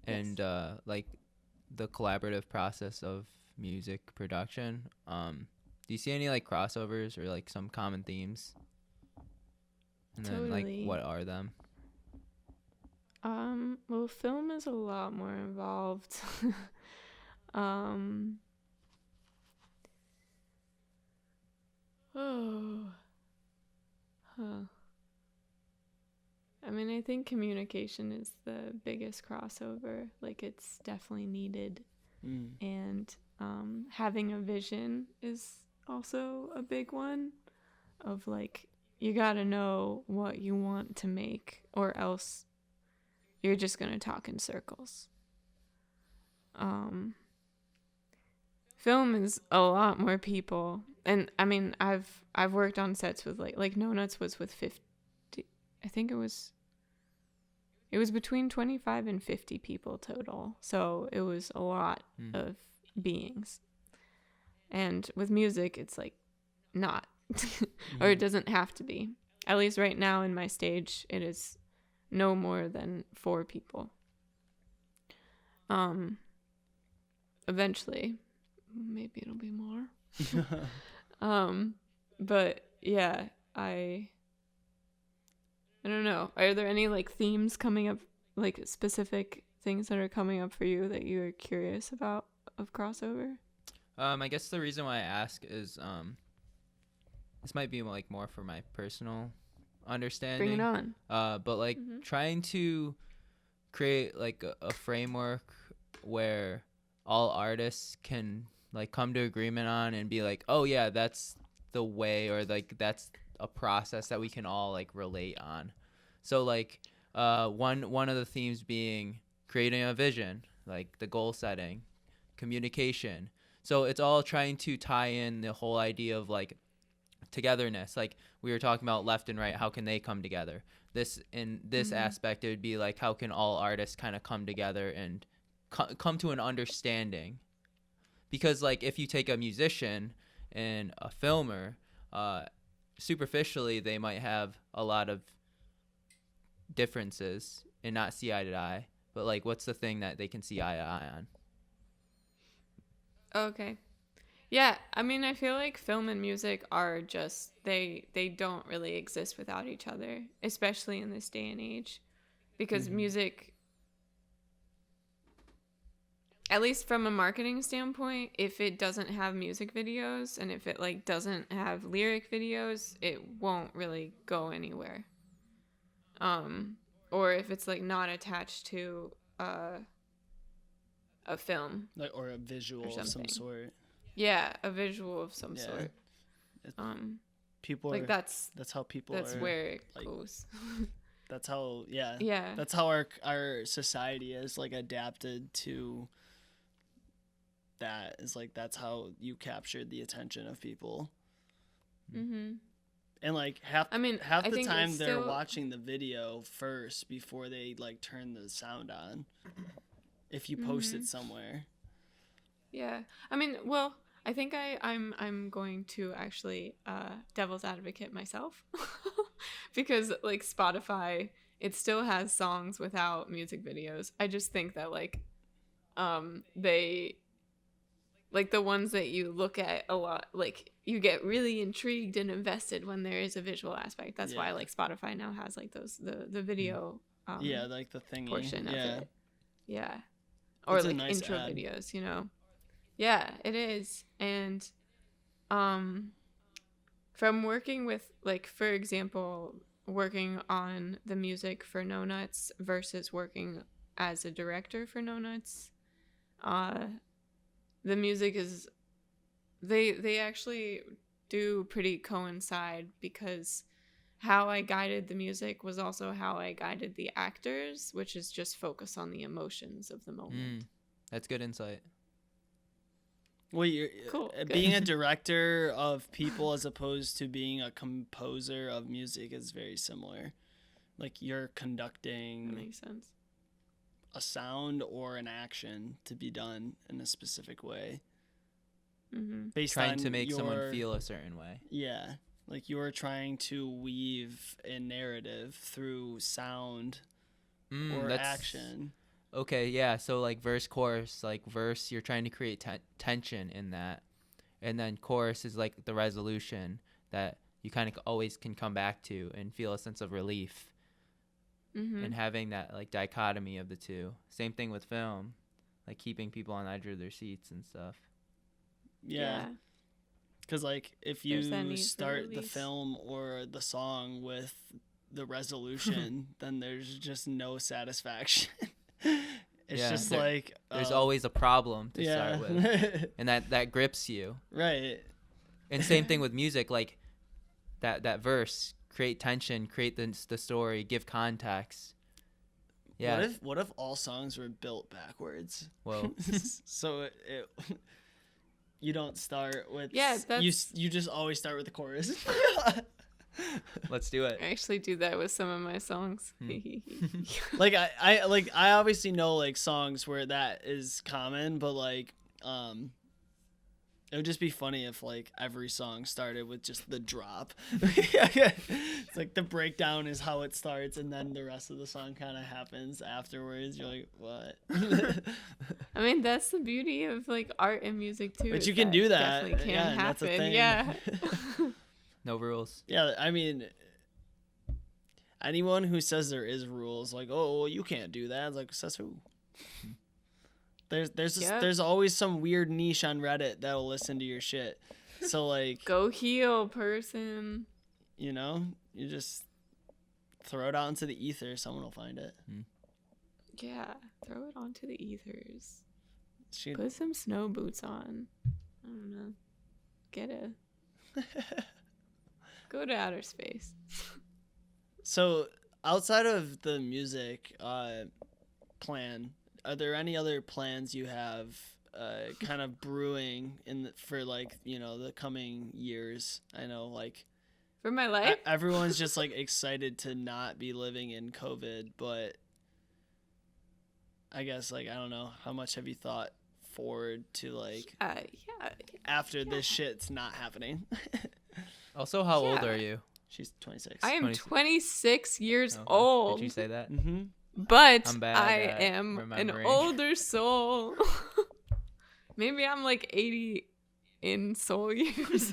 and like the collaborative process of music production. Do you see any like crossovers or like some common themes? And then Totally. like what are them? Well, film is a lot more involved. um, oh, huh. I mean, I think communication is the biggest crossover. Like, it's definitely needed. And having a vision is also a big one of, like, you gotta know what you want to make, or else you're just gonna talk in circles. Film is a lot more people, and I mean, I've worked on sets with like No Nuts was with 50. I think it was between 25 and 50 people total, so it was a lot of beings. And with music, it's like not, or it doesn't have to be. At least right now in my stage, it is no more than 4 people. Eventually, maybe it'll be more. But yeah, I don't know. Are there any like themes coming up, like specific things that are coming up for you that you're curious about of crossover? I guess the reason why I ask is this might be like more for my personal understanding. Bring it on. But like trying to create like a framework where all artists can like come to agreement on and be like, oh yeah, that's the way, or like that's a process that we can all like relate on. So like one of the themes being creating a vision, like the goal setting, communication. So it's all trying to tie in the whole idea of like togetherness. Like we were talking about left and right, how can they come together? This in this aspect, it would be like, how can all artists kind of come together and come to an understanding? Because like if you take a musician and a filmer, superficially they might have a lot of differences and not see eye to eye, but like what's the thing that they can see eye to eye on? Okay. Yeah, I mean, I feel like film and music are just, they don't really exist without each other, especially in this day and age, because music, at least from a marketing standpoint, if it doesn't have music videos and if it like doesn't have lyric videos, it won't really go anywhere. Or if it's like not attached to a film, like, or a visual or of some sort. Yeah, a visual of some sort. People like are, that's how people that's are, where it like, goes. that's how Yeah. that's how our society is like adapted to that. Is like that's how you captured the attention of people. And like half the time they're watching the video first before they like turn the sound on, if you post it somewhere. Yeah, I mean, well, I think I'm going to actually devil's advocate myself because like Spotify, it still has songs without music videos. I just think that like they, like the ones that you look at a lot, like you get really intrigued and invested when there is a visual aspect. That's why like Spotify now has like those the video like the thingy portion of it. Yeah. Or like nice intro videos, you know. Yeah, it is. And from working with, like, for example, working on the music for No Nuts versus working as a director for No Nuts, the music is, they actually do pretty coincide, because how I guided the music was also how I guided the actors, which is just focus on the emotions of the moment. That's good insight. Well, you're cool. Being a director of people as opposed to being a composer of music is very similar. Like you're conducting, that makes sense, a sound or an action to be done in a specific way. Based trying on to make someone feel a certain way. Yeah, like you're trying to weave a narrative through sound or action. Okay, yeah, so like verse, chorus, like verse, you're trying to create tension in that. And then chorus is like the resolution that you kind of always can come back to and feel a sense of relief. and having that like dichotomy of the two. Same thing with film, like keeping people on the edge of their seats and stuff. Yeah. Because, like, if There's that you need for start the release. film or the song with the resolution, then there's just no satisfaction. It's Yeah. just There- like There's always a problem to yeah, start with, and that grips you. right. And same thing with music, like that verse, create tension, create the story, give context. Yeah. What if all songs were built backwards? Whoa. So it you don't start with that's- you just always start with the chorus. Let's do it. I actually do that with some of my songs. Like I obviously know like songs where that is common, but like it would just be funny if like every song started with just the drop. It's like the breakdown is how it starts, and then the rest of the song kind of happens afterwards. You're like, what? I mean, that's the beauty of like art and music too. But is you can do that. Definitely can Yeah, and that's a happen. thing. Yeah. No rules. Yeah, I mean, anyone who says there is rules, like, oh, well, you can't do that, it's like, says who? There's always some weird niche on Reddit that'll listen to your shit. So like, Go heal, person. you know, you just throw it out into the ether. Someone will find it. Yeah, throw it onto the ethers. She, Put some snow boots on. I don't know. Get a. Go to outer space. so outside of the music plan, are there any other plans you have kind of brewing for like, you know, the coming years? I know like For my life? everyone's just like excited to not be living in COVID, but I guess like I don't know, how much have you thought forward to like Yeah. after this shit's not happening? Also, how old Yeah. are you? She's 26. I am 26. 26 years Okay. old. Did you say that? Mm-hmm. But I'm bad I at am remembering. an older soul. Maybe I'm like 80 in soul years.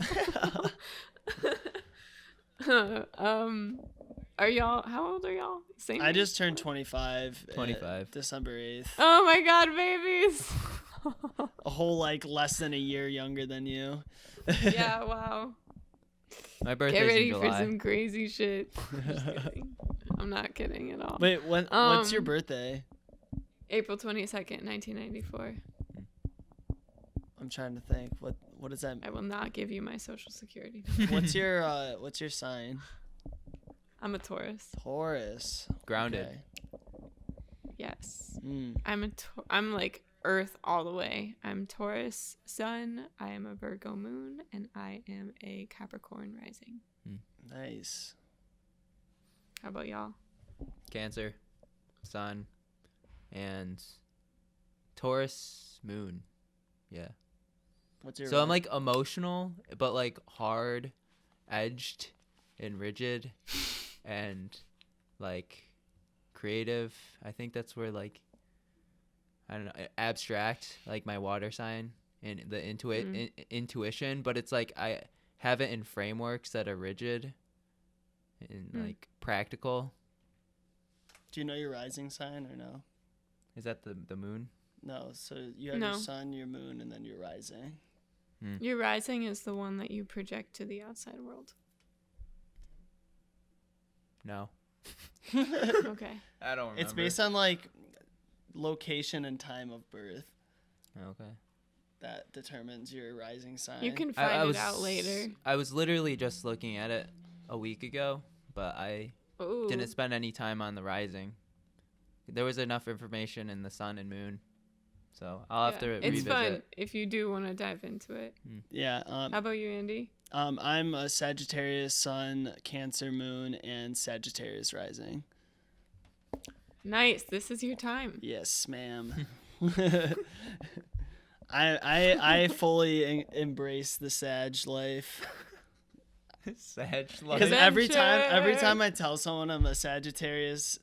Are y'all, how old are y'all? Same I age? just turned 25. 25. December 8th. Oh my god, babies. A whole like less than a year younger than you. Yeah, wow. My birthday's Get ready in for July. some crazy shit. Just kidding. I'm not kidding at all. Wait, what's your birthday? April 22nd, 1994. I'm trying to think. What does that I will not give you my social security. what's your sign? I'm a Taurus. Taurus. Grounded. Okay. Yes. Mm. I'm like Earth all the way. I'm Taurus sun, I am a Virgo moon, and I am a Capricorn rising. Nice. How about y'all? Cancer, Sun, and Taurus moon. Yeah. What's your So I'm like emotional, but like hard edged and rigid and like creative. I think that's where like, I don't know, abstract, like my water sign and the intuition, but it's like I have it in frameworks that are rigid and like practical. Do you know your rising sign or no? Is that the moon? No. So you have No. your sun, your moon, and then your rising. Your rising is the one that you project to the outside world. No. Okay. I don't remember. It's based on like location and time of birth. Okay. That determines your rising sign. You can find it out later. I was literally just looking at it a week ago, but I Ooh. didn't spend any time on the rising. There was enough information in the sun and moon, so I'll have to It's revisit. fun if you do want to dive into it. Yeah. How about you, Andy? I'm a Sagittarius sun, Cancer moon, and Sagittarius rising. Nice. This is your time. Yes, ma'am. I fully embrace the Sag life. Sag Because life. every time Adventure. I tell someone I'm a Sagittarius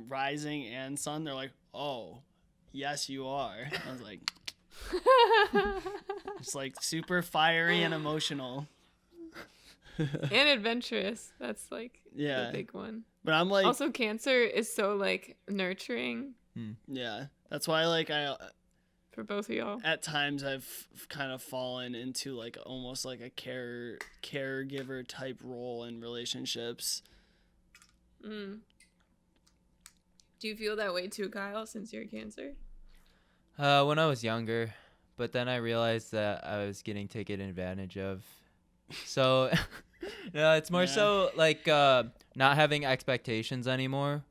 rising and sun, they're like, "Oh, yes you are." I was like, it's like super fiery and emotional. And adventurous. That's like Yeah. the big one. But I'm like, Also, Cancer is so like nurturing yeah. That's why like I for both of y'all. at times I've kind of fallen into like almost like a caregiver type role in relationships. Mm. Do you feel that way too, Kyle, since you're a Cancer? When I was younger, but then I realized that I was getting taken advantage of. So, no, it's more so like not having expectations anymore.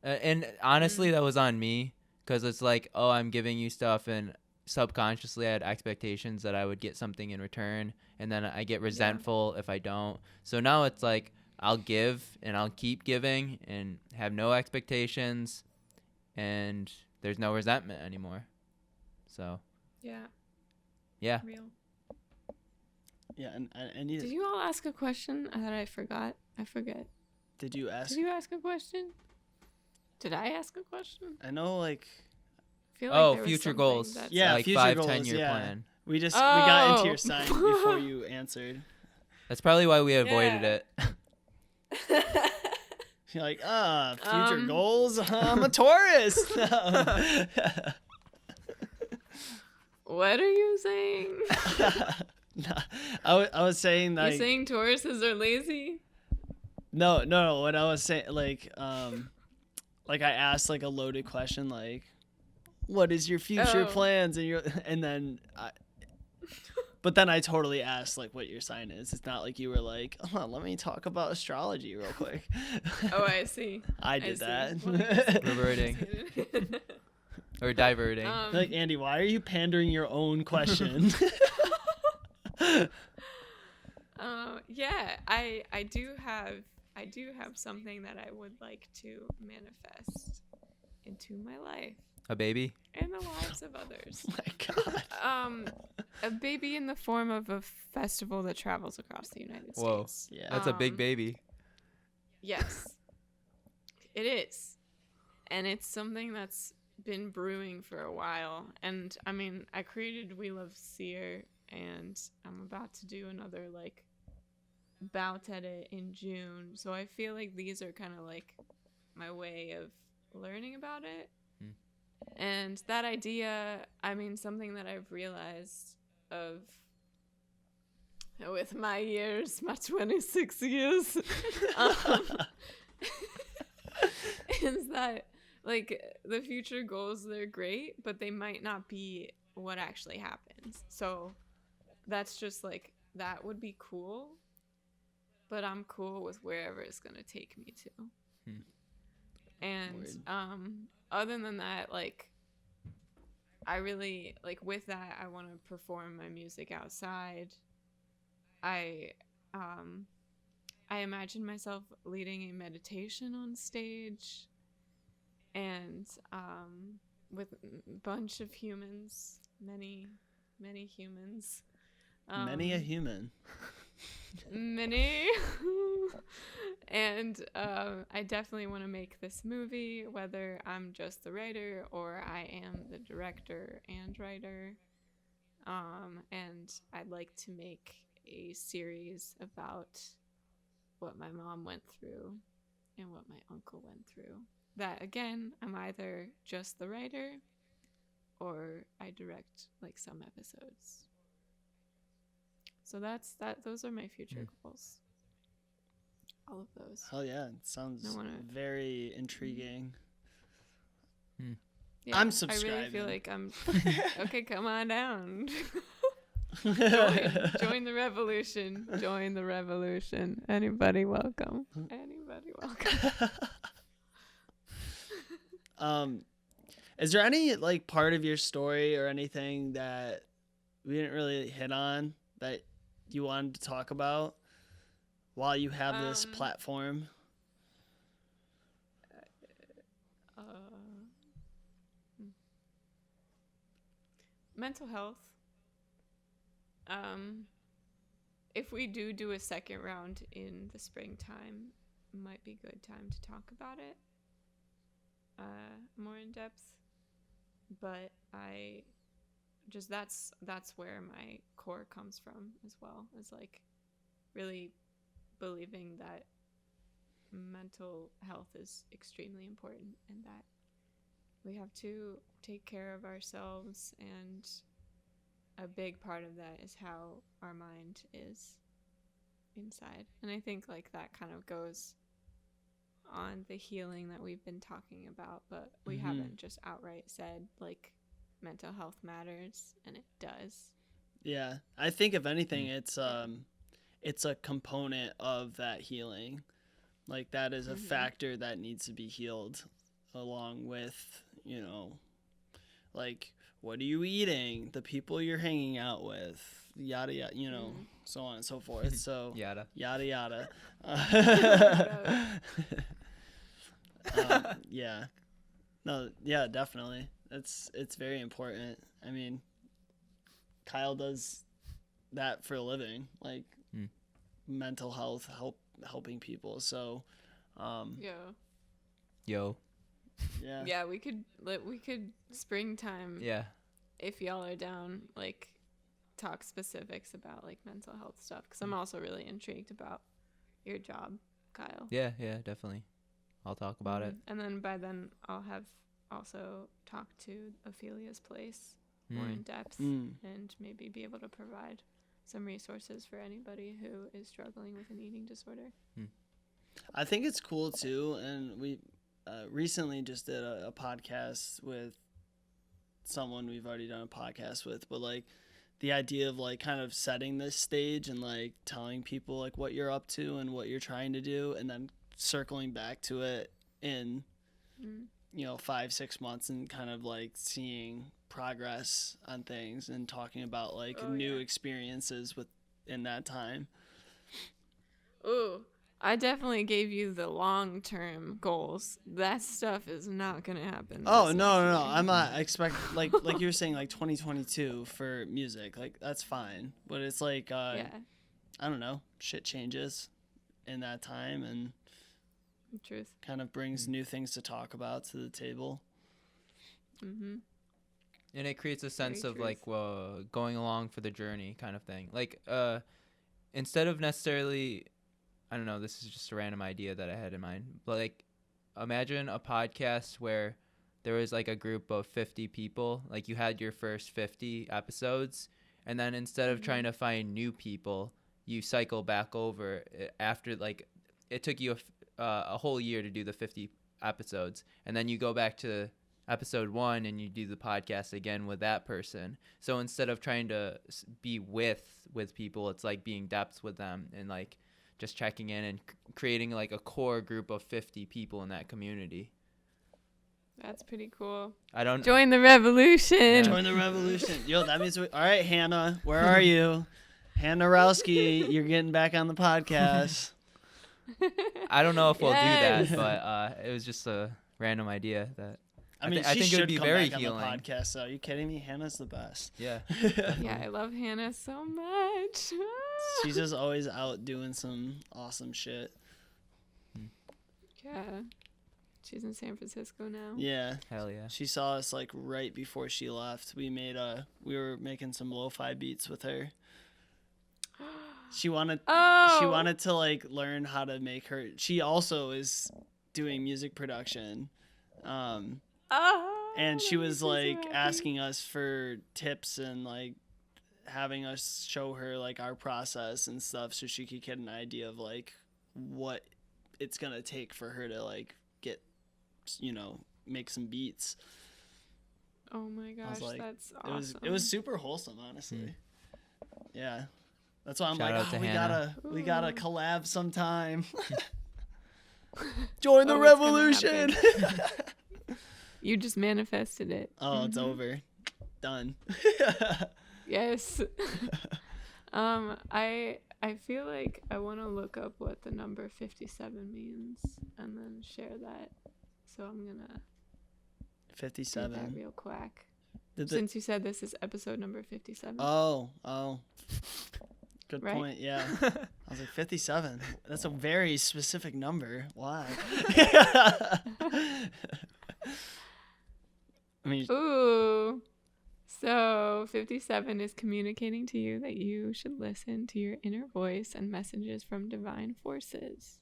And honestly, that was on me because it's like, oh, I'm giving you stuff, and subconsciously I had expectations that I would get something in return, and then I get resentful if I don't. So now it's like I'll give and I'll keep giving and have no expectations, and there's no resentment anymore. So Yeah. Real. Yeah, and Did you all ask a question that I forgot? I forget. Did you ask? Did you ask a question? Did I ask a question? I know, like. I feel like there was future something goals. that's- Yeah, like future 5-10 goals, year yeah. plan. We got into your Oh. sign before you answered. That's probably why we avoided Yeah. it. You're like, future goals? I'm a Taurus. What are you saying? No, I was saying that. You saying Tauruses are lazy? No. What I was saying, like I asked like a loaded question, like, "What is your future plans?" And then but then I totally asked like what your sign is. It's not like you were like, "Oh, let me talk about astrology real quick." Oh, I see. I did that. Reverting. Or diverting. Like, Andy, why are you pandering your own question? Yeah, I do have something that I would like to manifest into my life A baby? and the lives of others. Oh my God. A baby in the form of a festival that travels across the United Whoa. States. Yeah. That's a big baby. Yes, it is, and it's something that's been brewing for a while. And I mean, I created We Love Seer, and I'm about to do another like bout at it in June. So I feel like these are kind of like my way of learning about it. And that idea, I mean, something that I've realized of with my years, my 26 years, is that like the future goals, they're great, but they might not be what actually happens. So that's just like, that would be cool, but I'm cool with wherever it's gonna take me to. And other than that, like, I really like with that I want to perform my music outside. I imagine myself leading a meditation on stage, and with a bunch of humans, many humans. Many a human. Many. And I definitely want to make this movie, whether I'm just the writer or I am the director and writer. And I'd like to make a series about what my mom went through and what my uncle went through. That, again, I'm either just the writer or I direct like some episodes. So those are my future goals. All of those. Hell yeah, it sounds very intriguing. Yeah, I'm subscribing. I really feel like I'm okay. Come on down. Join the revolution. Join the revolution. Anybody welcome. Anybody welcome. Is there any like part of your story or anything that we didn't really hit on that you wanted to talk about while you have this platform? Mental health. If we do a second round in the springtime, it might be a good time to talk about it more in depth. But I just that's where my core comes from as well, is like really believing that mental health is extremely important, and that we have to take care of ourselves, and a big part of that is how our mind is inside. And I think like that kind of goes on the healing that we've been talking about, but we haven't just outright said like mental health matters, and it does. Yeah, I think if anything, it's a component of that healing. Like that is a factor that needs to be healed, along with, you know, like what are you eating, the people you're hanging out with, yada yada, you know, so on and so forth. So Yada. yada yada. Yeah. No, yeah, definitely. It's very important. I mean, Kyle does that for a living, like mental health, helping people. So, Yo. yeah. Yeah, we could springtime. Yeah. If y'all are down, like talk specifics about like mental health stuff, because I'm also really intrigued about your job, Kyle. Yeah, definitely. I'll talk about it. And then by then I'll have also talked to Ophelia's place more in depth, and maybe be able to provide some resources for anybody who is struggling with an eating disorder. I think it's cool too, and we recently just did a podcast with someone we've already done a podcast with, but like the idea of like kind of setting this stage and like telling people like what you're up to and what you're trying to do, and then circling back to it in 5-6 months and kind of like seeing progress on things and talking about like new experiences in that time. Ooh, I definitely gave you the long-term goals. That stuff is not gonna happen. Oh, no. I'm not like you were saying, like 2022 for music. Like that's fine, but it's like I don't know, shit changes in that time, and truth kind of brings new things to talk about to the table. And it creates a sense of like going along for the journey kind of thing. Like instead of necessarily, I don't know, this is just a random idea that I had in mind, but like imagine a podcast where there was like a group of 50 people, like you had your first 50 episodes, and then instead of trying to find new people, you cycle back over after, like it took you a whole year to do the 50 episodes, and then you go back to episode 1 and you do the podcast again with that person. So instead of trying to be with people, it's like being depth with them and like just checking in and creating like a core group of 50 people in that community. That's pretty cool. Join the revolution. Yeah. Join the revolution. Yo, that means all right, Hannah, where are you? Hannah Rowski, you're getting back on the podcast. I don't know if we'll do that, but it was just a random idea that I mean, I think it would be very back healing. On the podcast, so are you kidding me? Hannah's the best. Yeah. Yeah, I love Hannah so much. She's just always out doing some awesome shit. Yeah. She's in San Francisco now. Yeah. Hell yeah. She saw us like right before she left. We were making some lo-fi beats with her. She wanted to like learn how to make her. She also is doing music production. And she was like asking us for tips and like having us show her like our process and stuff so she could get an idea of like what it's gonna take for her to like get, make some beats. Oh my gosh, like, that's awesome. It was super wholesome, honestly. Yeah. That's why I'm Shout out to Hannah. we gotta collab sometime. Join the revolution. You just manifested it. Oh, it's over. Done. Yes. I feel like I want to look up what the number 57 means and then share that. So I'm gonna 57. do that real quick. Since you said this is episode number 57. Oh. Good right? point. Yeah. I was like 57. That's a very specific number. Why? I mean, ooh. So 57 is communicating to you that you should listen to your inner voice and messages from divine forces.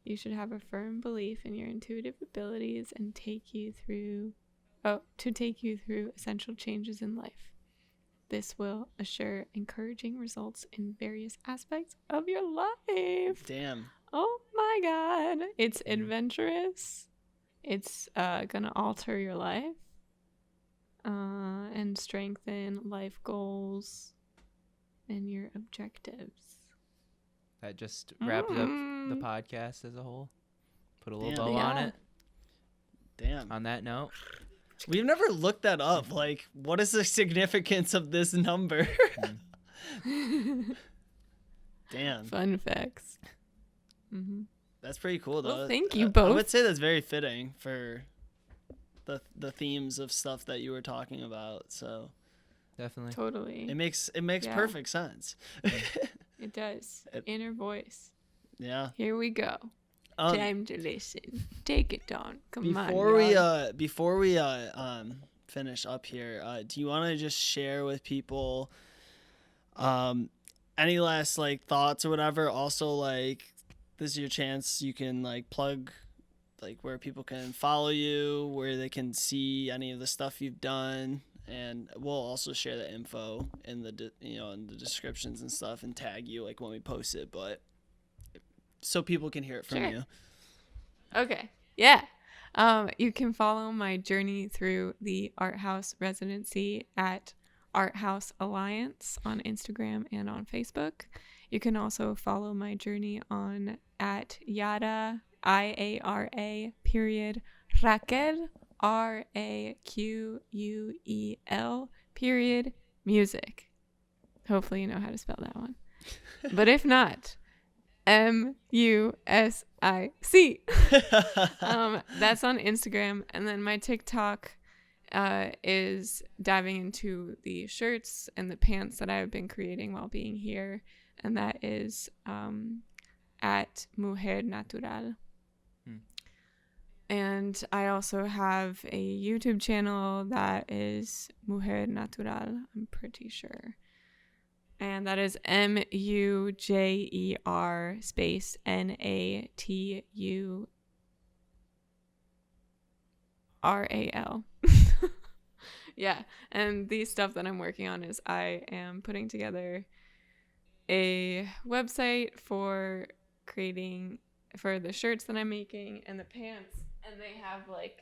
You should have a firm belief in your intuitive abilities and take you through essential changes in life. This will assure encouraging results in various aspects of your life. Damn. Oh my God. It's adventurous. It's gonna alter your life and strengthen life goals and your objectives. That just wraps up the podcast as a whole. Put a little bow on it. Damn. On that note, we've never looked that up. Like, what is the significance of this number? Damn. Fun facts. That's pretty cool, though. Well, thank you both. I would say that's very fitting for the themes of stuff that you were talking about. So definitely. Totally. It makes perfect sense. It does. Inner voice. Yeah. Here we go. Time to listen. Take it on. Before we finish up here, do you want to just share with people any last like thoughts or whatever? Also, like, this is your chance. You can like plug like where people can follow you, where they can see any of the stuff you've done. And we'll also share the info in the in the descriptions and stuff, and tag you like when we post it, but so people can hear it from you. Okay. Yeah. You can follow my journey through the Art House residency at Art House Alliance on Instagram and on Facebook. You can also follow my journey on at Iara Raquel RAQUEL music. Hopefully you know how to spell that one. But if not, MUSIC. That's on Instagram. And then my TikTok is diving into the shirts and the pants that I've been creating while being here. And that is at Mujer Natural. And I also have a YouTube channel that is Mujer Natural, I'm pretty sure. And that is MUJER space NATURAL. Yeah, and the stuff that I'm working on is I am putting together a website for creating for the shirts that I'm making and the pants, and they have like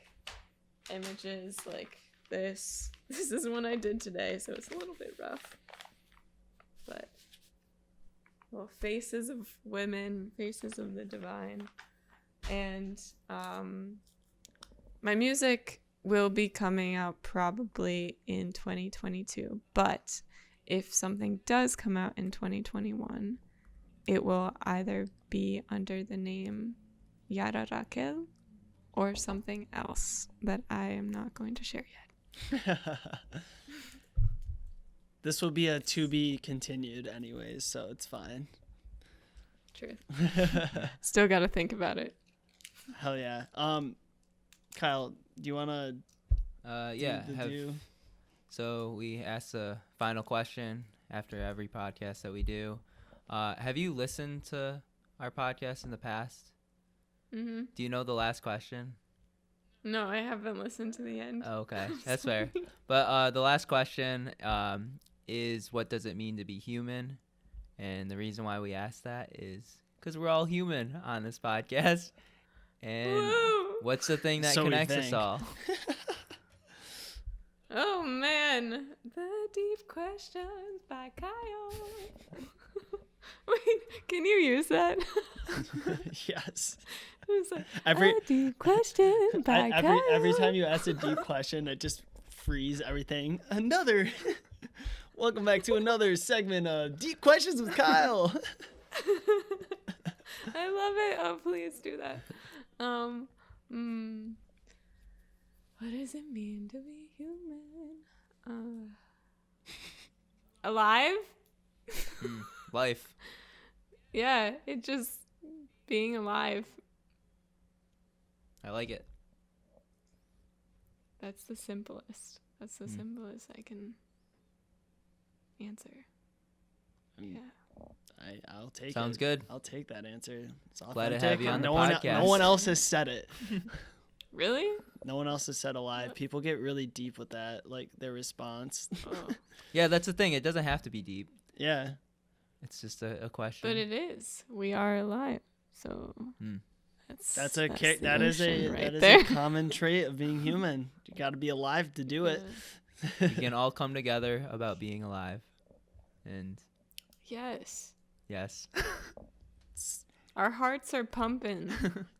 images like this. This is one I did today, so it's a little bit rough, but little faces of women, faces of the divine. And my music will be coming out probably in 2022, but if something does come out in 2021, it will either be under the name Iara Raquel or something else that I am not going to share yet. This will be a to be continued anyways, so it's fine. Truth. Still got to think about it. Hell yeah. Kyle, do you want to So we ask the final question after every podcast that we do. Have you listened to our podcast in the past? Mm-hmm. Do you know the last question? No, I haven't listened to the end. Oh, okay, that's fair. But the last question is, what does it mean to be human? And the reason why we ask that is because we're all human on this podcast. And Woo! What's the thing that connects us all? Oh, man. The Deep Questions by Kyle. Wait, can you use that? Yes. Like, a deep question by Kyle. Every time you ask a deep question, it just frees everything. Welcome back to another segment of Deep Questions with Kyle. I love it. Oh, please do that. What does it mean to be human? Alive? Life. Yeah, it just being alive. I like it. That's the simplest. That's the simplest I can answer. Yeah. I'll take Sounds it. good. I'll take that answer. It's Glad to authentic. have you on the no podcast. one else has said it. Really? No one else has said alive. People get really deep with that, like their response. Oh. Yeah, that's the thing. It doesn't have to be deep. Yeah. It's just a question. But it is. We are alive. So That's a the kick. That is solution right a there. common trait of being human. You got to be alive to do it. We can all come together about being alive. And Yes. yes. Our hearts are pumping.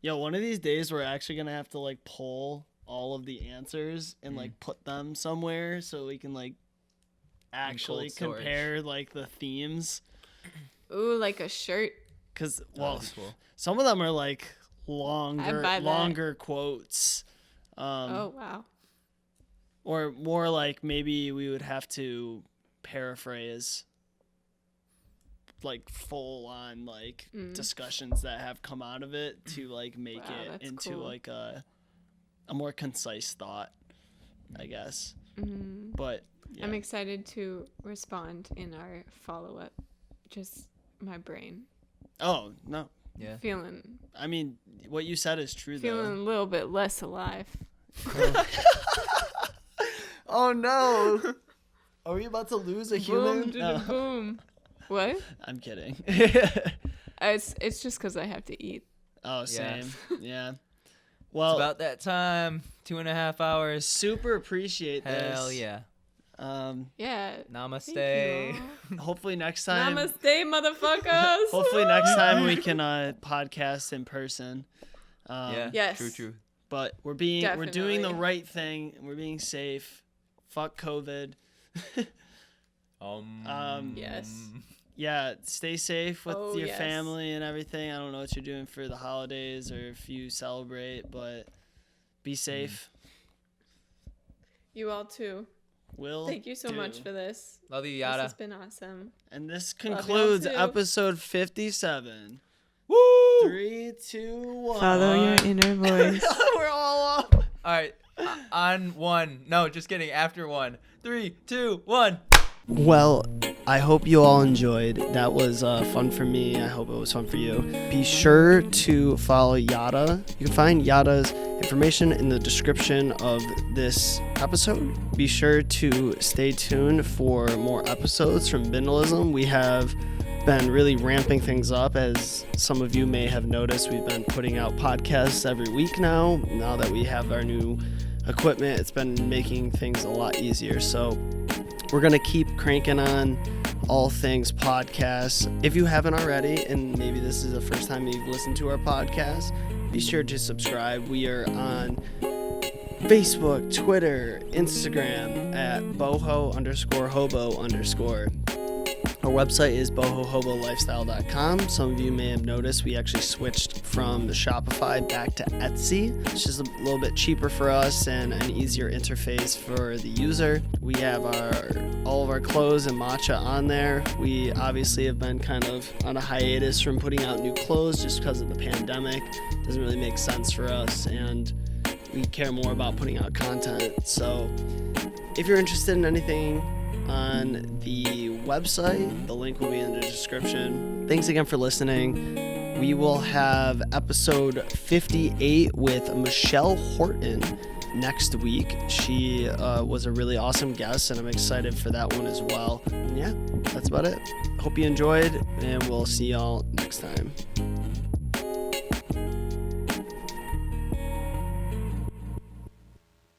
Yo, one of these days we're actually gonna have to like pull all of the answers and like put them somewhere so we can like actually cold storage. compare like the themes. Ooh, like a shirt. Cause That'd be cool. some of them are like buy that. longer quotes. Oh, wow. Or more like maybe we would have to paraphrase like full on like discussions that have come out of it to like make Wow, it that's into cool. like a more concise thought, I guess. But yeah. I'm excited to respond in our follow-up. Just my brain. Oh, no. Yeah. Feeling I mean, what you said is true a little bit less alive. Oh no. Are we about to lose a human? Boom, No. boom. What? I'm kidding. It's just because I have to eat. Oh, same. Yeah. It's Well, about that time. 2.5 hours. super appreciate this. Hell yeah. Yeah. Namaste. Thank you all. Hopefully next time. Namaste, motherfuckers. Hopefully next time we can podcast in person. Yeah. Yes. True. But we're doing the Definitely. right thing. We're being safe. Fuck COVID. Yes. Yeah, stay safe with Oh, your yes. family and everything. I don't know what you're doing for the holidays or if you celebrate, but be safe. You all too. Will Thank you so do. much for this. Love you, This Yada. has been awesome. And this y'all concludes too. episode 57. Woo! 3, 2, 1. Follow your inner voice. We're all up. All right. On one. No, just kidding. After one. 3, 2, 1. Well, I hope you all enjoyed. That was fun for me. I hope it was fun for you. Be sure to follow Yada. You can find Yada's information in the description of this episode. Be sure to stay tuned for more episodes from Bindlism. We have been really ramping things up. As some of you may have noticed, we've been putting out podcasts every week now. Now that we have our new equipment, it's been making things a lot easier. So we're going to keep cranking on all things podcasts. If you haven't already, and maybe this is the first time you've listened to our podcast, be sure to subscribe. We are on Facebook, Twitter, Instagram at BOHO_HOBO_. Our website is bohohobolifestyle.com. Some of you may have noticed we actually switched from the Shopify back to Etsy. It's just a little bit cheaper for us and an easier interface for the user. We have all of our clothes and matcha on there. We obviously have been kind of on a hiatus from putting out new clothes just because of the pandemic. It doesn't really make sense for us, and we care more about putting out content. So if you're interested in anything on the website, the link will be in the description. Thanks again for listening. We will have episode 58 with Michelle Horton next week. She was a really awesome guest, and I'm excited for that one as well. And yeah, that's about it. Hope you enjoyed, and we'll see y'all next time.